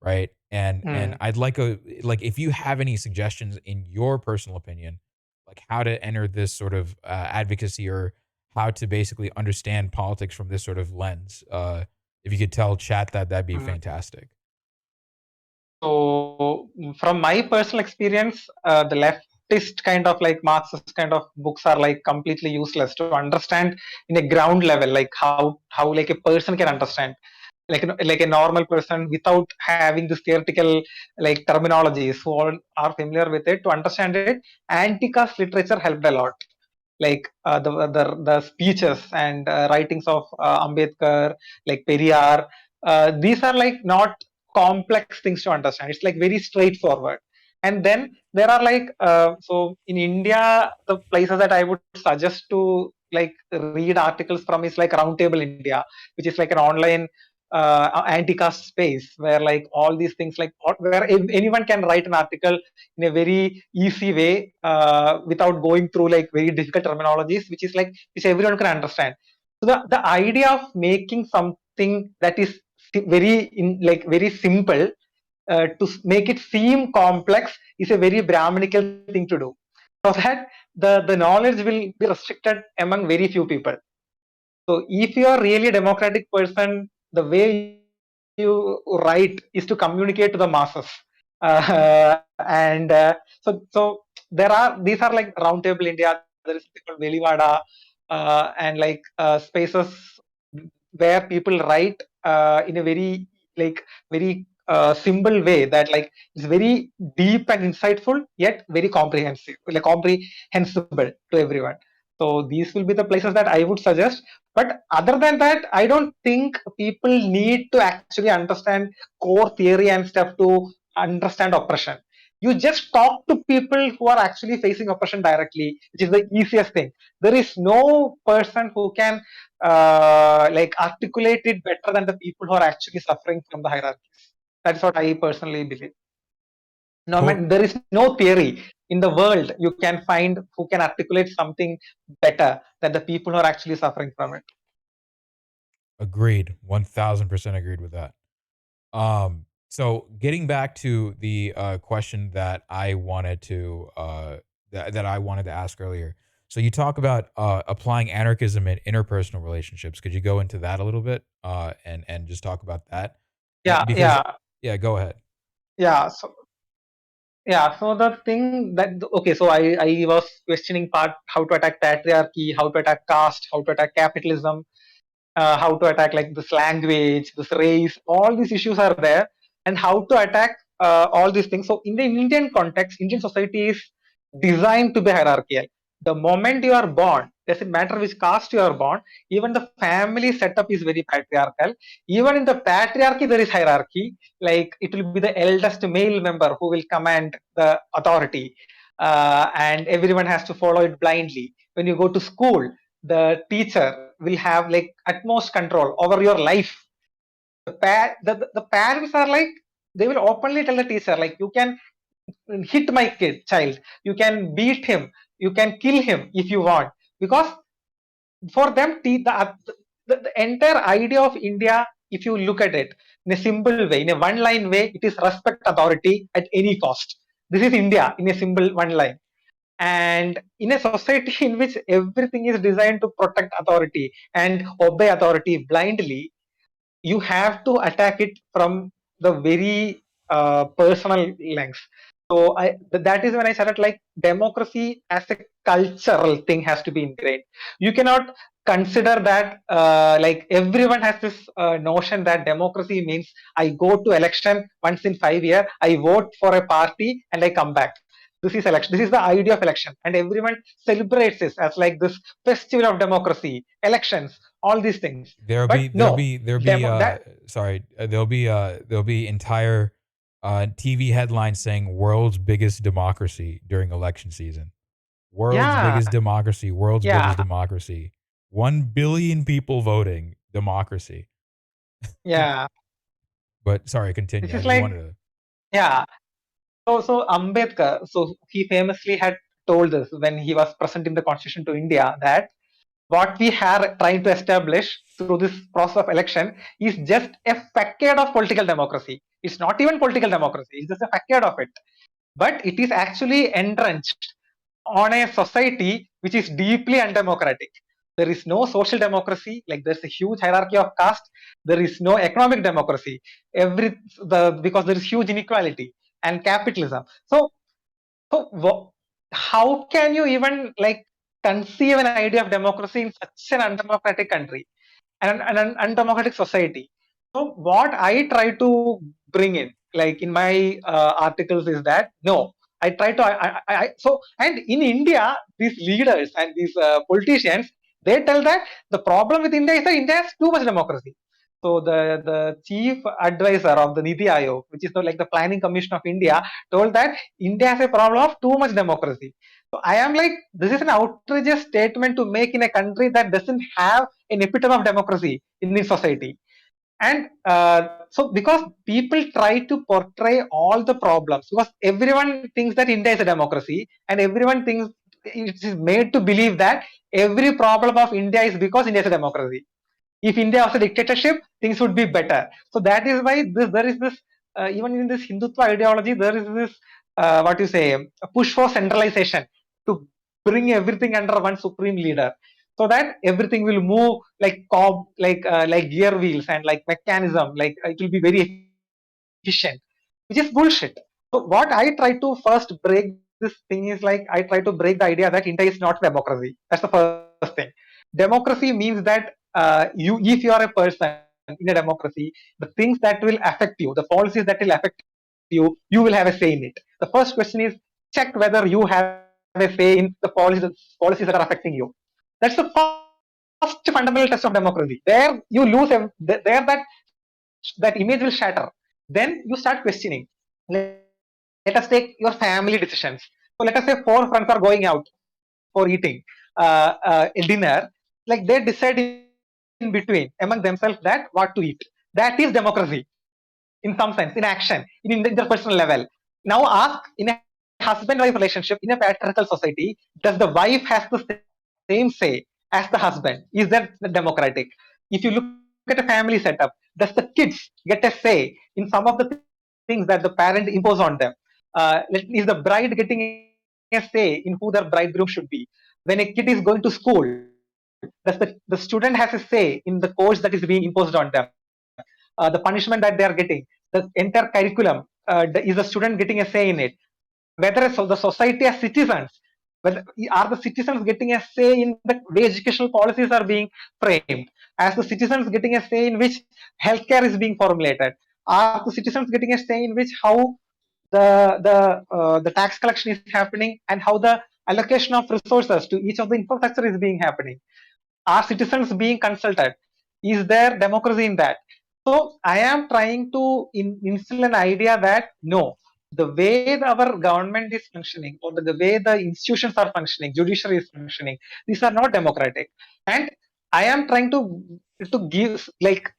right? And mm, I'd like a like if you have any suggestions in your personal opinion, like how to enter this sort of advocacy or how to basically understand politics from this sort of lens. If you could tell chat that, that'd be mm. fantastic. So from my personal experience, the leftist kind of like Marxist kind of books are like completely useless to understand in a ground level, like how like a person can understand, like a normal person without having this theoretical like terminologies who all are familiar with it to understand it. Anti-caste literature helped a lot, like the speeches and writings of Ambedkar, like Periyar. These are like not complex things to understand. It's like very straightforward. And then there are like so in India, the places that I would suggest to like read articles from is like Roundtable India, which is like an online anti-caste space where like all these things like where anyone can write an article in a very easy way without going through like very difficult terminologies, which is like which everyone can understand. So the idea of making something that is very simple to make it seem complex is a very Brahminical thing to do. So that the knowledge will be restricted among very few people. So if you are really a democratic person, the way you write is to communicate to the masses. And so there are these are like Roundtable India. There is something called Velivada, and like spaces where people write in a very like very simple way that like it's very deep and insightful yet very comprehensive, like comprehensible to everyone. So these will be the places that I would suggest. But other than that, I don't think people need to actually understand core theory and stuff to understand oppression. You just talk to people who are actually facing oppression directly, which is the easiest thing. There is no person who can like articulate it better than the people who are actually suffering from the hierarchies. That's what I personally believe. No To- man, there is no theory in the world you can find who can articulate something better than the people who are actually suffering from it. Agreed. 1000% agreed with that. So getting back to the question that I wanted to that I wanted to ask earlier. So you talk about applying anarchism in interpersonal relationships. Could you go into that a little bit and just talk about that? Yeah, Because yeah, yeah, go ahead. yeah. So the thing that okay, so I was questioning part how to attack patriarchy, how to attack caste, how to attack capitalism, how to attack like this language, this race. All these issues are there. and how to attack all these things. So in the Indian context, Indian society is designed to be hierarchical. The moment you are born, doesn't matter which caste you are born, even the family setup is very patriarchal. Even in the patriarchy, there is hierarchy. Like it will be the eldest male member who will command the authority, and everyone has to follow it blindly. When you go to school, the teacher will have like utmost control over your life. The parents are like, they will openly tell the teacher like, you can hit my child, you can beat him, you can kill him if you want, because for them the entire idea of India, if you look at it in a simple way, in a one line way, it is respect authority at any cost. This is India in a simple one line. And in a society in which everything is designed to protect authority and obey authority blindly, you have to attack it from the very personal length. So that is when I started like democracy as a cultural thing has to be ingrained. You cannot consider that like everyone has this notion that democracy means I go to election once in 5 years, I vote for a party and I come back. This is election. This is the idea of election, and everyone celebrates this as like this festival of democracy, elections, all these things. There'll But be there'll no, be there'll be that sorry there'll be entire TV headlines saying world's biggest democracy during election season. World's yeah, biggest democracy. World's biggest yeah, democracy. 1 billion people voting. Democracy. yeah. But sorry, continue. This I is just like, wanted to. yeah. So Ambedkar, so he famously had told this when he was presenting the constitution to India, that what we are trying to establish through this process of election is just a facade of political democracy. It's not even political democracy. It's just a facade of it. But it is actually entrenched on a society which is deeply undemocratic. There is no social democracy, like there's a huge hierarchy of caste. There is no economic democracy. Because there is huge inequality and capitalism. So how can you even like conceive an idea of democracy in such an undemocratic country and an undemocratic society? So what I try to bring in, like in my articles, is that no, I try to so, and in India, these leaders and these politicians, they tell that the problem with India is that India has too much democracy. So the chief advisor of the Niti Aayog, which is like the Planning Commission of India, told that India has a problem of too much democracy. So I am like, this is an outrageous statement to make in a country that doesn't have an epitome of democracy in its society. And so because people try to portray all the problems, because everyone thinks that India is a democracy, and everyone thinks it is made to believe that every problem of India is because India is a democracy. If India was a dictatorship, things would be better. So that is why there is this even in this Hindutva ideology, there is this what you say, a push for centralization to bring everything under one supreme leader, so that everything will move like like gear wheels and like mechanism, like it will be very efficient, which is bullshit. So what I try to first break this thing is like I try to break the idea that India is not democracy. That's the first thing. Democracy means that if you are a person in a democracy, the things that will affect you, the policies that will affect you, you will have a say in it. The first question is check whether you have a say in the policies that are affecting you. That's the first fundamental test of democracy. There you lose, there that image will shatter. Then you start questioning. Let us take your family decisions. So let us say four friends are going out for eating a dinner. Like they decide in between among themselves that what to eat. That is democracy in some sense, in action, in interpersonal level. Now ask, in a husband-wife relationship in a patriarchal society, does the wife has the same say as the husband? Is that democratic? If you look at a family setup, does the kids get a say in some of the things that the parent impose on them? Is the bride getting a say in who their bridegroom should be? When a kid is going to school, does the student has a say in the course that is being imposed on them? The punishment that they are getting, the entire curriculum, is the student getting a say in it? Whether the society as citizens, whether are the citizens getting a say in the way educational policies are being framed? As the citizens getting a say in which healthcare is being formulated? Are the citizens getting a say in which how the tax collection is happening and how the allocation of resources to each of the infrastructure is being happening? Are citizens being consulted? Is there democracy in that? So I am trying to instill an idea that no, the way our government is functioning or the way the institutions are functioning, judiciary is functioning, these are not democratic. And I am trying to give like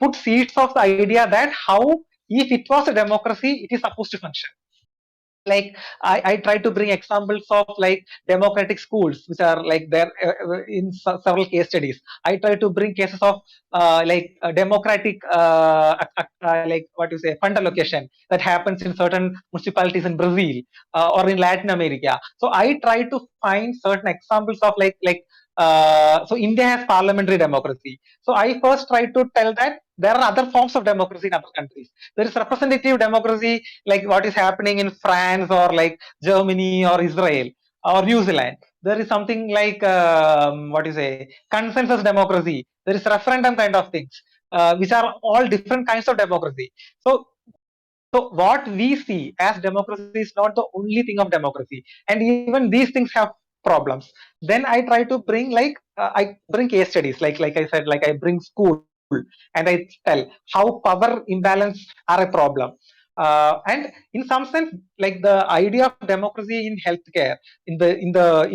put seeds of the idea that how if it was a democracy, it is supposed to function. Like I try to bring examples of like democratic schools which are like there in several case studies. I try to bring cases of democratic like what you say fund allocation that happens in certain municipalities in Brazil or in Latin America. So I try to find certain examples of so India has parliamentary democracy. So I first try to tell that there are other forms of democracy in other countries. There is representative democracy like what is happening in France or like Germany or Israel or New Zealand. There is something like what you say consensus democracy. There is referendum kind of things, which are all different kinds of democracy. So what we see as democracy is not the only thing of democracy, and even these things have problems. Then I try to bring I bring case studies, like I said, like I bring school and I tell how power imbalance are a problem. And in some sense, like the idea of democracy in healthcare, in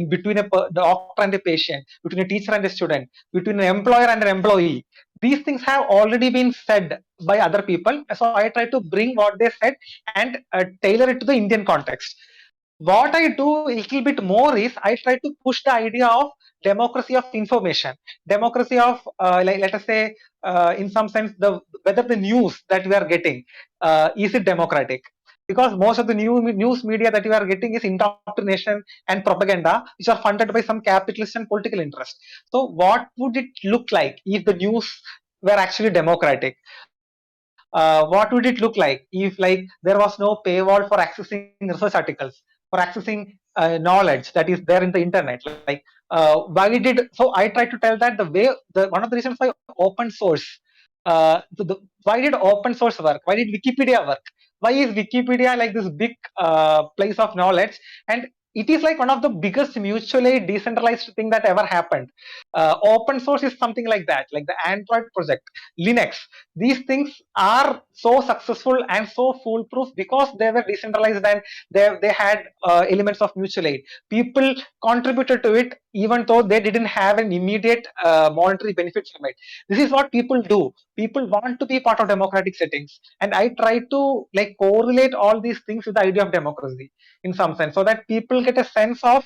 between the doctor and a patient, between a teacher and a student, between an employer and an employee, these things have already been said by other people. So I try to bring what they said and tailor it to the Indian context. What I do a little bit more is I try to push the idea of democracy of information, democracy of let us say in some sense the whether the news that we are getting is it democratic, because most of the news media that you are getting is indoctrination and propaganda which are funded by some capitalist and political interest. So what would it look like if the news were actually democratic? What would it look like if like there was no paywall for accessing research articles, for accessing knowledge that is there in the internet? Like why did so I try to tell that the way the one of the reasons why open source why did open source work? Why did Wikipedia work? Why is Wikipedia like this big place of knowledge? And it is like one of the biggest mutually decentralized thing that ever happened. Open source is something like that, like the Android project, Linux. These things are so successful and so foolproof because they were decentralized and they had elements of mutual aid. People contributed to it even though they didn't have an immediate monetary benefit from it. This is what people do. People want to be part of democratic settings, and I try to like correlate all these things with the idea of democracy in some sense, so that people get a sense of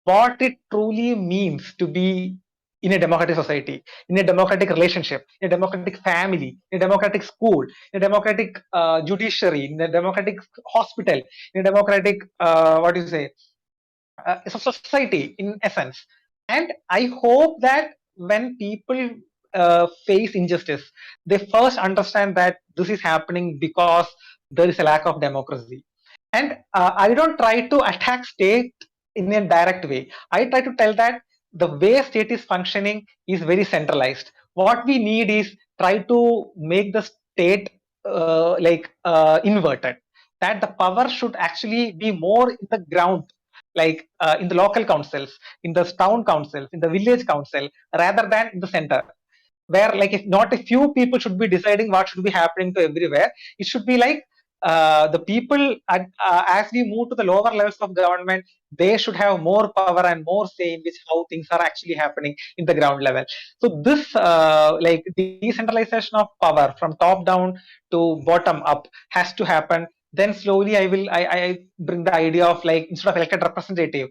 what it truly means to be in a democratic society, in a democratic relationship, in a democratic family, in a democratic school, in a democratic judiciary, in a democratic hospital, in a democratic what do you say society in essence. And I hope that when people face injustice, they first understand that this is happening because there is a lack of democracy. And I don't try to attack state in a direct way. I try to tell that the way state is functioning is very centralized. What we need is try to make the state inverted, that the power should actually be more in the ground, like in the local councils, in the town councils, in the village council, rather than in the center, where like if not a few people should be deciding what should be happening to everywhere. It should be like the people as we move to the lower levels of government, they should have more power and more say in which how things are actually happening in the ground level. So this like decentralization of power from top down to bottom up has to happen. Then slowly I bring the idea of like instead of elected representative,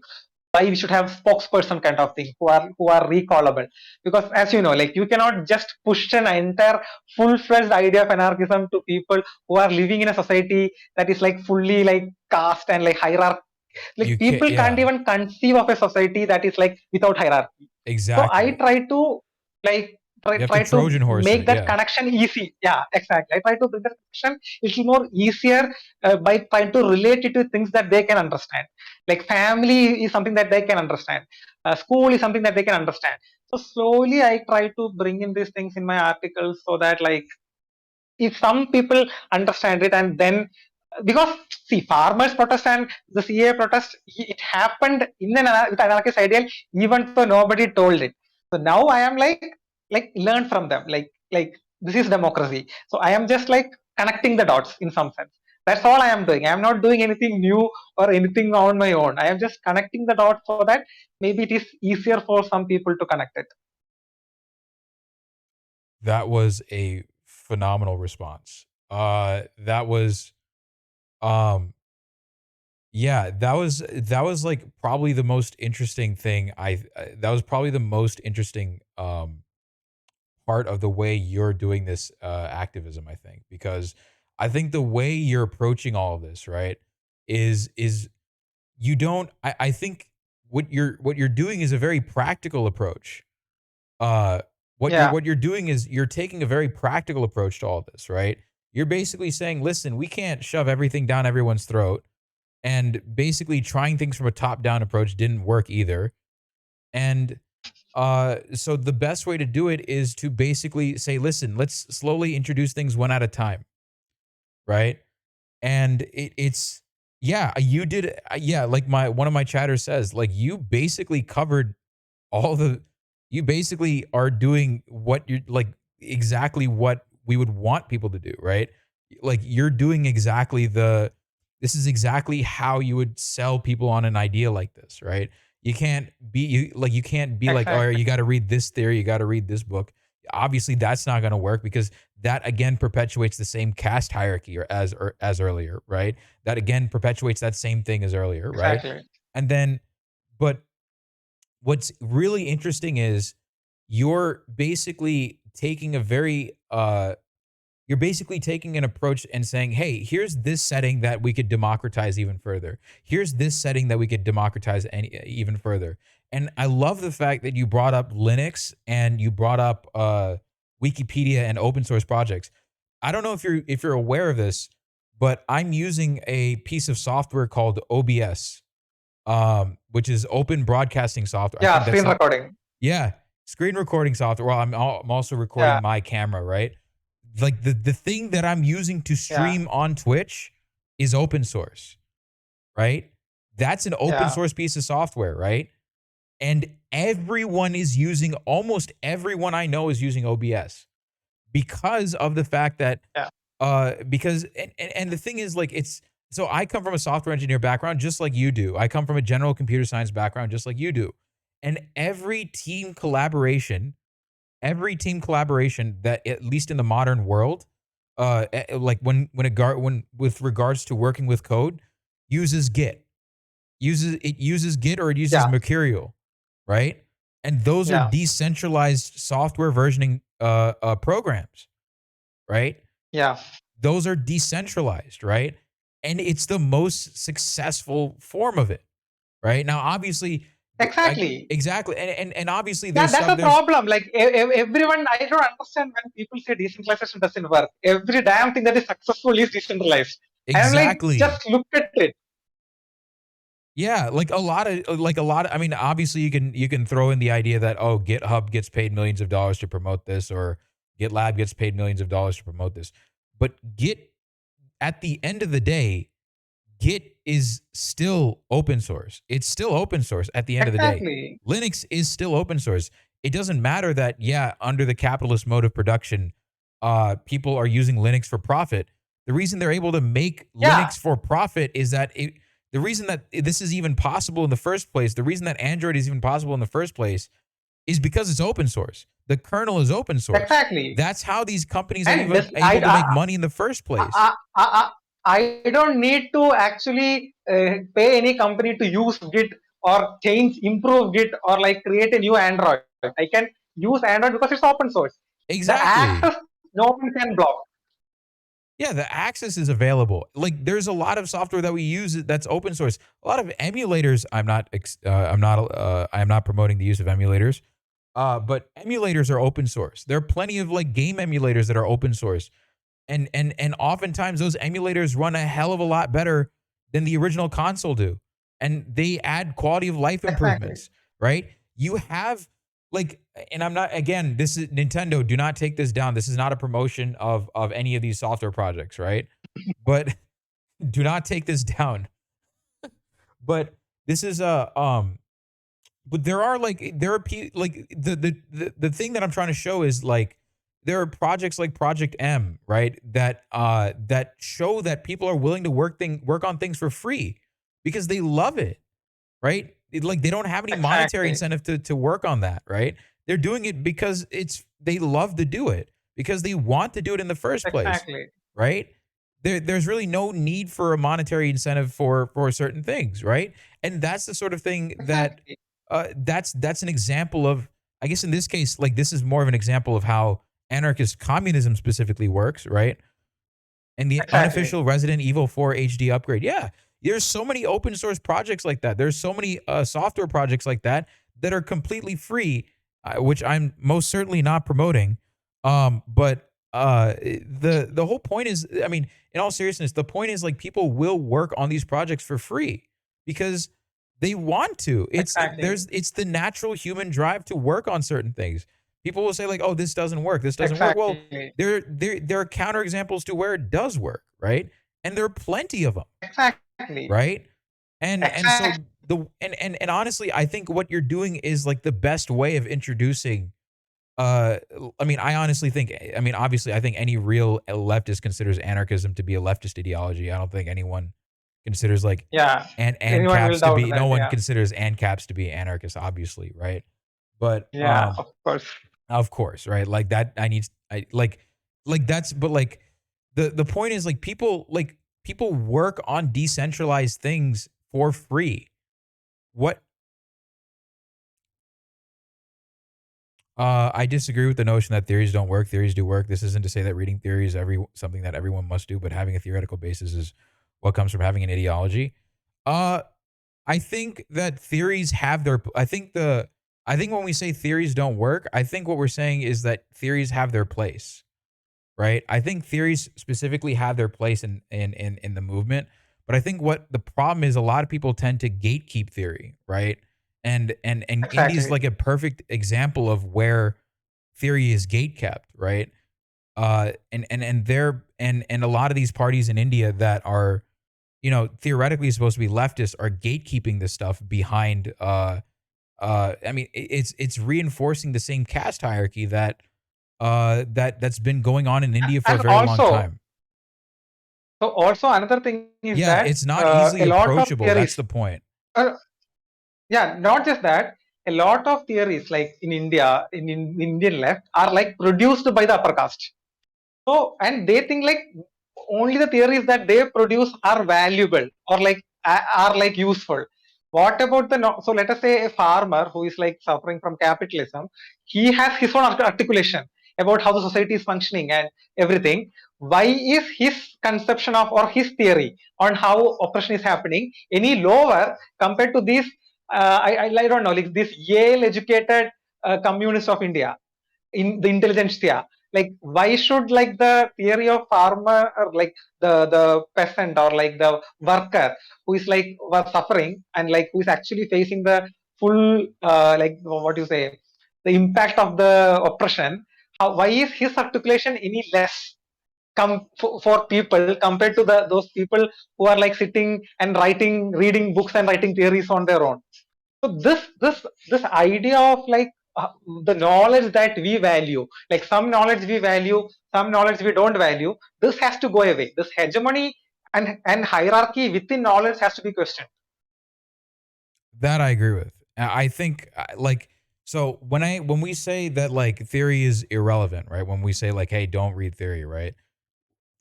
why we should have spokesperson kind of thing who are recallable, because as you know, like you cannot just push an entire full-fledged idea of anarchism to people who are living in a society that is like fully like caste and like hierarchy. You Like can't. people can't Yeah, even conceive of a society that is like without hierarchy. So I exactly. try to like You have to try to Trojan horse make it. that Yeah. connection easy. Yeah, exactly. I try to bring that connection a little more easier by trying to relate it to things that they can understand. Like family is something that they can understand. School is something that they can understand. So slowly I try to bring in these things in my articles so that like if some people understand it, and then because see, farmers protest and the CA protest, it happened in with anarchist ideal, even though nobody told it. So now I am like learn from them, like this is democracy. So I am just like connecting the dots in some sense. That's all I am doing. I am not doing anything new or anything on my own. I am just connecting the dots so that maybe it is easier for some people to connect it. That was a phenomenal response. That was, um, yeah, that was like probably the most interesting thing. That was probably the most interesting part of the way you're doing this activism. I think because I think the way you're approaching all of this, right, is you don't. I think what you're doing is a very practical approach. uh Yeah, what you're doing is you're taking a very practical approach to all this, right? You're basically saying, listen, we can't shove everything down everyone's throat, and basically trying things from a top down approach didn't work either. And so the best way to do it is to basically say, listen, let's slowly introduce things one at a time, right? And it's yeah, you did yeah, like my one of my chatters says, like you basically covered all the you basically are doing what you're like exactly what we would want people to do, right? Like you're doing exactly this is exactly how you would sell people on an idea like this, right? You can't be you can't be like, "Oh, exactly, you got to read this theory, you got to read this book." Obviously, that's not going to work because that again perpetuates the same caste hierarchy or as earlier, right? That again perpetuates that same thing as earlier, right? exactly. And then but what's really interesting is you're basically taking a very you're basically taking an approach and saying, hey, here's this setting that we could democratize even further. Here's this setting that we could democratize even further. And I love the fact that you brought up Linux and you brought up Wikipedia and open source projects. I don't know if you're aware of this, but I'm using a piece of software called OBS, which is open broadcasting software. I Yeah, think that's screen not, recording. yeah, screen recording software. Well, I'm also recording Yeah, my camera, right? Like the thing that I'm using to yeah, stream on Twitch is open source, right? That's an open yeah, source piece of software, right? And everyone is using almost everyone I know is using OBS because of the fact that yeah, because and the thing is like it's so I come from a software engineer background just like you do. I come from a general computer science background just like you do. And every team collaboration that at least in the modern world like when with regards to working with code uses Git. Uses Git or it uses yeah, Mercurial, right? And those are yeah, decentralized software versioning programs, right? yeah. Those are decentralized, right? And it's the most successful form of it, right? Now, obviously, Exactly. exactly, and obviously, Yeah, there's that's stuff. a There's problem. Like everyone, I don't understand when people say decentralization doesn't work. Every damn thing that is successful is decentralized. And I'm like, exactly, just look at it. yeah, like a lot of. I mean, obviously, you can throw in the idea that oh, GitHub gets paid millions of dollars to promote this, or GitLab gets paid millions of dollars to promote this, but Git at the end of the day Git is still open source. It's still open source at the end of the day. Exactly. Linux is still open source. It doesn't matter that, yeah, under the capitalist mode of production, people are using Linux for profit. The reason they're able to make Yeah, Linux for profit is that the reason that this is even possible in the first place, the reason that Android is even possible in the first place is because it's open source. The kernel is open source. exactly. That's how these companies are And even this, able to make money in the first place. I, I, I don't need to actually pay any company to use Git or improve Git or like create a new Android. I can use Android because it's open source. The Exactly. access no one can block. Yeah, the access is available. Like there's a lot of software that we use that's open source. A lot of emulators. I'm not promoting the use of emulators. But emulators are open source. There are plenty of like game emulators that are open source, and oftentimes those emulators run a hell of a lot better than the original console do, and they add quality of life Exactly. improvements. Right? You have like, and I'm not, again, this is Nintendo, do not take this down. This is not a promotion of any of these software projects, right? But do not take this down. But this is a but there are like there are like the thing that I'm trying to show is like there are projects like Project M, right? That show that people are willing to work on things for free because they love it, right? Like they don't have any monetary Exactly. incentive to work on that, right? They're doing it because they love to do it because they want to do it in the first place, Exactly. right? There's really no need for a monetary incentive for certain things, right? And that's the sort of thing that Exactly. that's an example of, I guess in this case, like this is more of an example of how anarchist communism specifically works, right? And the Exactly. unofficial Resident Evil 4 HD upgrade. Yeah, there's so many open source projects like that. There's so many software projects like that that are completely free, which I'm most certainly not promoting. But the whole point is, I mean, in all seriousness, the point is like people will work on these projects for free because they want to. Exactly. It's the natural human drive to work on certain things. People will say like, "Oh, this doesn't work. This doesn't work." Well, Exactly. there are counterexamples to where it does work, right? And there are plenty of them, Exactly. right? And Exactly. so and honestly, I think what you're doing is like the best way of introducing I mean, I honestly think, I mean, obviously, I think any real leftist considers anarchism to be a leftist ideology. I don't think anyone considers like Yeah. and Anyone will caps to doubt be, no that. one Yeah. considers and caps to be anarchist, obviously, right? But Yeah. Of course. of course, right? Like that I need I like that's but like the point is like people work on decentralized things for free. What I disagree with the notion that theories don't work. Theories do work. This isn't to say that reading theory is something that everyone must do, but having a theoretical basis is what comes from having an ideology. Uh I think that theories have their I think when we say theories don't work, I think what we're saying is that theories have their place, right? I think theories specifically have their place in the movement, but I think what the problem is, a lot of people tend to gatekeep theory, right? And India's Exactly. like a perfect example of where theory is gatekept, right? And a lot of these parties in India that are, you know, theoretically supposed to be leftists are gatekeeping this stuff behind I mean it's reinforcing the same caste hierarchy that's been going on in India for a And very long also, time. so also another thing is Yeah, that it's not easily a lot of approachable. That's theories, the point. uh, yeah, not just that, a lot of theories like in India, in Indian left, are like produced by the upper caste. So, and they think like only the theories that they produce are valuable or like are like useful. What about the so let us say a farmer who is like suffering from capitalism, he has his own articulation about how the society is functioning and everything. Why is his conception of or his theory on how oppression is happening any lower compared to these I don't know, like this Yale educated communists of India in the intelligentsia? Like why should like the theory of farmer or like the peasant or like the worker who is like was suffering and like who is actually facing the full like what you say, the impact of the oppression, how, why is his articulation any less for people compared to the those people who are like sitting and writing reading books and writing theories on their own? So this idea of like the knowledge that we value, like some knowledge we value, some knowledge we don't value, this has to go away. This hegemony and hierarchy within knowledge has to be questioned. That I agree with. I think like so when we say that like theory is irrelevant, right? When we say like, hey, don't read theory, right?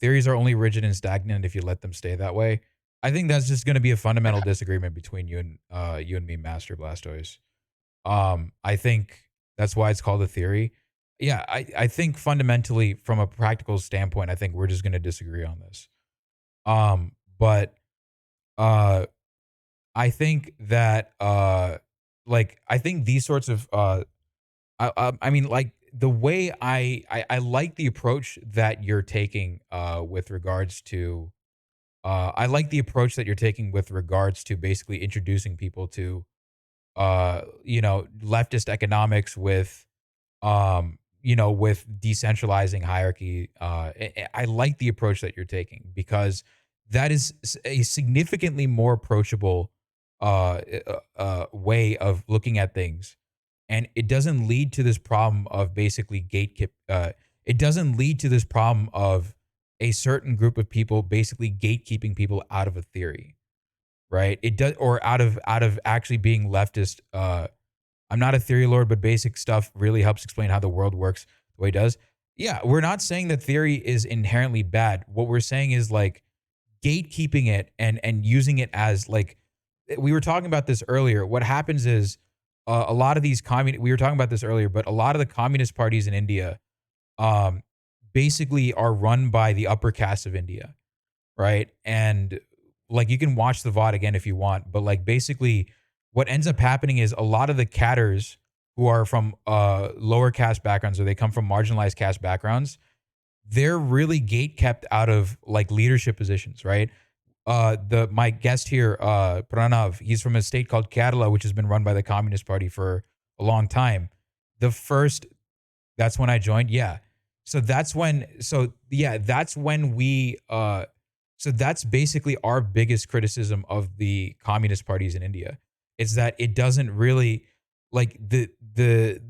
Theories are only rigid and stagnant if you let them stay that way. I think that's just going to be a fundamental disagreement between you and me, Master Blastoise. I think that's why it's called a theory. Yeah, I think fundamentally from a practical standpoint, I think we're just going to disagree on this. But uh I think that like I think these sorts of I mean like the way I like the approach that you're taking with regards to I like the approach that you're taking with regards to basically introducing people to leftist economics with with decentralizing hierarchy. I like the approach that you're taking because that is a significantly more approachable way of looking at things, and it doesn't lead to this problem of basically gatekeep. It doesn't lead to this problem of a certain group of people basically gatekeeping people out of a theory, right? It does, or out of actually being leftist. I'm not a theory lord, but basic stuff really helps explain how the world works the way it does. Yeah, we're not saying that theory is inherently bad. What we're saying is like gatekeeping it and using it as like we were talking about this earlier. What happens is a lot of these we were talking about this earlier, but a lot of the communist parties in India um, basically are run by the upper caste of India, right? And like you can watch the VOD again if you want, but like basically what ends up happening is a lot of the catters who are from lower caste backgrounds or they come from marginalized caste backgrounds, they're really gate kept out of like leadership positions, right? The my guest here, Pranav, he's from a state called Kerala, which has been run by the Communist Party for a long time. The first That's when I joined. Yeah. That's when we so that's basically our biggest criticism of the communist parties in India. Is that it doesn't really like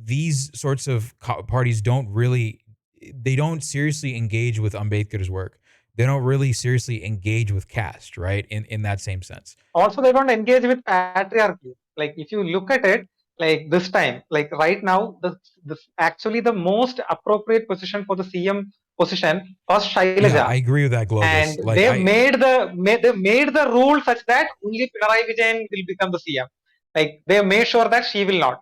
these sorts of parties don't seriously engage with Ambedkar's work. They don't really seriously engage with caste, right? In that same sense. Also, they don't engage with patriarchy. Like if you look at it, like this time, like right now, the actually the most appropriate position for the CM position was Yeah, I Shailaja, agree with that, Globus. and Like I they made the rule such that only Pinarayi Vijayan will become the CM. Like they made sure that she will not.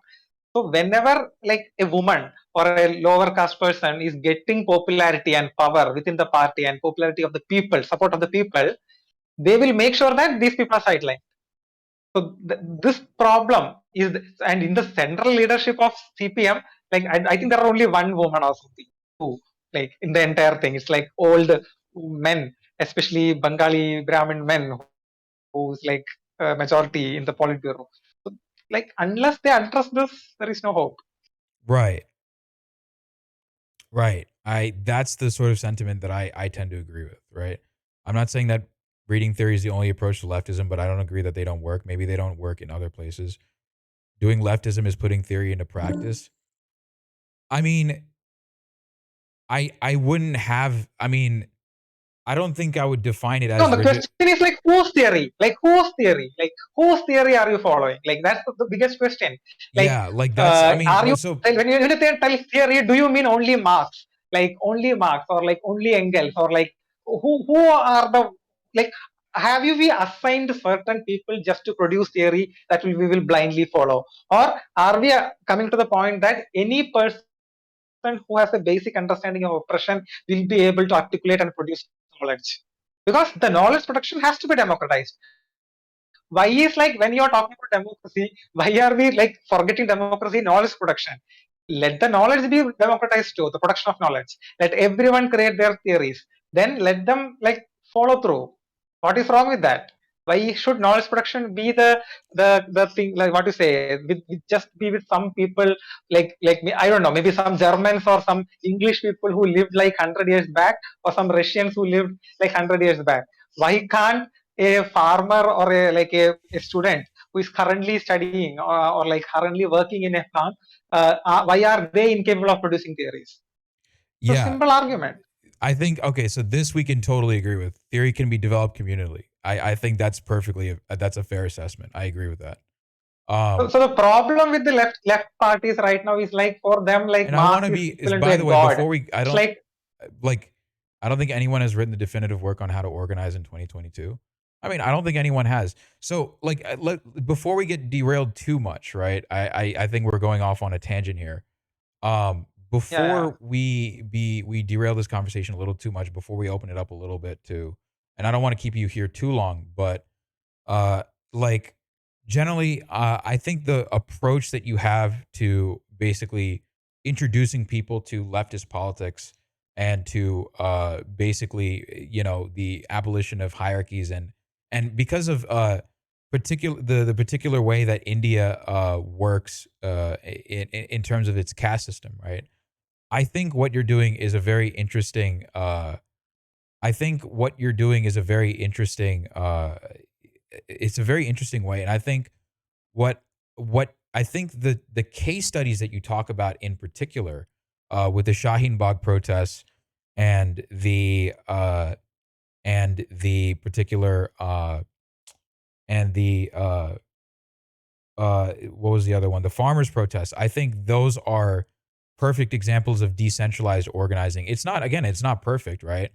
So whenever like a woman or a lower caste person is getting popularity and power within the party and popularity of the people, support of the people, they will make sure that these people are sidelined. So this problem is, and in the central leadership of CPM, like I think there are only one woman or something who, like in the entire thing, it's like old men, especially Bengali Brahmin men, who's like majority in the Politburo. So, like unless they address this, there is no hope. right. Right. I That's the sort of sentiment that I tend to agree with, right? I'm not saying that reading theory is the only approach to leftism, but I don't agree that they don't work. Maybe they don't work in other places. Doing leftism is putting theory into practice. I mean, I wouldn't have I mean, I don't think I would define it No, as the rigid. question is like whose theory? Like whose theory? Like whose theory are you following? Like that's the biggest question. Like, Yeah, like that's I mean, are you so when you tell theory? Do you mean only Marx? Like only Marx or like only Engels or like who are the like? Have you we assigned certain people just to produce theory that we will blindly follow, or are we coming to the point that any person who has a basic understanding of oppression will be able to articulate and produce knowledge? Because the knowledge production has to be democratized. Why is like when you're talking about democracy, why are we like forgetting democracy, knowledge production? Let the knowledge be democratized too, the production of knowledge. Let everyone create their theories. Then let them like follow through. What is wrong with that? Why should knowledge production be the thing like what you say with just be with some people like me, I don't know, maybe some Germans or some English people who lived like 100 years back or some Russians who lived like 100 years back. Why can't a farmer or a student who is currently studying or like currently working in a farm, why are they incapable of producing theories? It's a yeah, simple argument. I think okay, so this we can totally agree with. Theory can be developed communally. I think that's that's a fair assessment. I agree with that. So, Um so the problem with the left parties right now is like for them like and I want Marx to is be is equivalent to by a the way, god. before we I It's don't like like I don't think anyone has written the definitive work on how to organize in 2022. I mean, I don't think anyone has. So, like, before we get derailed too much, right? I think we're going off on a tangent here. yeah, yeah. Before we derail this conversation a little too much, before we open it up a little bit too, and I don't want to keep you here too long, but uh, like generally, I think the approach that you have to basically introducing people to leftist politics and to basically, the abolition of hierarchies and because of the particular way that India works in terms of its caste system, right? I think what you're doing is a very interesting. I think what you're doing is a very interesting. It's a very interesting way, and I think what I think the case studies that you talk about in particular, with the Shaheen Bagh protests and the particular and the what was the other one? The farmers' protests. I think those are perfect examples of decentralized organizing. It's not, again, it's not perfect, right?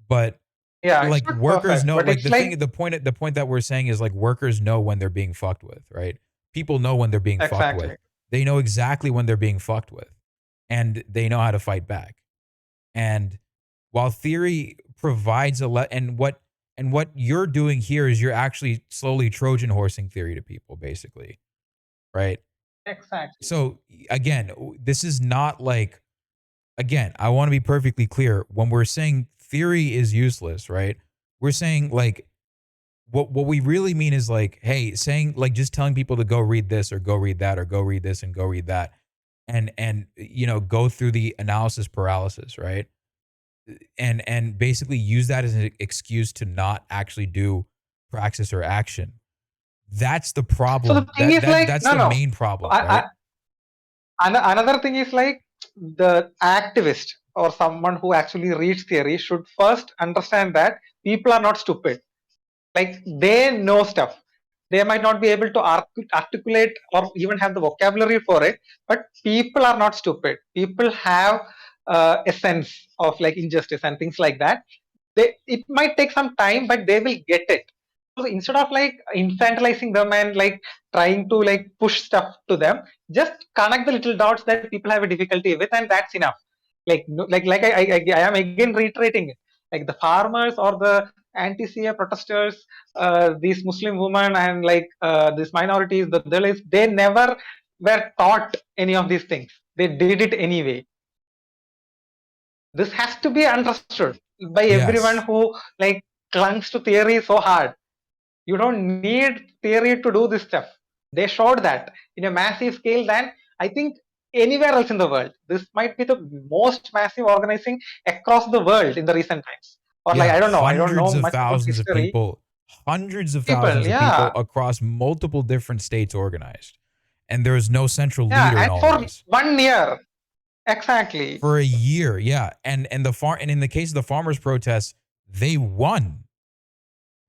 But Yeah, it's like not workers perfect, know, but like it's like the point that we're saying is like workers know when they're being fucked with, right? People know when they're being fucked with. exactly. They know exactly when they're being fucked with, and they know how to fight back. And while theory provides and what you're doing here is you're actually slowly Trojan horsing theory to people, basically, right? Exactly. So again, this is not like, again, I want to be perfectly clear. When we're saying theory is useless, right? We're saying like what we really mean is like, hey, saying like just telling people to go read this or go read that or go read this and go read that, and go through the analysis paralysis, right? And basically use that as an excuse to not actually do praxis or action. That's the So the problem. thing is like, That's no, the no. main problem, I, right? another thing is like the activist or someone who actually reads theory should first understand that people are not stupid. Like they know stuff. They might not be able to articulate or even have the vocabulary for it, but people are not stupid. People have a sense of like injustice and things like that. It might take some time, but they will get it. So instead of like infantilizing them and like trying to like push stuff to them, just connect the little dots that people have a difficulty with, and that's enough. Like I am again reiterating it. Like the farmers or the anti-CA protesters, these Muslim women and like these minorities, the Dalits, they never were taught any of these things. They did it anyway. This has to be understood by everyone Yes. who like clunks to theory so hard. You don't need theory to do this stuff. They showed that in a massive scale than I think anywhere else in the world. This might be the most massive organizing across the world in the recent times. Or like Yeah, I don't know much about history. hundreds of People, thousands of people yeah, across multiple different states organized. And there is no central yeah, leader in and all of for this. 1 year, exactly. For a year, yeah. And in the case of the farmers protests, they won.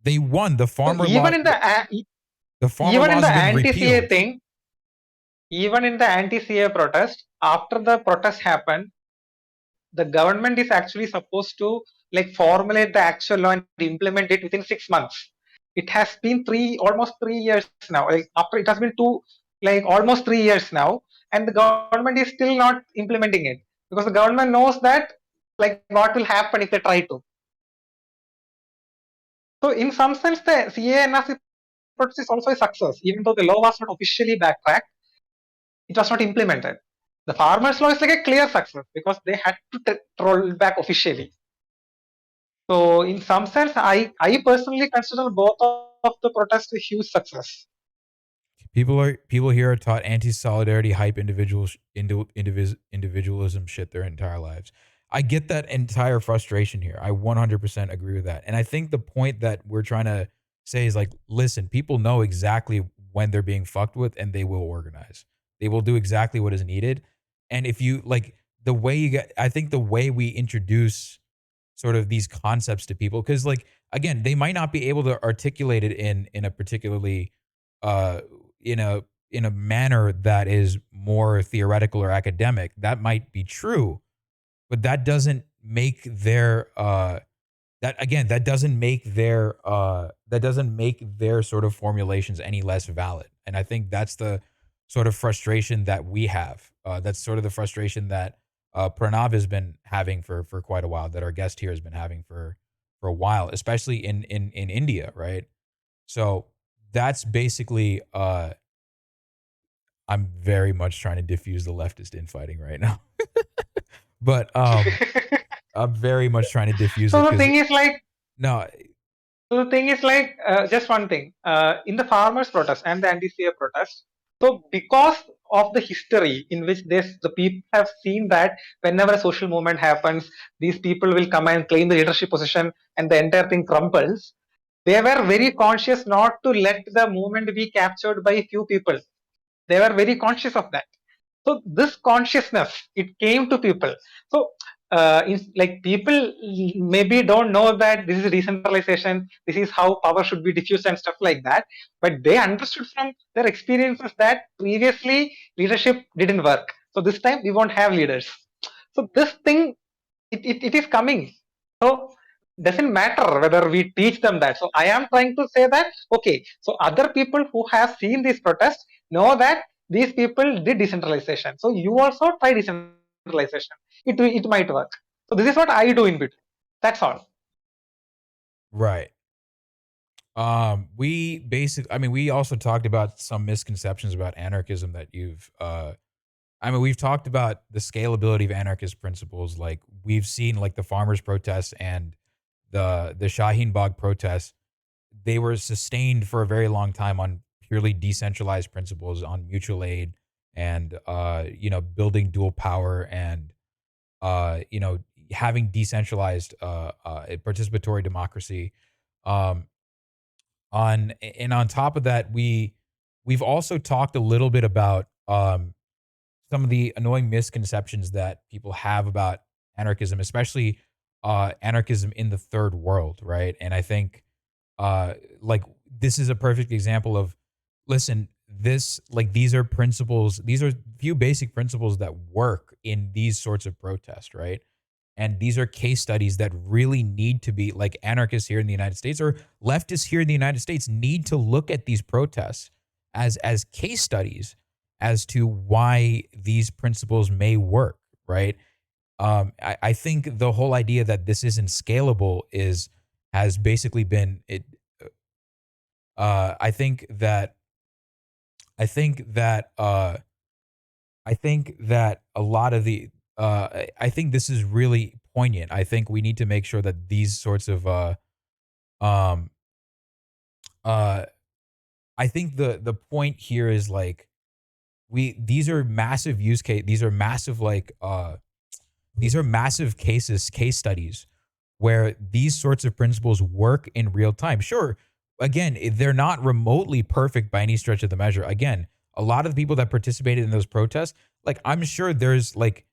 They won. So The farmer even in laws the have been anti-CA repealed. thing, even in the anti-CA protest, after the protest happened, the government is actually supposed to like formulate the actual law and implement it within 6 months. It has been almost 3 years now. Like after it has been like almost 3 years now, and the government is still not implementing it because the government knows that like what will happen if they try to. So in some sense, the CA NRC protest is also a success, even though the law was not officially backtracked. It was not implemented. The farmers' law is like a clear success because they had to roll back officially. So in some sense, I personally consider both of the protests a huge success. People here are taught anti-solidarity hype individualism shit their entire lives. I get that entire frustration here. I 100% agree with that. And I think the point that we're trying to say is like, listen, people know exactly when they're being fucked with and they will organize. They will do exactly what is needed. And if you like the way you get, I think the way we introduce sort of these concepts to people, because like, again, they might not be able to articulate it in a particularly uh in a manner that is more theoretical or academic. That might be true, but that doesn't make their that doesn't make their sort of formulations any less valid. And I think that's the sort of frustration that we have. That's sort of the frustration that Pranav has been having for quite a while, that our guest here has been having for a while, especially in India, right? So that's basically I'm very much trying to diffuse the leftist infighting right now. But I'm very much trying to diffuse it So the because thing is like no, So the thing is like just one thing in the farmers' protest and the anti-CA protest. So because of the history in which the people have seen that whenever a social movement happens, these people will come and claim the leadership position, and the entire thing crumbles. They were very conscious not to let the movement be captured by few people. They were very conscious of that. So this consciousness, it came to people. So like people maybe don't know that this is decentralization, this is how power should be diffused and stuff like that, but they understood from their experiences that previously leadership didn't work, so this time we won't have leaders. So this thing, it is coming. So doesn't matter whether we teach them that. So I am trying to say that okay, so other people who have seen these protests know that these people did decentralization. So you also try decentralization. It might work. So this is what I do in between. That's all. Right. We basically, I mean, we also talked about some misconceptions about anarchism that you've, I mean, we've talked about the scalability of anarchist principles. Like we've seen like the farmers protests and the Shaheen Bagh protests. They were sustained for a very long time on purely decentralized principles on mutual aid and, building dual power and, having decentralized, participatory democracy. Um, on top of that, we've also talked a little bit about some of the annoying misconceptions that people have about anarchism, especially anarchism in the third world, right? And I think like this is a perfect example of, listen, this like these are principles, these are few basic principles that work in these sorts of protests, right? And these are case studies that really need to be like anarchists here in the United States or leftists here in the United States need to look at these protests as case studies as to why these principles may work, right? I think the whole idea that this isn't scalable is has basically been it. I think that I think that I think that a lot of the I think this is really poignant. I think we need to make sure that these sorts of um uh I think the point here is like we these are massive use case these are massive like these are massive case studies where these sorts of principles work in real time. Sure, again, they're not remotely perfect by any stretch of the measure. Again, a lot of the people that participated in those protests, like I'm sure there's like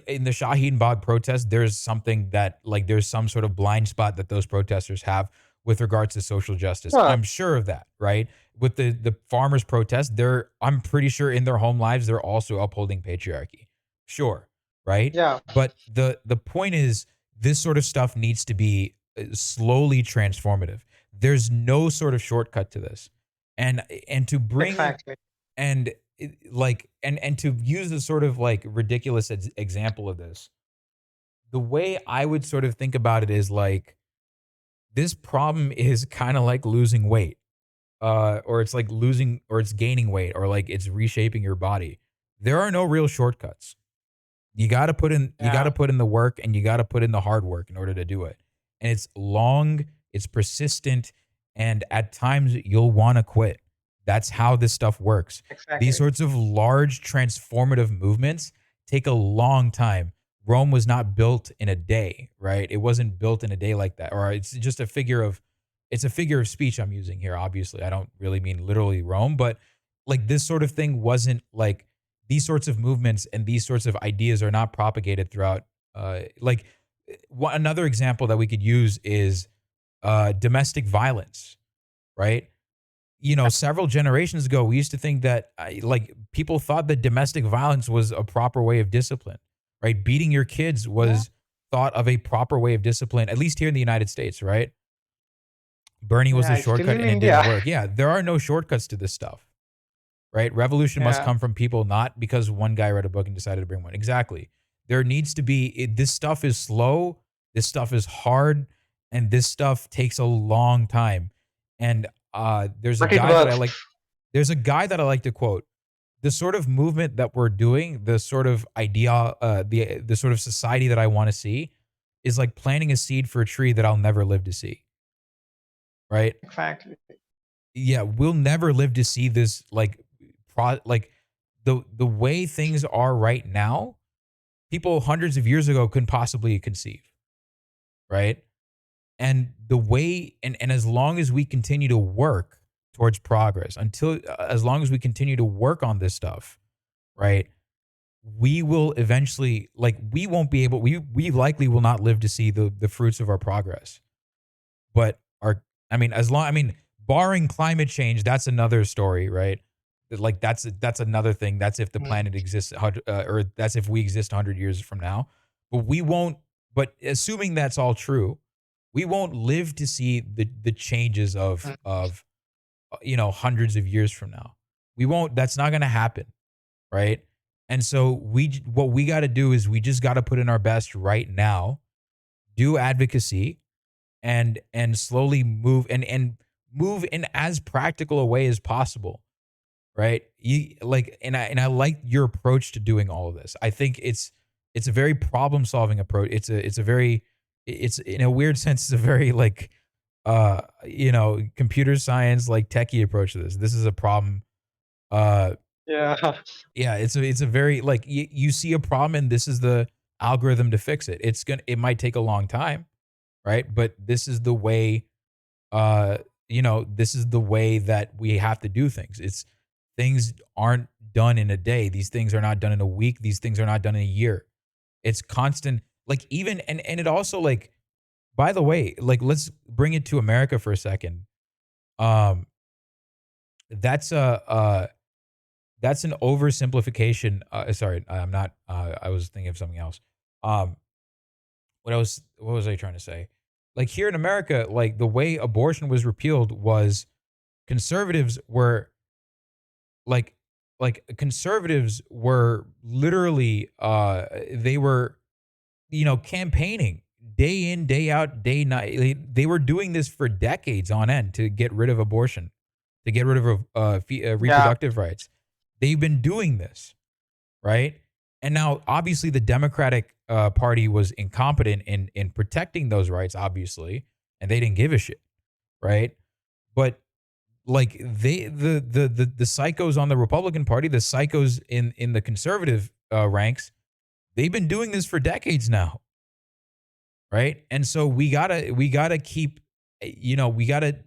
in the Shaheen Bagh protest, there's something that like there's some sort of blind spot that those protesters have with regards to social justice. Sure. I'm sure of that, right? With the farmers protest, they're I'm pretty sure in their home lives they're also upholding patriarchy. Sure, right? Yeah. But the point is this sort of stuff needs to be slowly transformative. There's no sort of shortcut to this. And to bring Exactly. and like and to use a sort of like ridiculous example of this, the way I would sort of think about it is like this problem is kind of like losing weight, or it's like losing or it's gaining weight or like it's reshaping your body. There are no real shortcuts. You got Yeah. to put in the work and you got to put in the hard work in order to do it. And it's long, it's persistent, and at times you'll want to quit. That's how this stuff works. These Exactly. sorts of large transformative movements take a long time. Rome was not built in a day, right? It wasn't built in a day like that. Or it's just a figure of it's a figure of speech I'm using here, obviously. I don't really mean literally Rome, but like this sort of thing wasn't like these sorts of movements and these sorts of ideas are not propagated throughout another example that we could use is domestic violence, right? Several generations ago we used to think that like people thought that domestic violence was a proper way of discipline, right? Beating your kids Yeah. was thought of a proper way of discipline, at least here in the United States, right? Bernie was Yeah. the It's still shortcut in and it didn't India. work. Yeah, there are no shortcuts to this stuff, right? Revolution must Yeah. come from people, not because one guy read a book and decided to bring one. Exactly. There needs to be this stuff is slow, this stuff is hard, and this stuff takes a long time. And But it works. there's a guy that I like to quote. The sort of movement that we're doing, the sort of idea, the sort of society that I want to see is like planting a seed for a tree that I'll never live to see. right? exactly. Yeah, we'll never live to see this like the way things are right now. People hundreds of years ago couldn't possibly conceive, right? And the way and as long as we continue to work towards progress, until as long as we continue to work on this stuff, right? We will eventually like we won't be able we likely will not live to see the fruits of our progress. But our I mean as long I mean barring climate change, that's another story, right? Like that's another thing. That's if the Mm, planet exists or that's if we exist 100 years from now. But we won't but assuming that's all true, we won't live to see the changes mm, of hundreds of years from now. We won't that's not going to happen, right? And so what we got to do is we just got to put in our best right now, do advocacy, and slowly move and move in as practical a way as possible, right? You like and I like your approach to doing all of this. I think it's a very problem solving approach. It's a very it's in a weird sense it's a very like computer science like techie approach to this. This is a problem uh yeah. yeah, it's a very like you see a problem and this is the algorithm to fix it. It might take a long time, right? But this is the way uh this is the way that we have to do things. It's things aren't done in a day. These things are not done in a week. These things are not done in a year. It's constant like even and it also like by the way, like let's bring it to America for a second. Um that's that's an oversimplification. Sorry, I'm not. I was thinking of something else. Um, what was I trying to say? Like here in America, like the way abortion was repealed was conservatives were like conservatives were literally they were campaigning day in day out day night. They were doing this for decades on end to get rid of abortion, to get rid of Yeah. reproductive rights. They've been doing this, right? And now, obviously, the Democratic Party was incompetent in protecting those rights, obviously, and they didn't give a shit, right? But like the psychos on the Republican Party, the psychos in the conservative ranks, they've been doing this for decades now, right? And so we gotta keep we gotta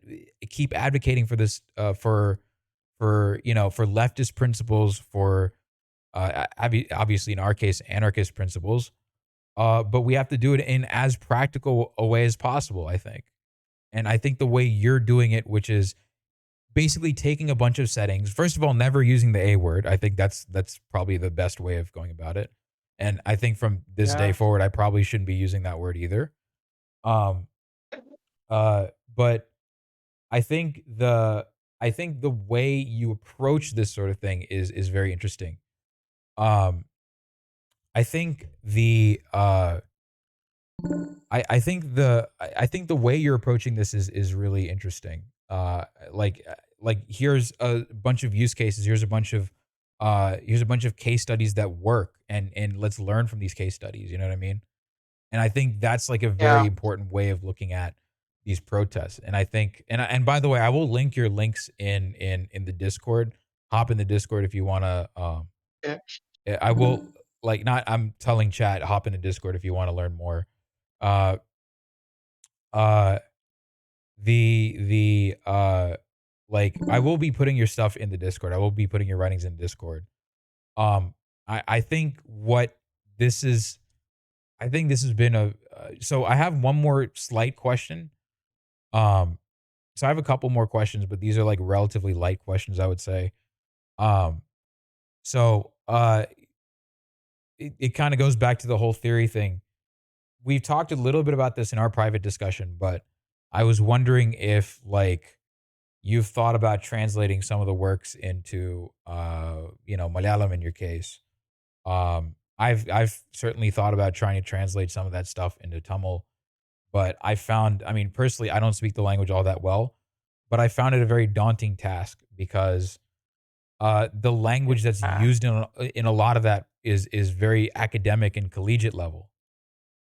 keep advocating for this for leftist principles for obviously in our case anarchist principles, but we have to do it in as practical a way as possible, I think. And I think the way you're doing it, which is basically taking a bunch of settings, first of all, never using the A word. I think that's probably the best way of going about it. And I think from this day Yeah. forward, I probably shouldn't be using that word either. Um, but I think the way you approach this sort of thing is very interesting. Um, I think I think the way you're approaching this is really interesting. Like here's a bunch of use cases. Here's a bunch of case studies that work, and let's learn from these case studies. You know what I mean? And I think that's like a very Yeah. important way of looking at these protests. And I think and by the way, I will link your links in the Discord. Hop in the Discord if you want to. Yeah. I will like not. I'm telling chat. Hop in the Discord if you want to learn more. Uh, uh, like I will be putting your stuff in the Discord. I will be putting your writings in Discord. I think what this is. I think this has been a. So I have one more slight question. Um, so I have a couple more questions, but these are like relatively light questions, I would say. Um, so it kind of goes back to the whole theory thing. We've talked a little bit about this in our private discussion, but I was wondering if like you've thought about translating some of the works into Malayalam in your case. I've certainly thought about trying to translate some of that stuff into Tamil, but I found I mean personally I don't speak the language all that well, but I found it a very daunting task because the language that's Yeah. used in a lot of that is very academic and collegiate level.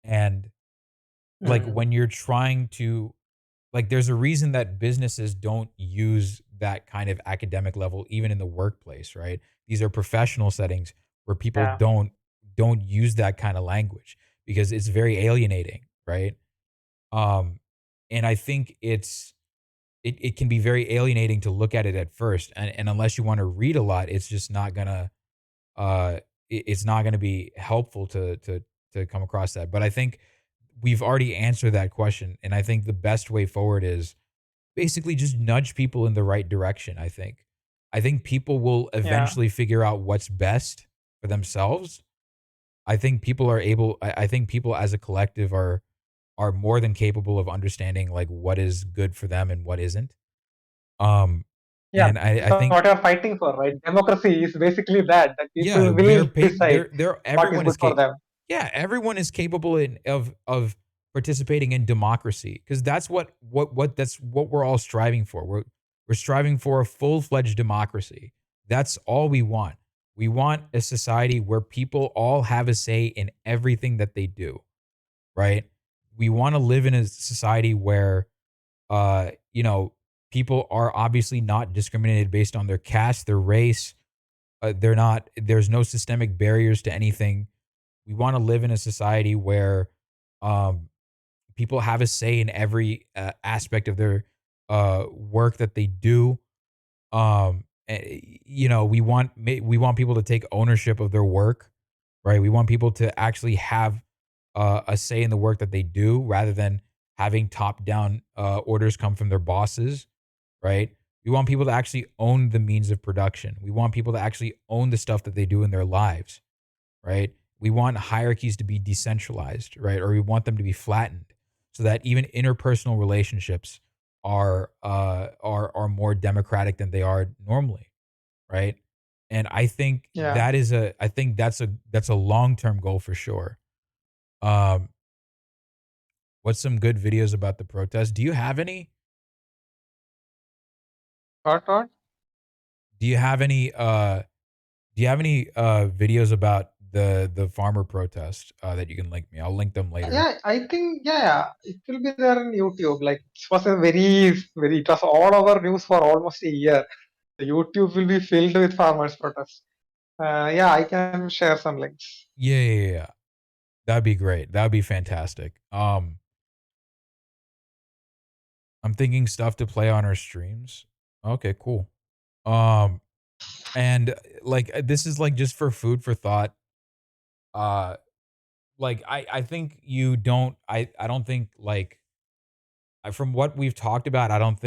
And like Mm, when you're trying to Like there's a reason that businesses don't use that kind of academic level even in the workplace, right? These are professional settings where people Yeah, don't use that kind of language because it's very alienating, right? Um and I think it can be very alienating to look at it at first. And unless you want to read a lot, it's just not gonna uh it's not gonna be helpful to come across that. But I think we've already answered that question. And I think the best way forward is basically just nudge people in the right direction, I think. I think people will yeah, eventually figure out what's best for themselves. I think people as a collective are more than capable of understanding like what is good for them and what isn't. Um yeah. and I That's think what you're fighting for, right? Democracy is basically that yeah, people will decide what is everyone good is for them. yeah, everyone is capable of participating in democracy because that's what we're all striving for. We're striving for a full-fledged democracy. That's all we want. We want a society where people all have a say in everything that they do, right? We want to live in a society where you know, people are obviously not discriminated based on their caste, their race. They're not there's no systemic barriers to anything. We want to live in a society where um, people have a say in every aspect of their work that they do. You know, we want people to take ownership of their work, right? We want people to actually have a say in the work that they do, rather than having top down orders come from their bosses, right? We want people to actually own the means of production. We want people to actually own the stuff that they do in their lives, right? We want hierarchies to be decentralized, right? Or we want them to be flattened so that even interpersonal relationships are more democratic than they are normally, right? And I think Yeah. that's a long-term goal for sure. Um what's some good videos about the protest? Do you have any? What? Do you have any videos about the farmer protest that you can link me? I'll link them later. Yeah, I think yeah, it will be there on YouTube. Like it was a very it was all over news for almost a year. The YouTube will be filled with farmers' protests. Yeah, I can share some links. Yeah. That'd be great. That'd be fantastic. I'm thinking stuff to play on our streams. Okay, cool. Um, and like this is like just for food for thought. Uh, like I think you don't. I don't think like from what we've talked about. I don't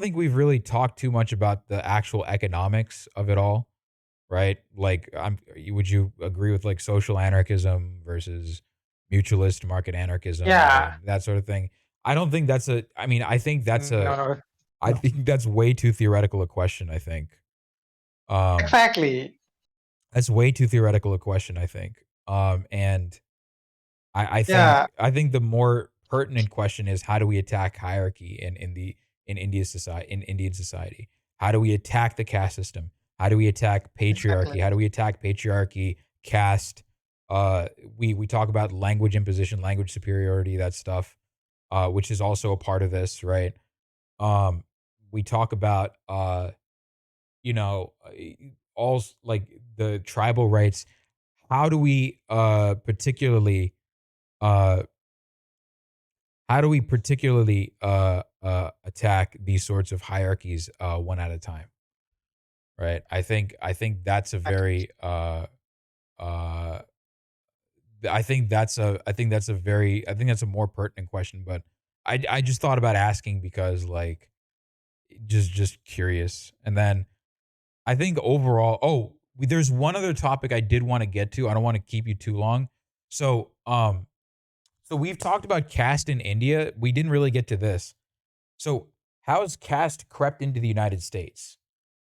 think we've really talked too much about the actual economics of it all, right? Like, would you agree with like social anarchism versus mutualist market anarchism Yeah, and that sort of thing? I don't think that's a. I mean, no, no, I no, think that's way too theoretical a question. I think um, exactly. that's way too theoretical a question. I think, and Yeah, I think the more pertinent question is how do we attack hierarchy in Indian society? How do we attack the caste system? How do we attack patriarchy? exactly. How do we attack patriarchy, caste? We talk about language imposition, language superiority, that stuff, which is also a part of this, right? Um, we talk about you know, like the tribal rights. How do we uh attack these sorts of hierarchies one at a time, right? I think that's a Exactly. very uh I think that's a more pertinent question, but I just thought about asking because like just curious. And then I think overall, there's one other topic I did want to get to. I don't want to keep you too long. So so we've talked about caste in India. We didn't really get to this. So, how's caste crept into the United States?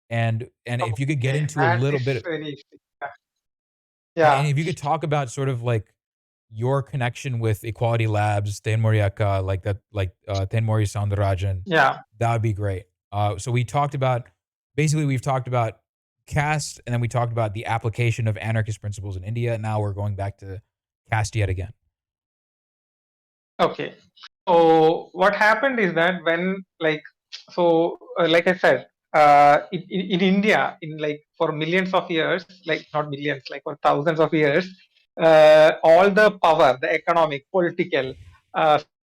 And if you could get Okay, into a that little is bit very and yeah, if you could talk about sort of like your connection with Equality Labs, Tenmoriaka, like that, like Tenmori Soundarajan, yeah. that would be great. So we talked about basically we've talked about caste, and then we talked about the application of anarchist principles in India. And now we're going back to caste yet again. Okay. So what happened is that when like I said, in India, in like for millions of years, like not millions, like for thousands of years, all the power, the economic, political,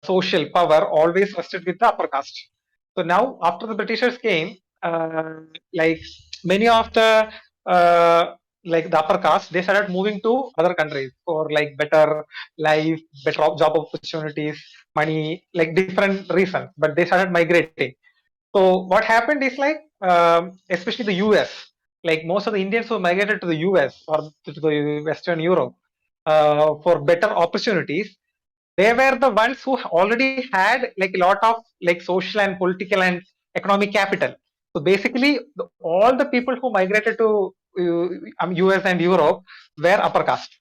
social power always rested with the upper caste. So now, after the Britishers came, like many of the like the upper caste, they started moving to other countries for like better life, better job opportunities, money, like different reasons. But they started migrating. So what happened is like, especially the US, like most of the Indians who migrated to the US or to the Western Europe for better opportunities, they were the ones who already had like a lot of like social and political and economic capital. So basically, all the people who migrated to US and Europe were upper caste.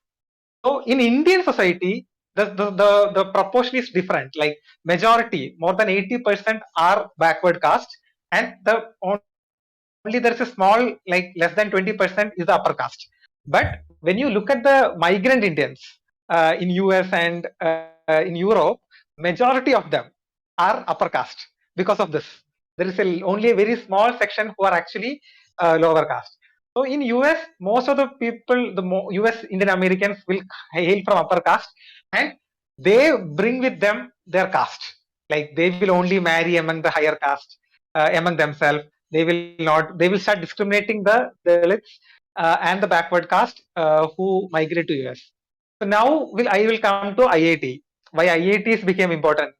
So in Indian society, the proportion is different. Like majority, more than 80% are backward caste, and only there is a small, like less than 20% is the upper caste. But when you look at the migrant Indians in US and in Europe, majority of them are upper caste because of this. There is only a very small section who are actually lower caste. So in US, most of the people, the US Indian Americans will hail from upper caste, and they bring with them their caste. Like they will only marry among the higher caste among themselves. They will not. They will start discriminating the Dalits and the backward caste who migrate to US. So now I will come to IIT. Why IITs became important?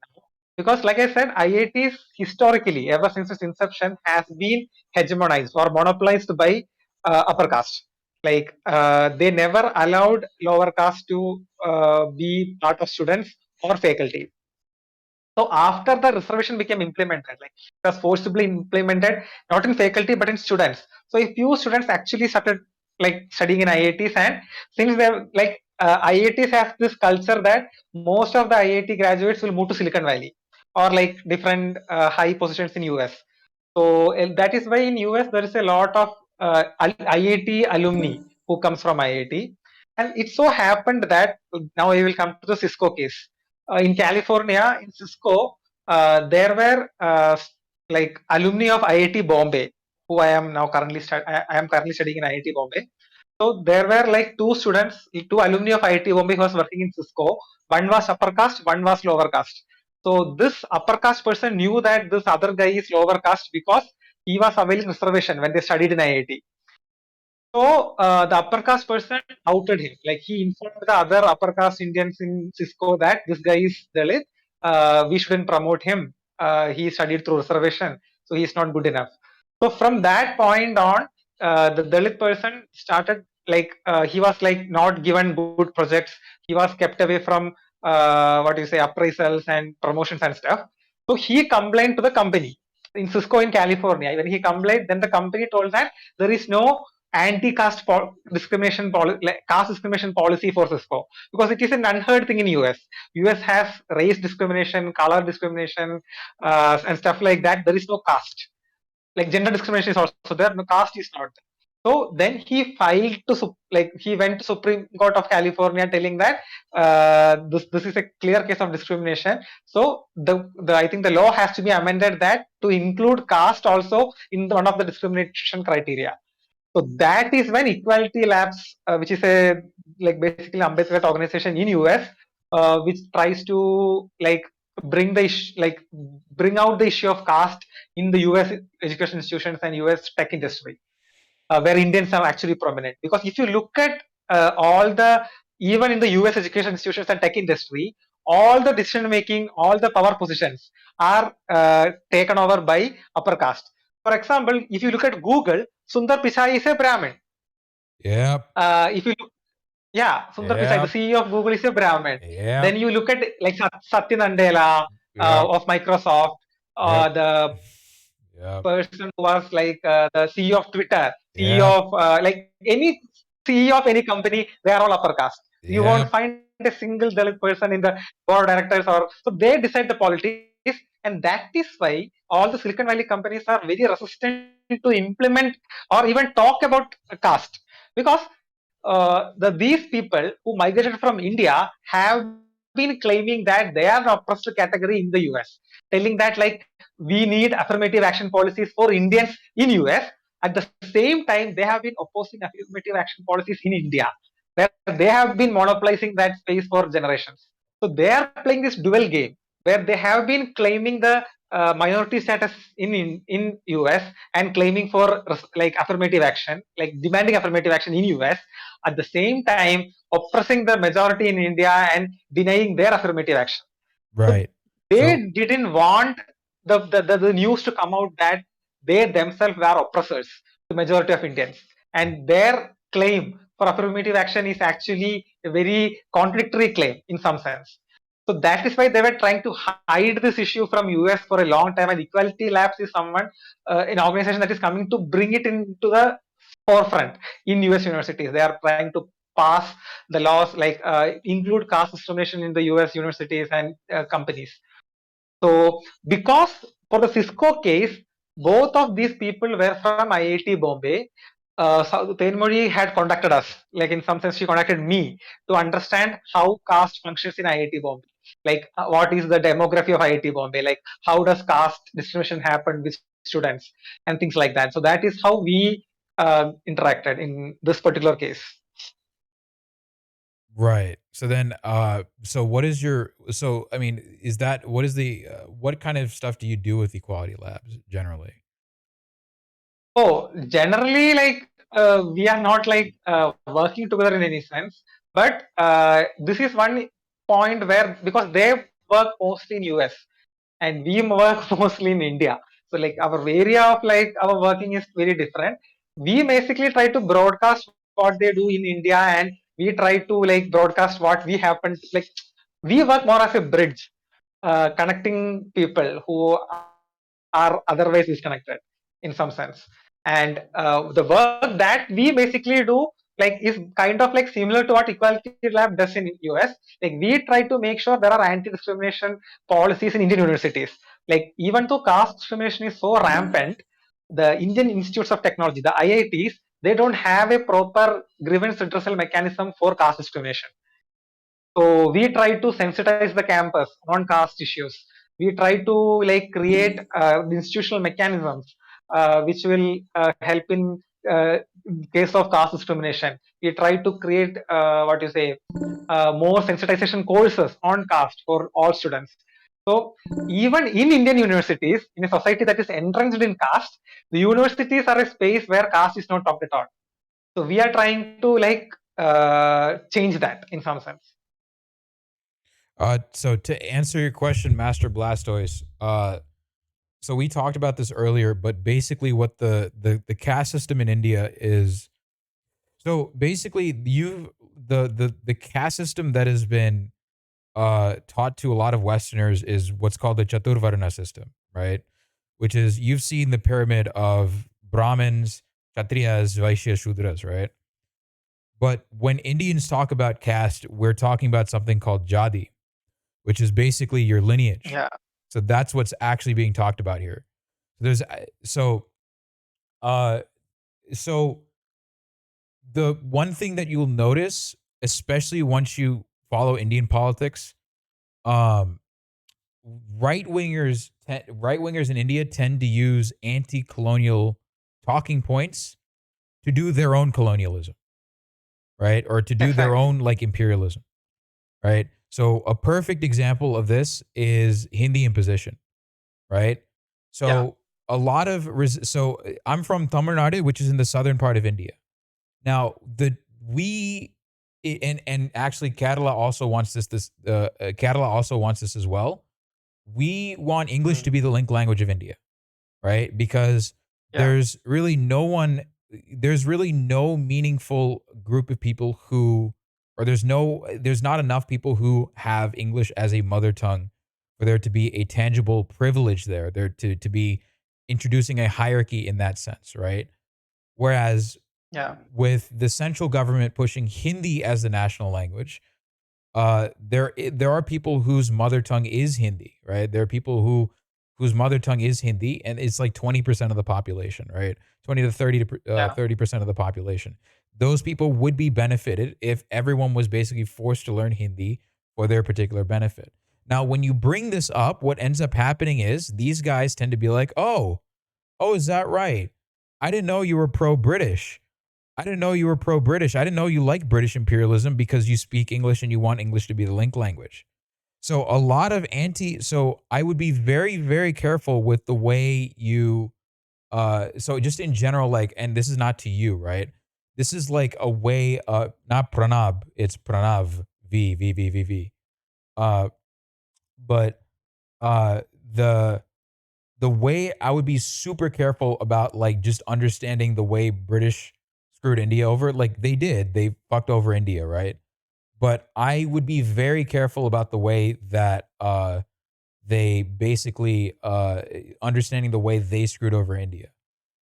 Because like I said, IITs historically, ever since its inception, has been hegemonized or monopolized by upper caste. Like they never allowed lower caste to be part of students or faculty. So after the reservation became implemented, like it was forcibly implemented, not in faculty but in students. So if few students actually started like studying in IITs, and since they're like IITs has this culture that most of the IIT graduates will move to Silicon Valley or like different high positions in US. So that is why in US there is a lot of IIT alumni who comes from IIT, and it so happened that now I will come to the Cisco case. In California, in Cisco, there were like alumni of IIT Bombay, who I am now currently I am currently studying in IIT Bombay. So there were like two students, two alumni of IIT Bombay who was working in Cisco. One was upper caste, one was lower caste. So this upper caste person knew that this other guy is lower caste because he was availing reservation when they studied in IIT. So the upper caste person outed him. Like he informed the other upper caste Indians in Cisco that this guy is Dalit. We shouldn't promote him. He studied through reservation, so he's not good enough. So from that point on, the Dalit person started like he was like not given good projects. He was kept away from what you say appraisals and promotions and stuff. So he complained to the company in Cisco in California. When he complained, then the company told that there is no anti-caste discrimination like caste discrimination policy for Cisco because it is an unheard thing in US. US has race discrimination, color discrimination, and stuff like that. There is no caste. Like gender discrimination is also there. No, caste is not there. So then he filed to like he went to Supreme Court of California telling that this is a clear case of discrimination. So the I think the law has to be amended that to include caste also in one of the discrimination criteria. So that is when Equality Labs, which is a like basically Ambedkarite organization in US, which tries to like bring out the issue of caste in the US education institutions and US tech industry, where Indians are actually prominent. Because if you look at all the even in the US education institutions and tech industry, all the decision making, all the power positions are taken over by upper caste. For example, if you look at Google, Sundar Pichai is a Brahmin. Yep. If you look, yeah, Sundar Pichai, the Yep. CEO of Google, is a Brahmin. Then Yep. you look at like Satya Nadella Yep. of Microsoft, Yep. the Yep. person who was like the CEO of Twitter, CEO Yep. of like any CEO of any company, they are all upper caste. You won't Yep. find a single Dalit person in the board of directors, or so they decide the politics, and that is why all the Silicon Valley companies are very resistant to implement or even talk about caste because these people who migrated from India have been claiming that they are an oppressed category in the US, telling that like we need affirmative action policies for Indians in US. At the same time, they have been opposing affirmative action policies in India, where they have been monopolizing that space for generations. So they are playing this dual game where they have been claiming the minority status in US and claiming for like affirmative action, like demanding affirmative action in US, at the same time oppressing the majority in India and denying their affirmative action. So Right. So they didn't want the news to come out that they themselves were oppressors to majority of Indians. And their claim for affirmative action is actually a very contradictory claim in some sense. So that is why they were trying to hide this issue from US for a long time. And Equality Labs is someone, an organization that is coming to bring it into the forefront in US universities. They are trying to pass the laws like include caste discrimination in the US universities and companies. So because for the Cisco case, both of these people were from IIT Bombay. So Tenmori had contacted us, like in some sense, she contacted me to understand how caste functions in IIT Bombay. Like, what is the demography of IIT Bombay? Like, how does caste discrimination happen with students and things like that? So that is how we interacted in this particular case. right. So then so what is your so I mean is that what is the what kind of stuff do you do with Equality Labs generally? Oh, generally, like we are not like working together in any sense, but this is one point where because they work mostly in US and we work mostly in India, so like our area of like our working is very different. We basically try to broadcast what they do in India, and we try to like broadcast what we happen. Like we work more as a bridge, connecting people who are otherwise disconnected in some sense. And the work that we basically do like is kind of like similar to what Equality Lab does in US. Like we try to make sure there are anti-discrimination policies in Indian universities. Like even though caste discrimination is so rampant, the Indian Institutes of Technology, the IITs, they don't have a proper grievance redressal mechanism for caste discrimination. So we try to sensitize the campus on caste issues. We try to like create institutional mechanisms which will help in case of caste discrimination. We try to create what you say more sensitization courses on caste for all students. So even in Indian universities, in a society that is entrenched in caste, the universities are a space where caste is not talked at all. So we are trying to like change that in some sense. So to answer your question, Master Blastoise, so we talked about this earlier, but basically what the caste system in India is. So basically, the caste system that has been taught to a lot of Westerners is what's called the Chaturvarna system, right? Which is you've seen the pyramid of Brahmins, Kshatriyas, Vaishyas, Shudras, right? But when Indians talk about caste, we're talking about something called Jadi, which is basically your lineage. Yeah. So that's what's actually being talked about here. There's so uh so the one thing that you'll notice, especially once you follow Indian politics, um right wingers in India tend to use anti-colonial talking points to do their own colonialism, right? Or to do their Exactly. own like imperialism, right? So a perfect example of this is Hindi imposition, right? Yeah. So a lot of so I'm from Tamil Nadu, which is in the southern part of India. Now the we and actually Kerala also wants Kerala also wants this as well. We want English Mm. to be the link language of India, right? Because Yeah. there's really no one, there's really no meaningful group of people who, or there's not enough people who have English as a mother tongue for there to be a tangible privilege there to be introducing a hierarchy in that sense, right? Whereas Yeah. with the central government pushing Hindi as the national language, there are people whose mother tongue is Hindi, right? There are people whose mother tongue is Hindi, and it's like 20% of the population, right? 20 to 30% of the population. Those people would be benefited if everyone was basically forced to learn Hindi for their particular benefit. Now, when you bring this up, what ends up happening is these guys tend to be like, oh, is that right? I didn't know you were pro-British. I didn't know you were pro-British. I didn't know you like British imperialism because you speak English and you want English to be the link language. So a lot of so I would be very, very careful with the way you, so just in general, like, and this is not to you, right? This is like a way, not Pranab, it's Pranav, V. Uh, but, uh, the, the way I would be super careful about like just understanding the way British screwed India over, like they fucked over India, right? But I would be very careful about the way that they basically understanding the way they screwed over India,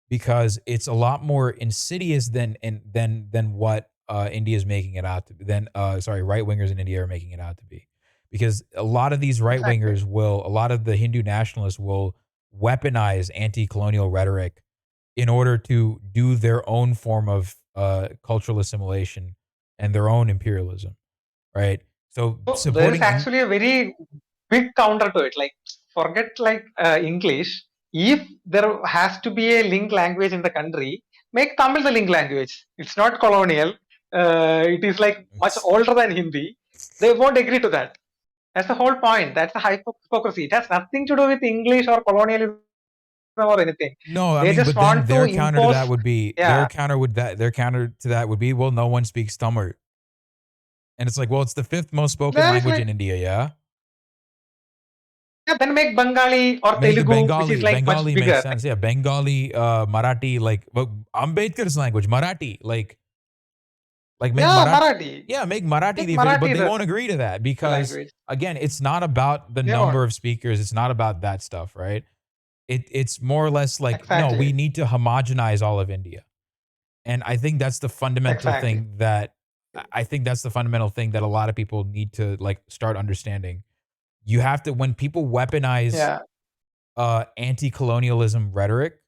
because it's a lot more insidious than what India is making it out to be. Than sorry, right wingers in India are making it out to be, because a lot of these right Exactly. wingers will, a lot of the Hindu nationalists will weaponize anti-colonial rhetoric in order to do their own form of cultural assimilation and their own imperialism, right? So So there is supporting in actually a very big counter to it. Like, forget like English. If there has to be a link language in the country, make Tamil the link language. It's not colonial. It is like much older than Hindi. They won't agree to that. That's the whole point. That's the hypocrisy. It has nothing to do with English or colonialism or anything. no, I They mean, just but then want to their counter to impose. that would be Yeah, their counter to that would be, well, no one speaks Tamil, and it's like, well, it's the fifth most spoken there is language like, in India, yeah. yeah. Then make Bengali or Make Telugu, which is Bengali. like much Bengali makes bigger. sense. Yeah, Bengali, Marathi, like, well, Ambedkar's language, Marathi, like make Yeah, Marathi. Marathi. Yeah, make Marathi Make the official, but Marathi they the won't agree to that because language. again, it's not about the They won't. number of speakers. It's not about that stuff, right? It's more or less like, no, we Exactly. need to homogenize all of India. And I think that's the fundamental Exactly. thing that I think that's the fundamental thing that a lot of people need to like start understanding. You have to, when people weaponize Yeah. anti-colonialism rhetoric,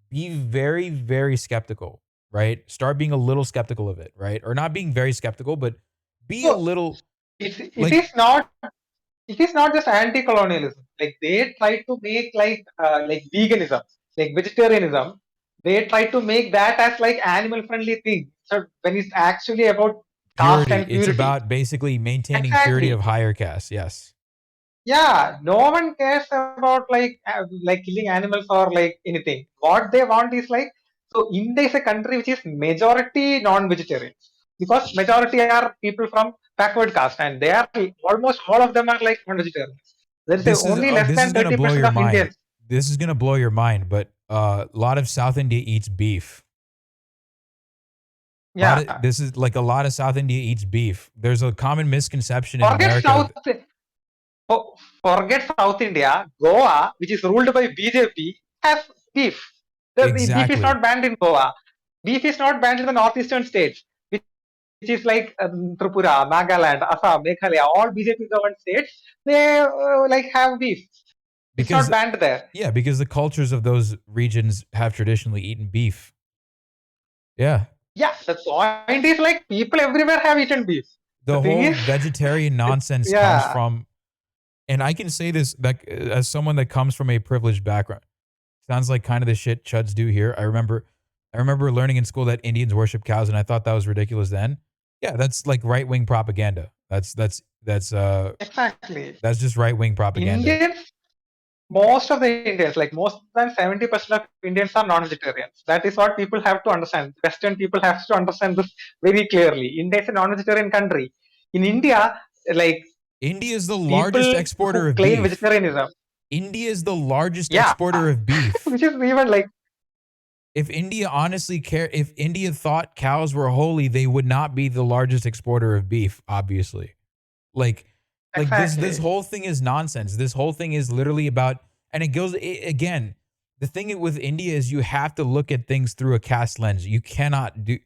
be very, very skeptical, right? Start being a little skeptical of it, right? Or not being very skeptical, but be a So little it like is not, it is not just anti-colonialism. Like they try to make like veganism, like vegetarianism. They try to make that as like animal friendly thing. So when it's actually about caste purity. and It's purity. about basically maintaining purity Exactly. of higher caste. Yes. Yeah, no one cares about like killing animals or like anything. What they want is like, so India is a country which is majority non-vegetarians, because majority are people from backward caste and they are almost all of them are like non-vegetarians. There is only less This is than gonna blow 30% your of mind. Indians. This is gonna blow your mind, but a lot of South India eats beef. A lot of Yeah, this is like a lot of South India eats beef. There's a common misconception in forget America. South, forget South India. Goa, which is ruled by BJP, has beef. The beef is Exactly. not banned in Goa. Beef is not banned in the northeastern states, which is like Tripura, Nagaland, Assam, Meghalaya, all BJP governed states. They like have beef. It's not Because banned there. yeah, because the cultures of those regions have traditionally eaten beef. Yeah. Yeah, the point is like people everywhere have eaten beef. The The thing whole is, vegetarian nonsense comes yeah, from, and I can say this that as someone that comes from a privileged background. Sounds like kind of the shit chuds do here. I remember learning in school that Indians worship cows, and I thought that was ridiculous then. Yeah, that's like right wing propaganda. exactly. That's just right wing propaganda. Indians, most of the Indians, like most than 70% of Indians are non-vegetarians. That is what people have to understand. Western people have to understand this very clearly. India is a non-vegetarian country. In India, like India is the largest people exporter who of claim beef. vegetarianism, India is the largest yeah, exporter of beef. which is even like If India honestly if India thought cows were holy, they would not be the largest exporter of beef, obviously. Like this exactly, whole thing is nonsense. This whole thing is literally about, and it goes again, the thing with India is you have to look at things through a caste lens. exactly,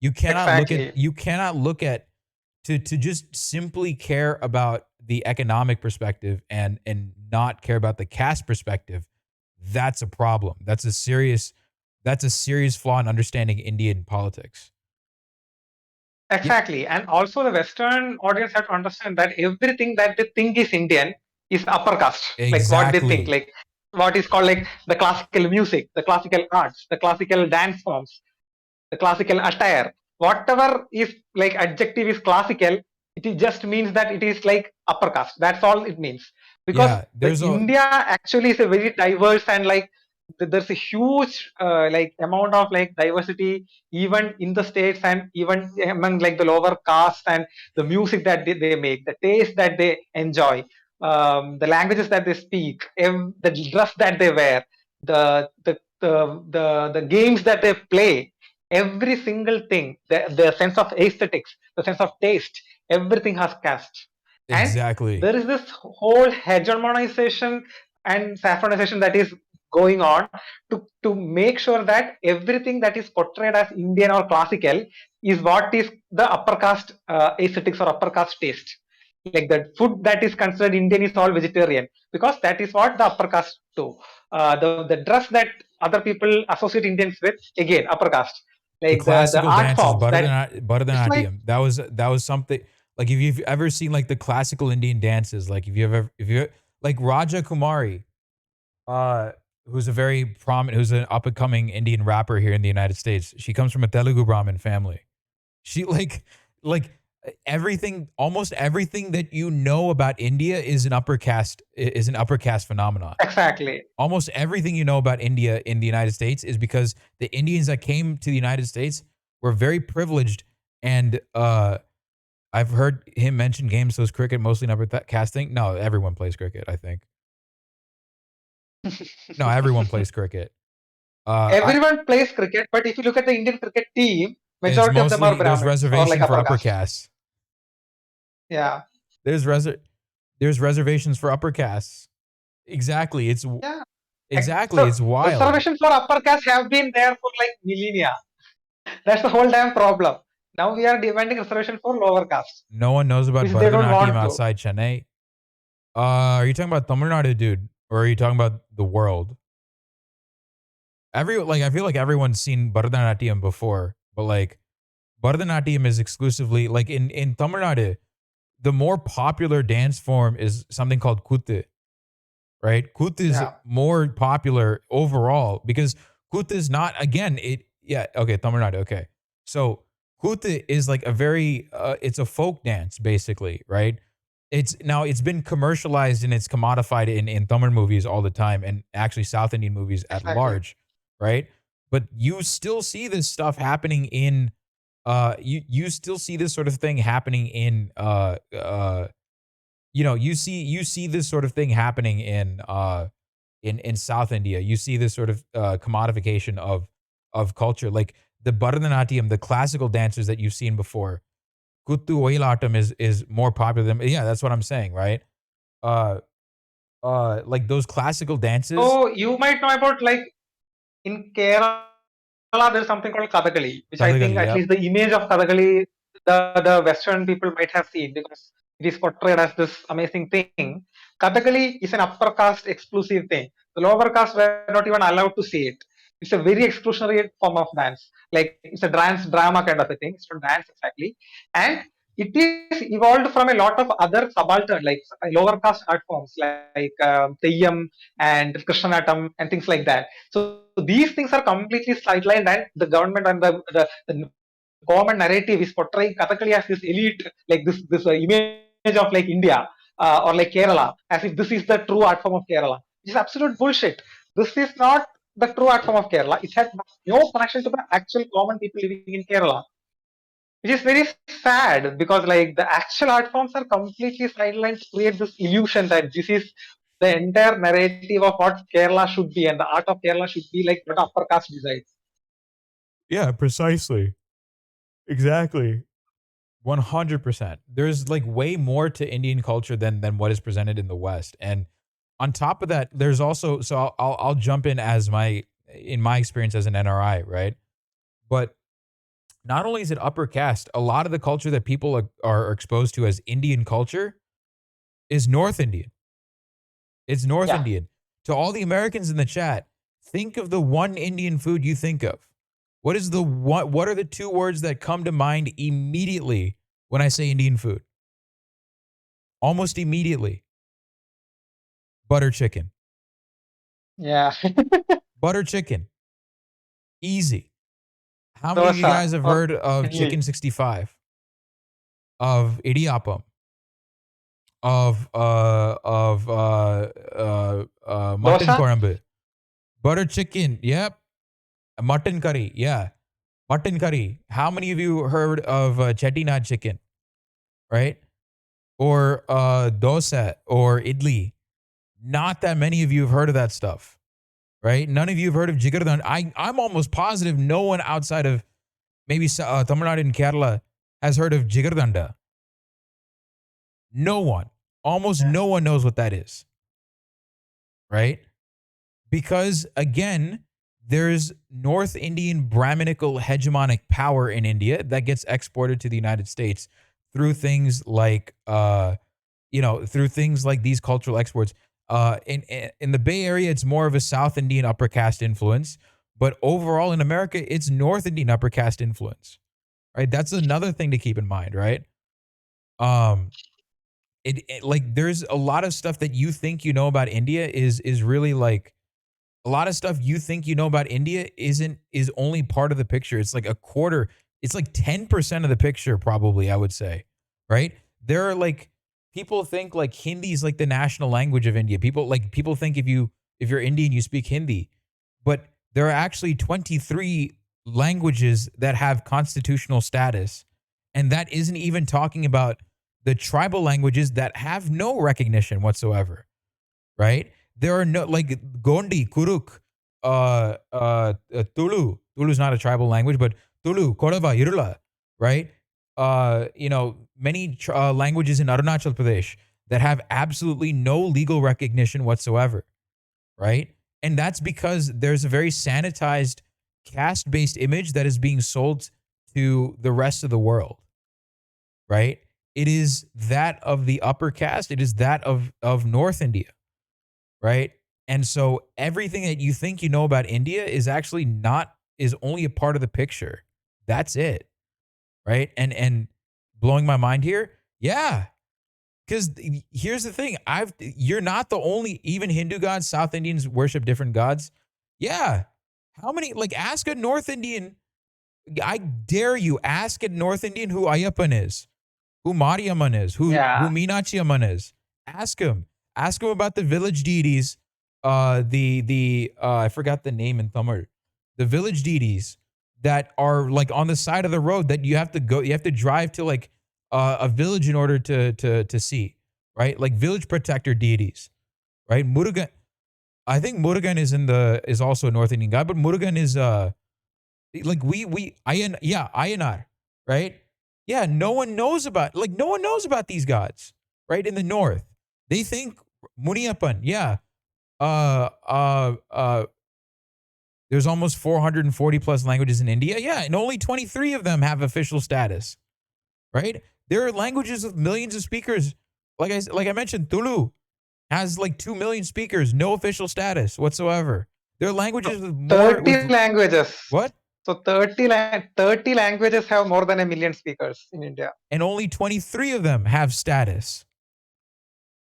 You cannot look at to just simply care about the economic perspective and not care about the caste perspective. That's a problem. That's a serious flaw in understanding Indian politics. Yeah, Exactly. And also the Western audience have to understand that everything that they think is Indian is upper caste. Like what they think, exactly. like what is called like the classical music, the classical arts, the classical dance forms, the classical attire, whatever is like adjective is classical, just means that it is like upper caste. That's all it means. Because Yeah, the there's a India actually is a very diverse and like there's a huge like amount of like diversity even in the states and even among like the lower caste, and the music that they make, the taste that they enjoy, the languages that they speak, the dress that they wear, the games that they play, every single thing, the sense of aesthetics, the sense of taste, everything has caste. And exactly. there is this whole hegemonization and saffronization that is going on to make sure that everything that is portrayed as Indian or classical is what is the upper caste aesthetics or upper caste taste. Like the food that is considered Indian is all vegetarian because that is what the upper caste do. The dress that other people associate Indians with, again upper caste. The Like the classical art dances, forms that it's like Bharatanatyam. That was something like if you've ever seen like the classical Indian dances, like if you like Raja Kumari, uh, who's a very prominent, who's an up and coming Indian rapper here in the United States. She comes from a Telugu Brahmin family. She like everything, almost everything that you know about India is an upper caste phenomenon. exactly. Almost everything you know about India in the United States is because the Indians that came to the United States were very privileged. And I've heard him mention games, those cricket, mostly number casting. No, everyone plays cricket, I think. No, everyone plays cricket. I Everyone plays cricket, but if you look at the Indian cricket team, It's majority of them are mostly there's Brahmins or like reservation for upper upper caste. castes. Yeah, There's res there's reservations for upper castes. Exactly. yeah. Exactly. So It's wild. reservations for upper caste have been there for like millennia. That's the whole damn problem. Now we are demanding reservation for lower caste, No one knows about which they don't Bharatanatyam want to. outside Chennai. Are you talking about Tamil Nadu, dude, or are you talking about the world? I feel like everyone's seen Bharatanatyam before, but like Bharatanatyam is exclusively like in Tamil Nadu. The more popular dance form is something called Kuthu, right? Kuthu is Yeah, more popular overall because Kuthu is not, again, okay, Tamil Nadu, okay. So Kuthu is like a very, it's a folk dance basically, right? It's been commercialized and it's commodified in Tamil movies all the time and actually South Indian movies at exactly. large, right? But you still see this stuff happening in, you still see this sort of thing happening in, you see this sort of thing happening in South India. You see this sort of commodification of culture, like the Bharatanatyam, the classical dancers that you've seen before. Kuttu Oilatam is more popular than, yeah, that's what I'm saying, right? Uh like those classical dances, So you might know about like in Kerala, there's something called Kathakali, which I think Kathakali, at yep. least the image of Kathakali, the Western people might have seen because it is portrayed as this amazing thing. Kathakali is an upper caste exclusive thing. The lower caste were not even allowed to see it. It's a very exclusionary form of dance. Like it's a dance drama kind of a thing. It's not dance exactly. And it is evolved from a lot of other subaltern, like lower caste art forms like Teyyam and Krishnanatam and things like that. So these things are completely sidelined, and the government and the common narrative is portraying Kathakali as this elite, like this image of like India or like Kerala, as if this is the true art form of Kerala. Which is absolute bullshit. This is not the true art form of Kerala. It has no connection to the actual common people living in Kerala, which is very sad because like the actual art forms are completely sidelined to create this illusion that this is the entire narrative of what Kerala should be and the art of Kerala should be like what upper caste decides. Yeah, precisely. Exactly. 100%. There's like way more to Indian culture than what is presented in the West. And on top of that, there's also, so I'll jump in as in my experience as an NRI, right? But not only is it upper caste, a lot of the culture that people are exposed to as Indian culture is North Indian. It's North Yeah, Indian. To all the Americans in the chat, think of the one Indian food you think of. What are the two words that come to mind immediately when I say Indian food? Almost immediately. Butter chicken. Yeah. Butter chicken. Easy. How many of you Dosa guys have or heard of idli. chicken 65? Of idiyappam? Of mutton Dosa? korambu? Butter chicken. Yep. Mutton curry. Yeah. Mutton curry. How many of you heard of chettinad chicken? Right? Or dosa or idli? Not that many of you have heard of that stuff. Right? None of you have heard of jigardan. I'm almost positive no one outside of maybe Tamil Nadu and Kerala has heard of jigardanda. No one. Almost Yeah. no one knows what that is. Right? Because again, there's North Indian Brahminical hegemonic power in India that gets exported to the United States through things like through things like these cultural exports. In the Bay Area, it's more of a South Indian upper caste influence, but overall in America, it's North Indian upper caste influence. Right? That's another thing to keep in mind, right? Um like there's a lot of stuff that you think you know about India is really like a lot of stuff you think you know about India is only part of the picture. It's like a quarter. It's like 10% of the picture, probably, I would say. Right? There are like people think like Hindi is like the national language of India. People think if you're Indian, you speak Hindi. But there are actually 23 languages that have constitutional status. And that isn't even talking about the tribal languages that have no recognition whatsoever. Right? There are no like Gondi, Kuruk, Tulu. Tulu is not a tribal language, but Tulu, Kodava, Irula, right? Many languages in Arunachal Pradesh that have absolutely no legal recognition whatsoever, right? And that's because there's a very sanitized caste-based image that is being sold to the rest of the world, right? It is that of the upper caste. It is that of North India, right? And so everything that you think you know about India is actually not is only a part of the picture. That's it, right? And blowing my mind here, yeah. Because here's the thing, you're not the only. Even Hindu gods, South Indians worship different gods. Yeah, how many? Like, ask a North Indian. I dare you, ask a North Indian who Ayyappan is, who Mariamman is, who Yeah. Meenachi Amman is. Ask him. Ask him about the village deities. I forgot the name in Tamil. The village deities that are like on the side of the road that you have to go. You have to drive to like a village in order to see. Right, like village protector deities. Right, Murugan. I think Murugan is also a North Indian god, but Murugan is like Ayanar, right? Yeah, no one knows about these gods, right? In the north. They think Muniappan, yeah. Uh uh uh there's almost 440 plus languages in India. Yeah, and only 23 of them have official status, right? There are languages with millions of speakers. Like I mentioned, Tulu has like 2 million speakers, no official status whatsoever. There are languages with more 30 with languages. what? So 30 languages have more than a million speakers in India. And only 23 of them have status.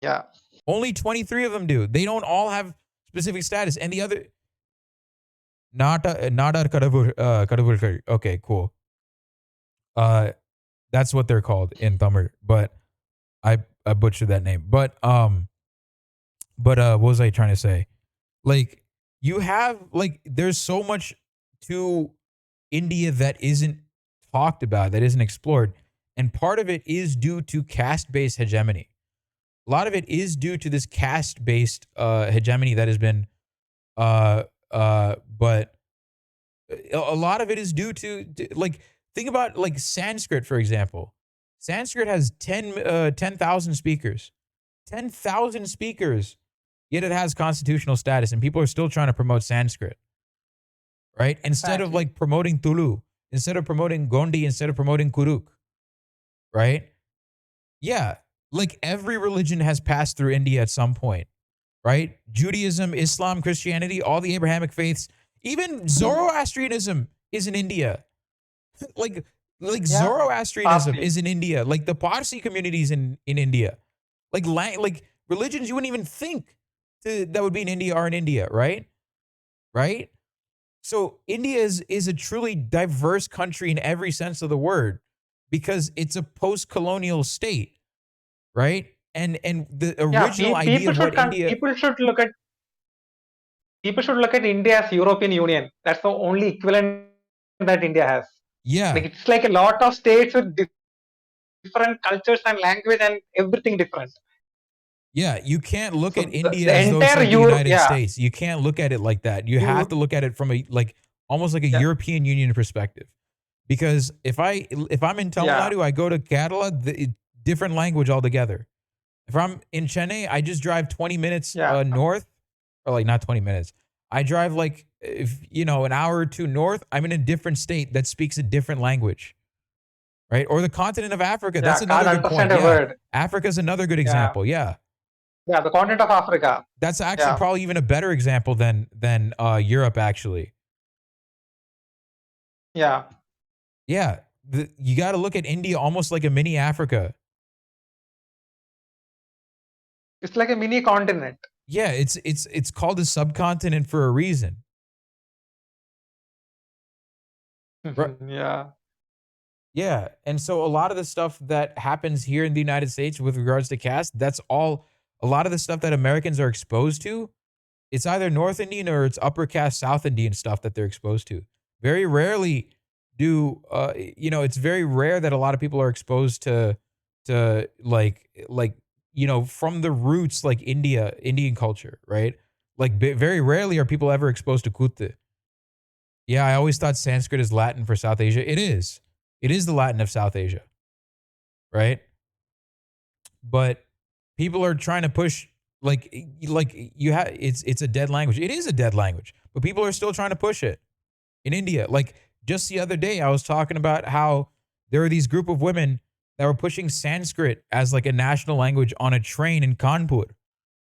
Yeah. Only 23 of them do. They don't all have specific status. And the other, Nadar Kadavul. Okay, cool. That's what they're called in Tamil, but I butchered that name. But what was I trying to say? Like, you have, like, there's so much to India that isn't talked about, that isn't explored. And part of it is due to caste based hegemony. A lot of it is due to this caste based hegemony that has been, but a lot of it is due to, like, think about like Sanskrit, for example. Sanskrit has 10,000 speakers. 10,000 speakers, yet it has constitutional status, and people are still trying to promote Sanskrit, right? Instead of Exactly. like promoting Tulu, instead of promoting Gondi, instead of promoting Kuruk, right? Yeah, like every religion has passed through India at some point, right? Judaism, Islam, Christianity, all the Abrahamic faiths, even Zoroastrianism is in India. like Yeah, Zoroastrianism Parsi. is in India. Like the Parsi communities in India. Like religions you wouldn't even think that would be in India are in India, right? Right? So India is a truly diverse country in every sense of the word because it's a post-colonial state, right? And the Yeah, original idea of what India. people should look at India as European Union. That's the only equivalent that India has. Like Yeah, it's like a lot of states with different cultures and language and everything different. yeah, you can't look at So India the as though it's entire like the Europe, United yeah, States. You can't look at it like that. You have you, to look at it from a like almost like a yeah, European Union perspective. Because if I'm in Tamil yeah, Nadu, I go to Kerala, different language altogether. If I'm in Chennai, I just drive 20 minutes yeah, north, or like not 20 minutes. I drive like if an hour or two north. I'm in a different state that speaks a different language, right? Or the continent of Africa. That's yeah. another Can't good point. understand a Yeah, word. Africa's another good Yeah, example. Yeah, yeah. The continent of Africa. that's actually Yeah, probably even a better example than Europe actually. yeah. Yeah, you got to look at India almost like a mini Africa. It's like a mini continent. Yeah, it's called a subcontinent for a reason. Right. Yeah, Yeah, and so a lot of the stuff that happens here in the United States with regards to caste, that's all a lot of the stuff that Americans are exposed to, it's either North Indian or it's upper caste South Indian stuff that they're exposed to. Very rarely do it's very rare that a lot of people are exposed to from the roots like Indian culture, right? Like very rarely are people ever exposed to Kutte. Yeah, I always thought Sanskrit is Latin for South Asia. It is. It is the Latin of South Asia, right? But people are trying to push you have it's a dead language. It is a dead language, but people are still trying to push it in India. Like just the other day, I was talking about how there are these group of women that were pushing Sanskrit as like a national language on a train in Kanpur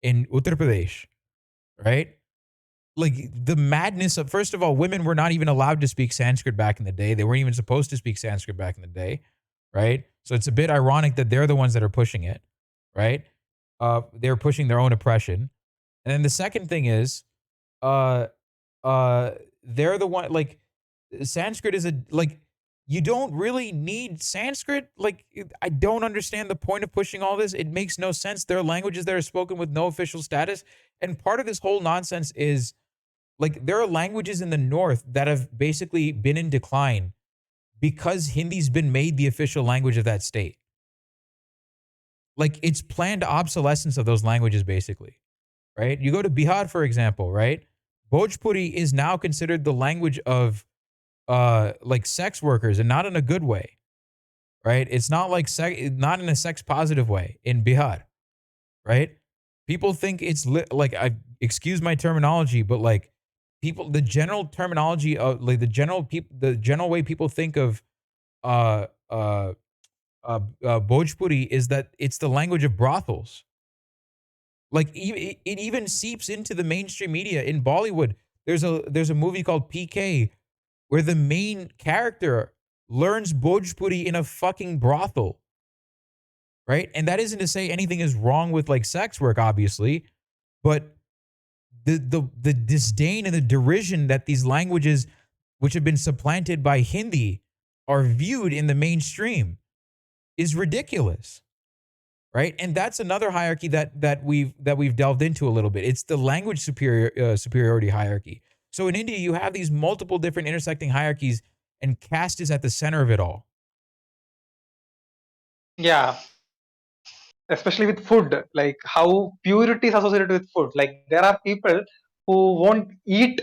in Uttar Pradesh, right? Like the madness of first of all, women were not even allowed to speak Sanskrit back in the day. They weren't even supposed to speak Sanskrit back in the day, right? So it's a bit ironic that they're the ones that are pushing it, right? They're pushing their own oppression. And then the second thing is, uh, they're the one like Sanskrit is a like you don't really need Sanskrit. Like I don't understand the point of pushing all this. It makes no sense. There are languages that are spoken with no official status, and part of this whole nonsense is like there are languages in the north that have basically been in decline because Hindi's been made the official language of that state. Like it's planned obsolescence of those languages basically, right? You go to Bihar for example, right? Bhojpuri is now considered the language of like sex workers and not in a good way, right? It's not like not in a sex positive way in Bihar, right? People think it's like I excuse my terminology, but like people the general terminology of like the general way people think of uh uh Bhojpuri is that it's the language of brothels. Like it even seeps into the mainstream media in Bollywood. There's a movie called PK where the main character learns Bhojpuri in a fucking brothel, right? And that isn't to say anything is wrong with like sex work, obviously, but the disdain and the derision that these languages, which have been supplanted by Hindi, are viewed in the mainstream is ridiculous, right? And that's another hierarchy that we've delved into a little bit. It's the language superiority hierarchy. So in India, you have these multiple different intersecting hierarchies, and caste is at the center of it all. yeah. Especially with food, like how purity is associated with food. Like there are people who won't eat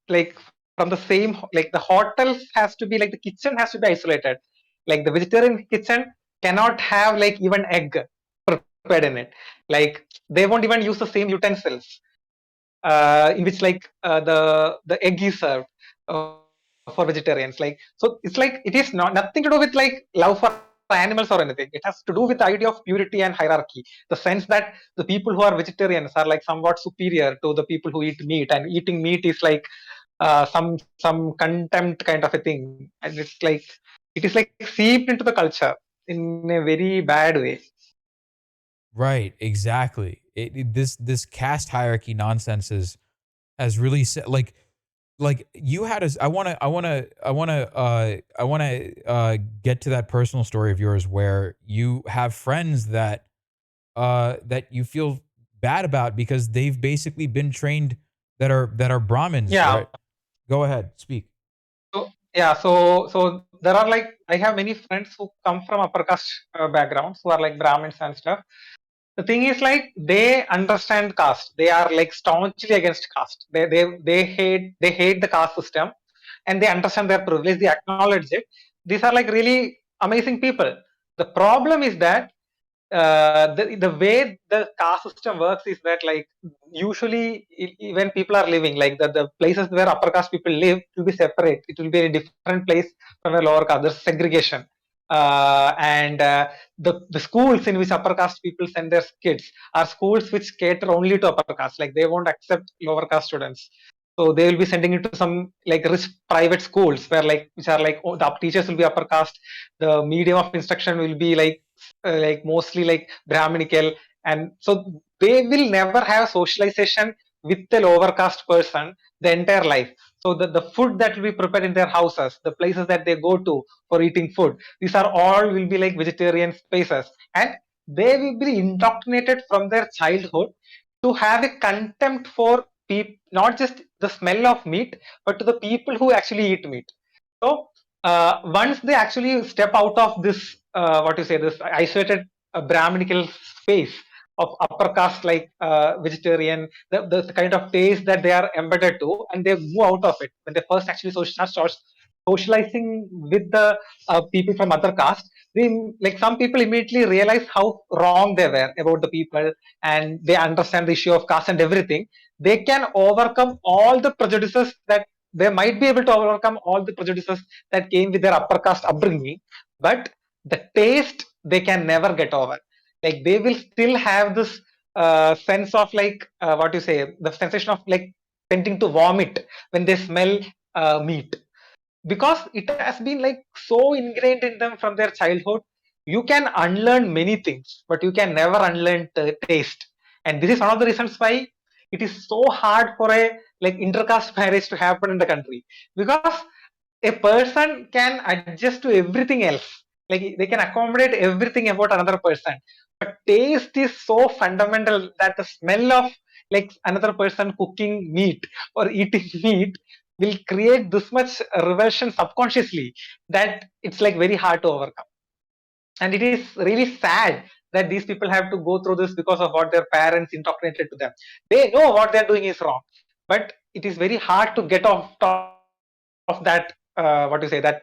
like from the same, like the hotels has to be like the kitchen has to be isolated. Like the vegetarian kitchen cannot have like even egg prepared in it. Like they won't even use the same utensils in which like the egg is served for vegetarians. Like so, it's like it is not nothing to do with like love for animals or anything. It has to do with the idea of purity and hierarchy. The sense that the people who are vegetarians are like somewhat superior to the people who eat meat, and eating meat is like some contempt kind of a thing, and it's like it is like seeped into the culture in a very bad way. Right, exactly. This caste hierarchy nonsense has really like you had us. I want to get to that personal story of yours where you have friends that you feel bad about because they've basically been trained that are Brahmins, Yeah. right? Go ahead, speak. So there are like I have many friends who come from upper caste backgrounds who are like Brahmins and stuff. The thing is like they understand caste. They are like staunchly against caste. They hate the caste system, and they understand their privilege. They acknowledge it. These are like really amazing people. The problem is that the way the caste system works is that like usually when people are living like the places where upper caste people live will be separate. It will be a different place from a lower caste. There's segregation. And the schools in which upper caste people send their kids are schools which cater only to upper caste. Like they won't accept lower caste students. So they will be sending it to some like rich private schools where like which are like the teachers will be upper caste. The medium of instruction will be like mostly like Brahminical, and so they will never have socialization with the lower caste person the entire life. So the food that will be prepared in their houses, the places that they go to for eating food, these are all will be like vegetarian spaces, and they will be indoctrinated from their childhood to have a contempt for people, not just the smell of meat, but to the people who actually eat meat. So once they actually step out of this, what you say, this isolated Brahminical space of upper caste like vegetarian, the kind of taste that they are embedded to, and they move out of it when they first actually start socializing with the people from other caste. They like some people immediately realize how wrong they were about the people, and they understand the issue of caste and everything. They can overcome all the prejudices that they might be able to overcome all the prejudices that came with their upper caste upbringing, but the taste they can never get over. Like they will still have this sense of like what you say, the sensation of like tending to vomit when they smell meat, because it has been like so ingrained in them from their childhood. You can unlearn many things, but you can never unlearn taste. And this is one of the reasons why it is so hard for a like intercaste marriage to happen in the country, because a person can adjust to everything else, like they can accommodate everything about another person, but taste is so fundamental that the smell of like another person cooking meat or eating meat will create this much revulsion subconsciously that it's like very hard to overcome. And it is really sad that these people have to go through this because of what their parents indoctrinated to them. They know what they're doing is wrong, but it is very hard to get off of that what you say, that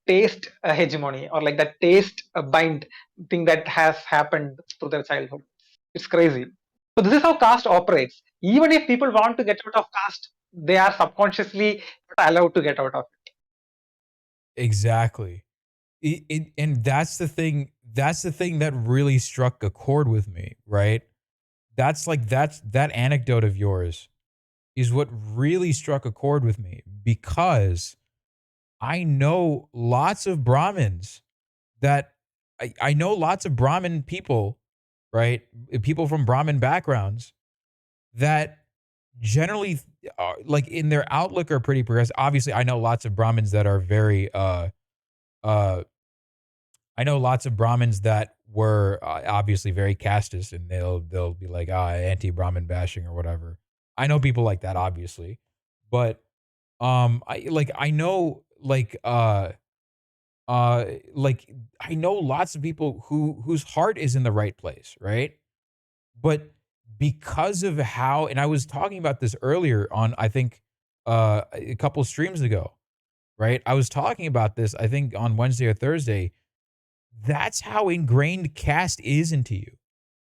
taste hegemony, or like that taste bind thing that has happened through their childhood. It's crazy. So this is how caste operates. Even if people want to get out of caste, they are subconsciously not allowed to get out of it. Exactly. And that's the thing. That's the thing that really struck a chord with me, right? That anecdote of yours is what really struck a chord with me because I know lots of Brahmins that I know lots of Brahmin people, right? People from Brahmin backgrounds that generally like in their outlook are pretty progressive. Obviously, I know lots of Brahmins that are very uh I know lots of Brahmins that were obviously very casteist, and they'll be like anti-Brahmin bashing or whatever. I know people like that, obviously, but I know like I know lots of people whose heart is in the right place, right? But because of how, and I was talking about this earlier on, I think a couple streams ago, right? I was talking about this, I think on Wednesday or Thursday. That's how ingrained caste is into you,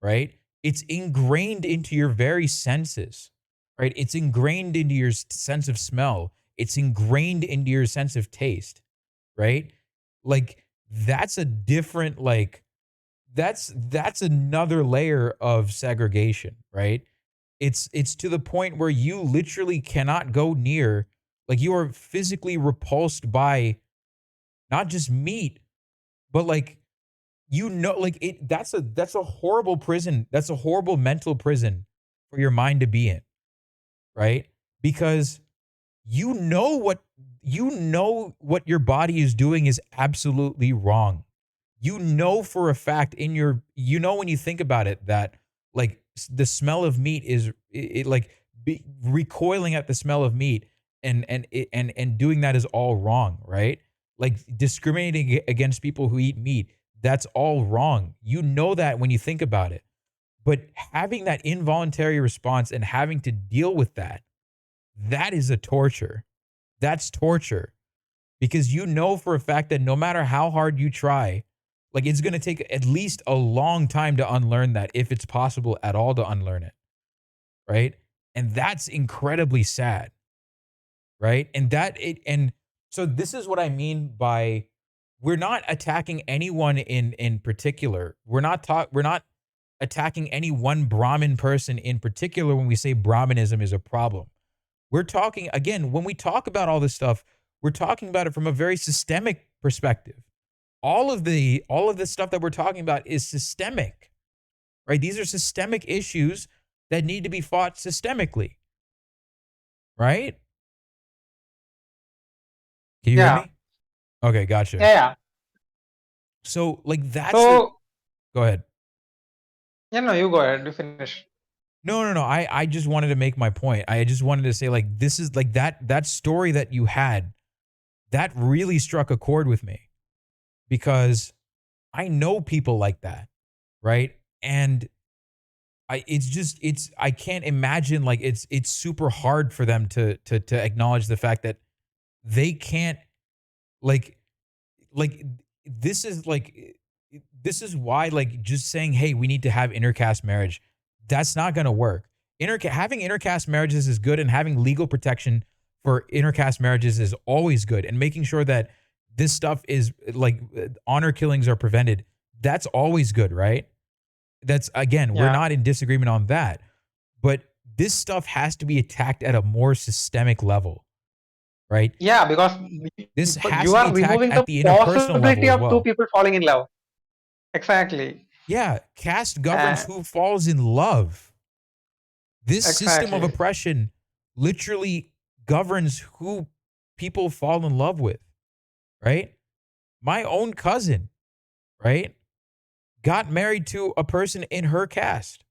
right? It's ingrained into your very senses, right? It's ingrained into your sense of smell. It's ingrained into your sense of taste, right? Like that's a different that's another layer of segregation, right? It's to the point where you literally cannot go near Like you are physically repulsed by not just meat, but like like that's a horrible prison. That's a horrible mental prison for your mind to be in, right? Because you know what what your body is doing is absolutely wrong. You know for a fact when you think about it that like the smell of meat is like recoiling at the smell of meat and doing that is all wrong, right? Like discriminating against people who eat meat, that's all wrong. You know that when you think about it. But having that involuntary response and having to deal with that, that is a torture. That's torture because you know for a fact that no matter how hard you try, like it's going to take at least a long time to unlearn that if it's possible at all to unlearn it, right? And that's incredibly sad, right? And so this is what I mean by we're not attacking anyone in particular. We're not attacking any one Brahmin person in particular when we say Brahminism is a problem. We're talking again, when we talk about all this stuff, we're talking about it from a very systemic perspective. All of the stuff that we're talking about is systemic, right? These are systemic issues that need to be fought systemically, right? Can you hear Yeah. me? Okay, gotcha. Yeah. So like that's the So go ahead. no, you go ahead. You finish. No. I just wanted to make my point. I just wanted to say like this is like that story that you had that really struck a chord with me because I know people like that, right? And I can't imagine like it's super hard for them to acknowledge the fact that they can't like like this is like this is why like just saying hey we need to have intercaste marriage, that's not going to work. Having intercaste marriages is good and having legal protection for intercaste marriages is always good and making sure that this stuff is like honor killings are prevented, that's always good, right? That's again, we're Yeah. not in disagreement on that. But this stuff has to be attacked at a more systemic level, right? Yeah, because This has you to be are attacked removing the at the interpersonal level possibility as of two well. people falling in love. Exactly. Yeah, caste governs Uh, who falls in love. This system of exactly. oppression literally governs who people fall in love with, right? My own cousin, right, got married to a person in her caste.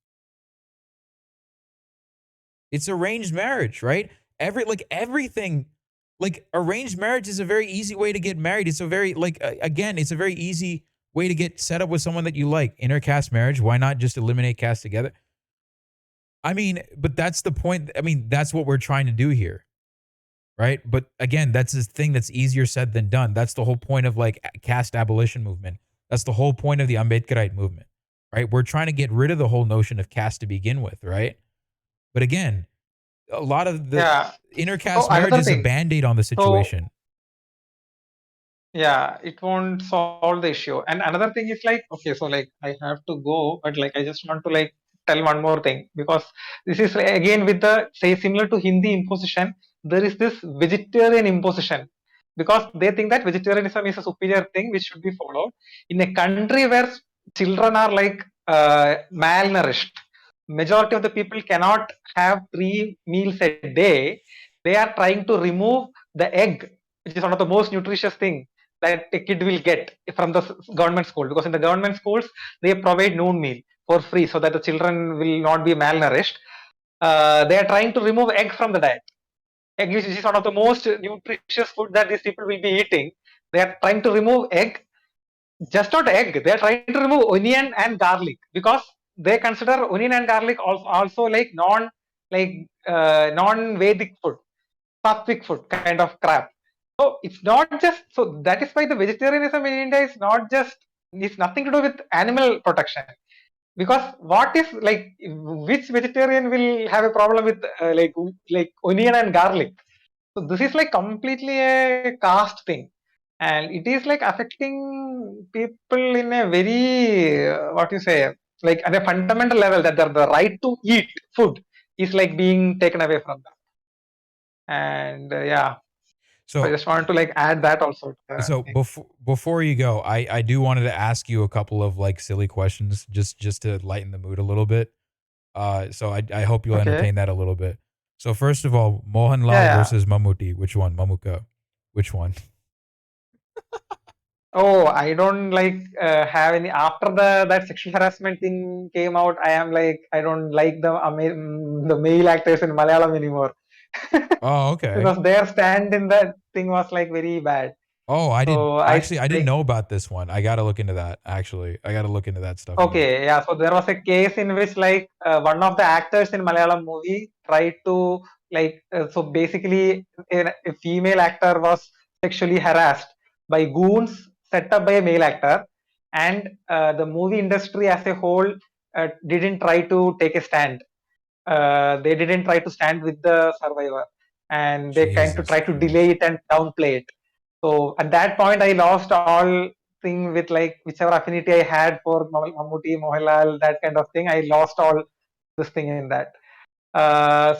It's arranged marriage, right? Everything like arranged marriage is a very easy way to get married. It's a very again, it's a very easy way to get set up with someone that you like. Intercaste marriage, why not just eliminate caste together? I mean, but that's the point. I mean, that's what we're trying to do here, right? But again, that's this thing that's easier said than done. That's the whole point of like caste abolition movement. That's the whole point of the AMBEDKARITE movement, right? We're trying to get rid of the whole notion of caste to begin with, right? But again, a lot of the Yeah. So intercaste marriage another is a thing. band-aid on the So situation. yeah, it won't solve the issue. And another thing is like, okay, so like I have to go, but like I just want to like tell one more thing because this is like, again with the say similar to Hindi imposition, there is this vegetarian imposition because they think that vegetarianism is a superior thing which should be followed in a country where children are like malnourished. Majority of the people cannot have 3 meals a day. They are trying to remove the egg, which is one of the most nutritious thing that a kid will get from the government school, because in the government schools they provide noon meal for free so that the children will not be malnourished. They are trying to remove egg from the diet. Egg, which is one of the most nutritious food that these people will be eating. They are trying to remove egg, just not egg. They are trying to remove onion and garlic because they consider onion and garlic also like non-Vedic food, sattvic food kind of crap. So it's not just so that is why the vegetarianism in India is not just it's nothing to do with animal protection. Because what if like which vegetarian will have a problem with like onion and garlic? So this is like completely a caste thing, and it is like affecting people in a very what you say like at a fundamental level that the right to eat food is like being taken away from them. And yeah. So I just wanted to like add that also. So before you go, I do wanted to ask you a couple of like silly questions just to lighten the mood a little bit. So I hope you'll Okay. entertain that a little bit. So first of all, Yeah, Mohanlal yeah. versus Mammootty. Which one? Mamuka. Which one? Oh, I don't like have any after that sexual harassment thing came out. I am like I don't like the male actors in Malayalam anymore Oh, okay. because their stand in that thing was like very bad. Oh, I did So I actually I didn't like know about this one. I got to look into that actually. I got to look into that stuff more. okay, yeah. So there was a case in which like one of the actors in Malayalam movie tried to like so basically a female actor was sexually harassed by goons set up by a male actor, and the movie industry as a whole didn't try to take a stand. They didn't try to stand with the survivor, and they kind to Jesus try to delay Christ. it and downplay it. So at that point, I lost all thing with like whichever affinity I had for Mammootty, Mohanlal, that kind of thing. I lost all this thing in that.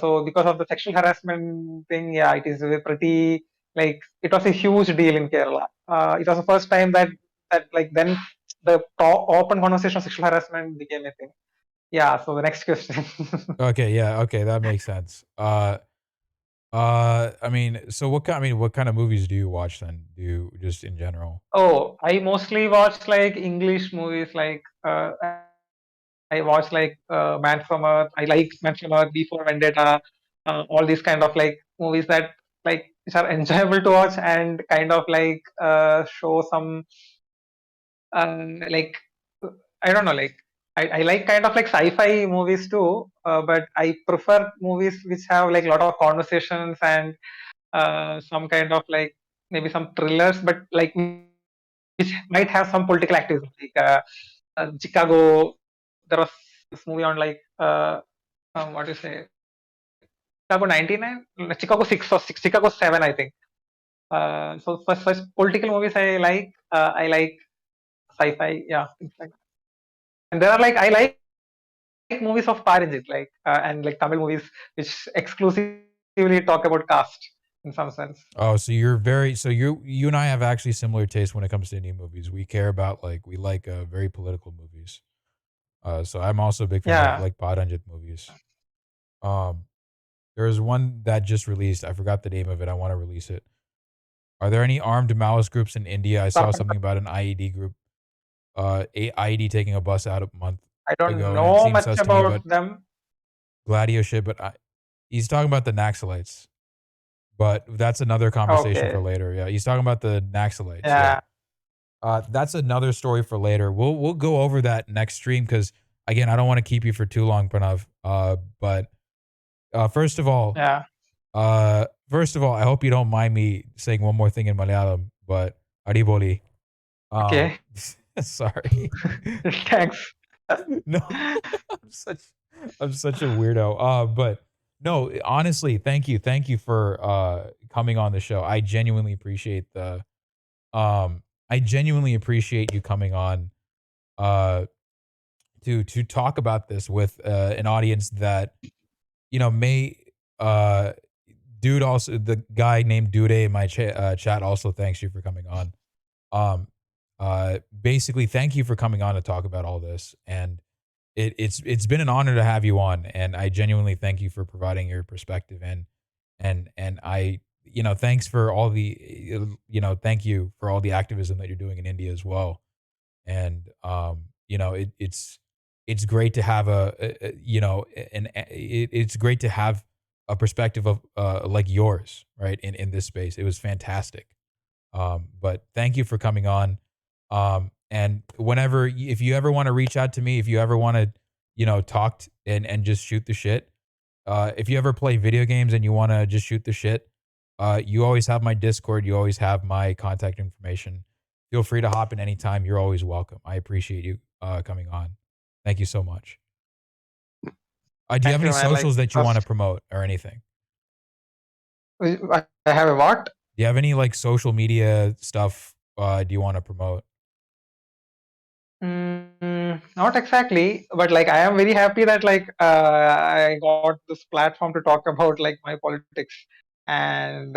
So because of the sexual harassment thing, yeah, it is a pretty like it was a huge deal in Kerala. It was the first time that like then the open conversation of sexual harassment became a thing. Yeah. So the next question. Okay, yeah, okay, that makes sense. I mean, so what kind of movies do you watch then? Do you just in general? Oh, I mostly watch like English movies. Like I watch like Man from Earth. I like Man from Earth, Before Vendetta, all these kind of like movies that like which are enjoyable to watch and kind of like show some like I don't know like I like kind of like sci-fi movies too, but I prefer movies which have like a lot of conversations and some kind of like maybe some thrillers, but like which might have some political activism. Like Chicago, there was this movie on like what do you say, Chicago 99, Chicago 6 or 6, Chicago 7, I think. So for such political movies, I like sci-fi, yeah, things like that. And there are like I like movies of Parijit, like and like Tamil movies which exclusively talk about caste in some sense. Oh, so you and I have actually similar tastes when it comes to Indian movies. We care about like we like very political movies. So I'm also a big fan of Yeah, like Paranjit movies. Um, there's one that just released. I forgot the name of it. I want to release it. Are there any armed Maoist groups in India? I saw something about an IED group. IED taking a bus out a month I don't ago, and it know seems much sus to me. But about them. Gladio shit. He's talking about the Naxalites. But that's another conversation for Okay, later. Yeah, he's talking about the Naxalites. Yeah. yeah, That's another story for later. We'll go over that next stream because again, I don't want to keep you for too long, Pranav. But first of all, yeah, I hope you don't mind me saying one more thing in Malayalam. But Adiboli. Um, okay, sorry. thanks. No, I'm such I'm such a weirdo. But no, honestly, thank you for coming on the show. I genuinely appreciate you coming on uh to talk about this with an audience that may uh dude also the guy named Dude in my chat also thanks you for coming on. Um basically thank you for coming on to talk about all this, and it's been an honor to have you on, and I genuinely thank you for providing your perspective, and I thanks for all the thank you for all the activism that you're doing in India as well. And it's great to have it's great to have a perspective of like yours, right, in this space. It was fantastic. But thank you for coming on. And if you ever want to reach out to me, if you ever want to talk and just shoot the shit, if you ever play video games and you want to just shoot the shit, you always have my Discord. You always have my contact information. Feel free to hop in anytime. You're always welcome. I appreciate you coming on. Thank you so much. Do you have Thank any you, man. Like socials that you want to first, promote or anything? I have a what? Do you have any like social media stuff do you want to promote? Not exactly, but like I am very happy that like I got this platform to talk about like my politics. and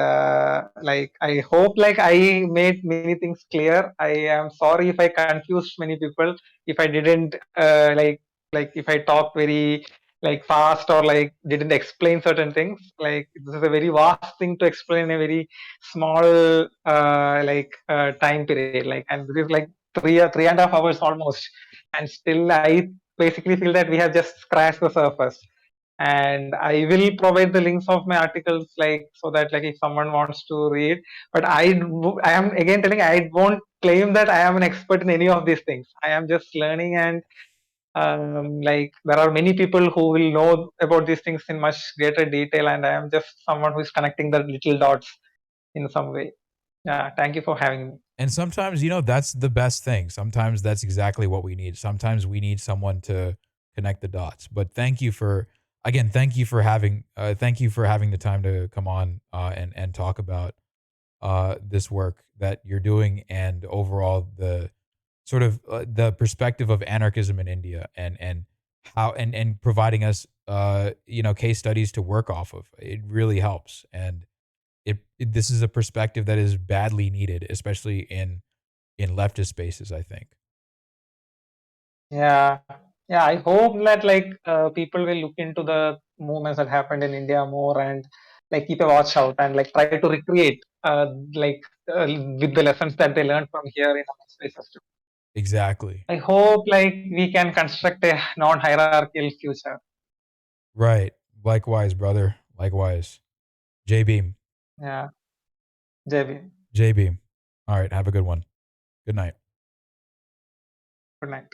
like I hope like I made many things clear. I am sorry if I confused many people, if I didn't like if I talked very like fast or like didn't explain certain things. Like this is a very vast thing to explain in a very small time period, like, and this is like 3.5 hours almost, and still I basically feel that we have just scratched the surface. And I will provide the links of my articles, like, so that like if someone wants to read. But I am again telling, I won't claim that I am an expert in any of these things. I am just learning, and like there are many people who will know about these things in much greater detail, and I am just someone who is connecting the little dots in some way. Yeah, thank you for having me. And sometimes, that's the best thing. Sometimes that's exactly what we need. Sometimes we need someone to connect the dots. But thank you for having the time to come on and talk about this work that you're doing, and overall the sort of the perspective of anarchism in India, and how and providing us case studies to work off of. It really helps, and this is a perspective that is badly needed, especially in leftist spaces, I think. Yeah, yeah. I hope that like people will look into the movements that happened in India more, and like keep a watch out, and like try to recreate like with the lessons that they learned from here in our spaces too. Exactly. I hope like we can construct a non-hierarchical future. Right. Likewise, brother. Likewise. J Beam. Yeah, JB. J Beam. All right. Have a good one. Good night. Good night.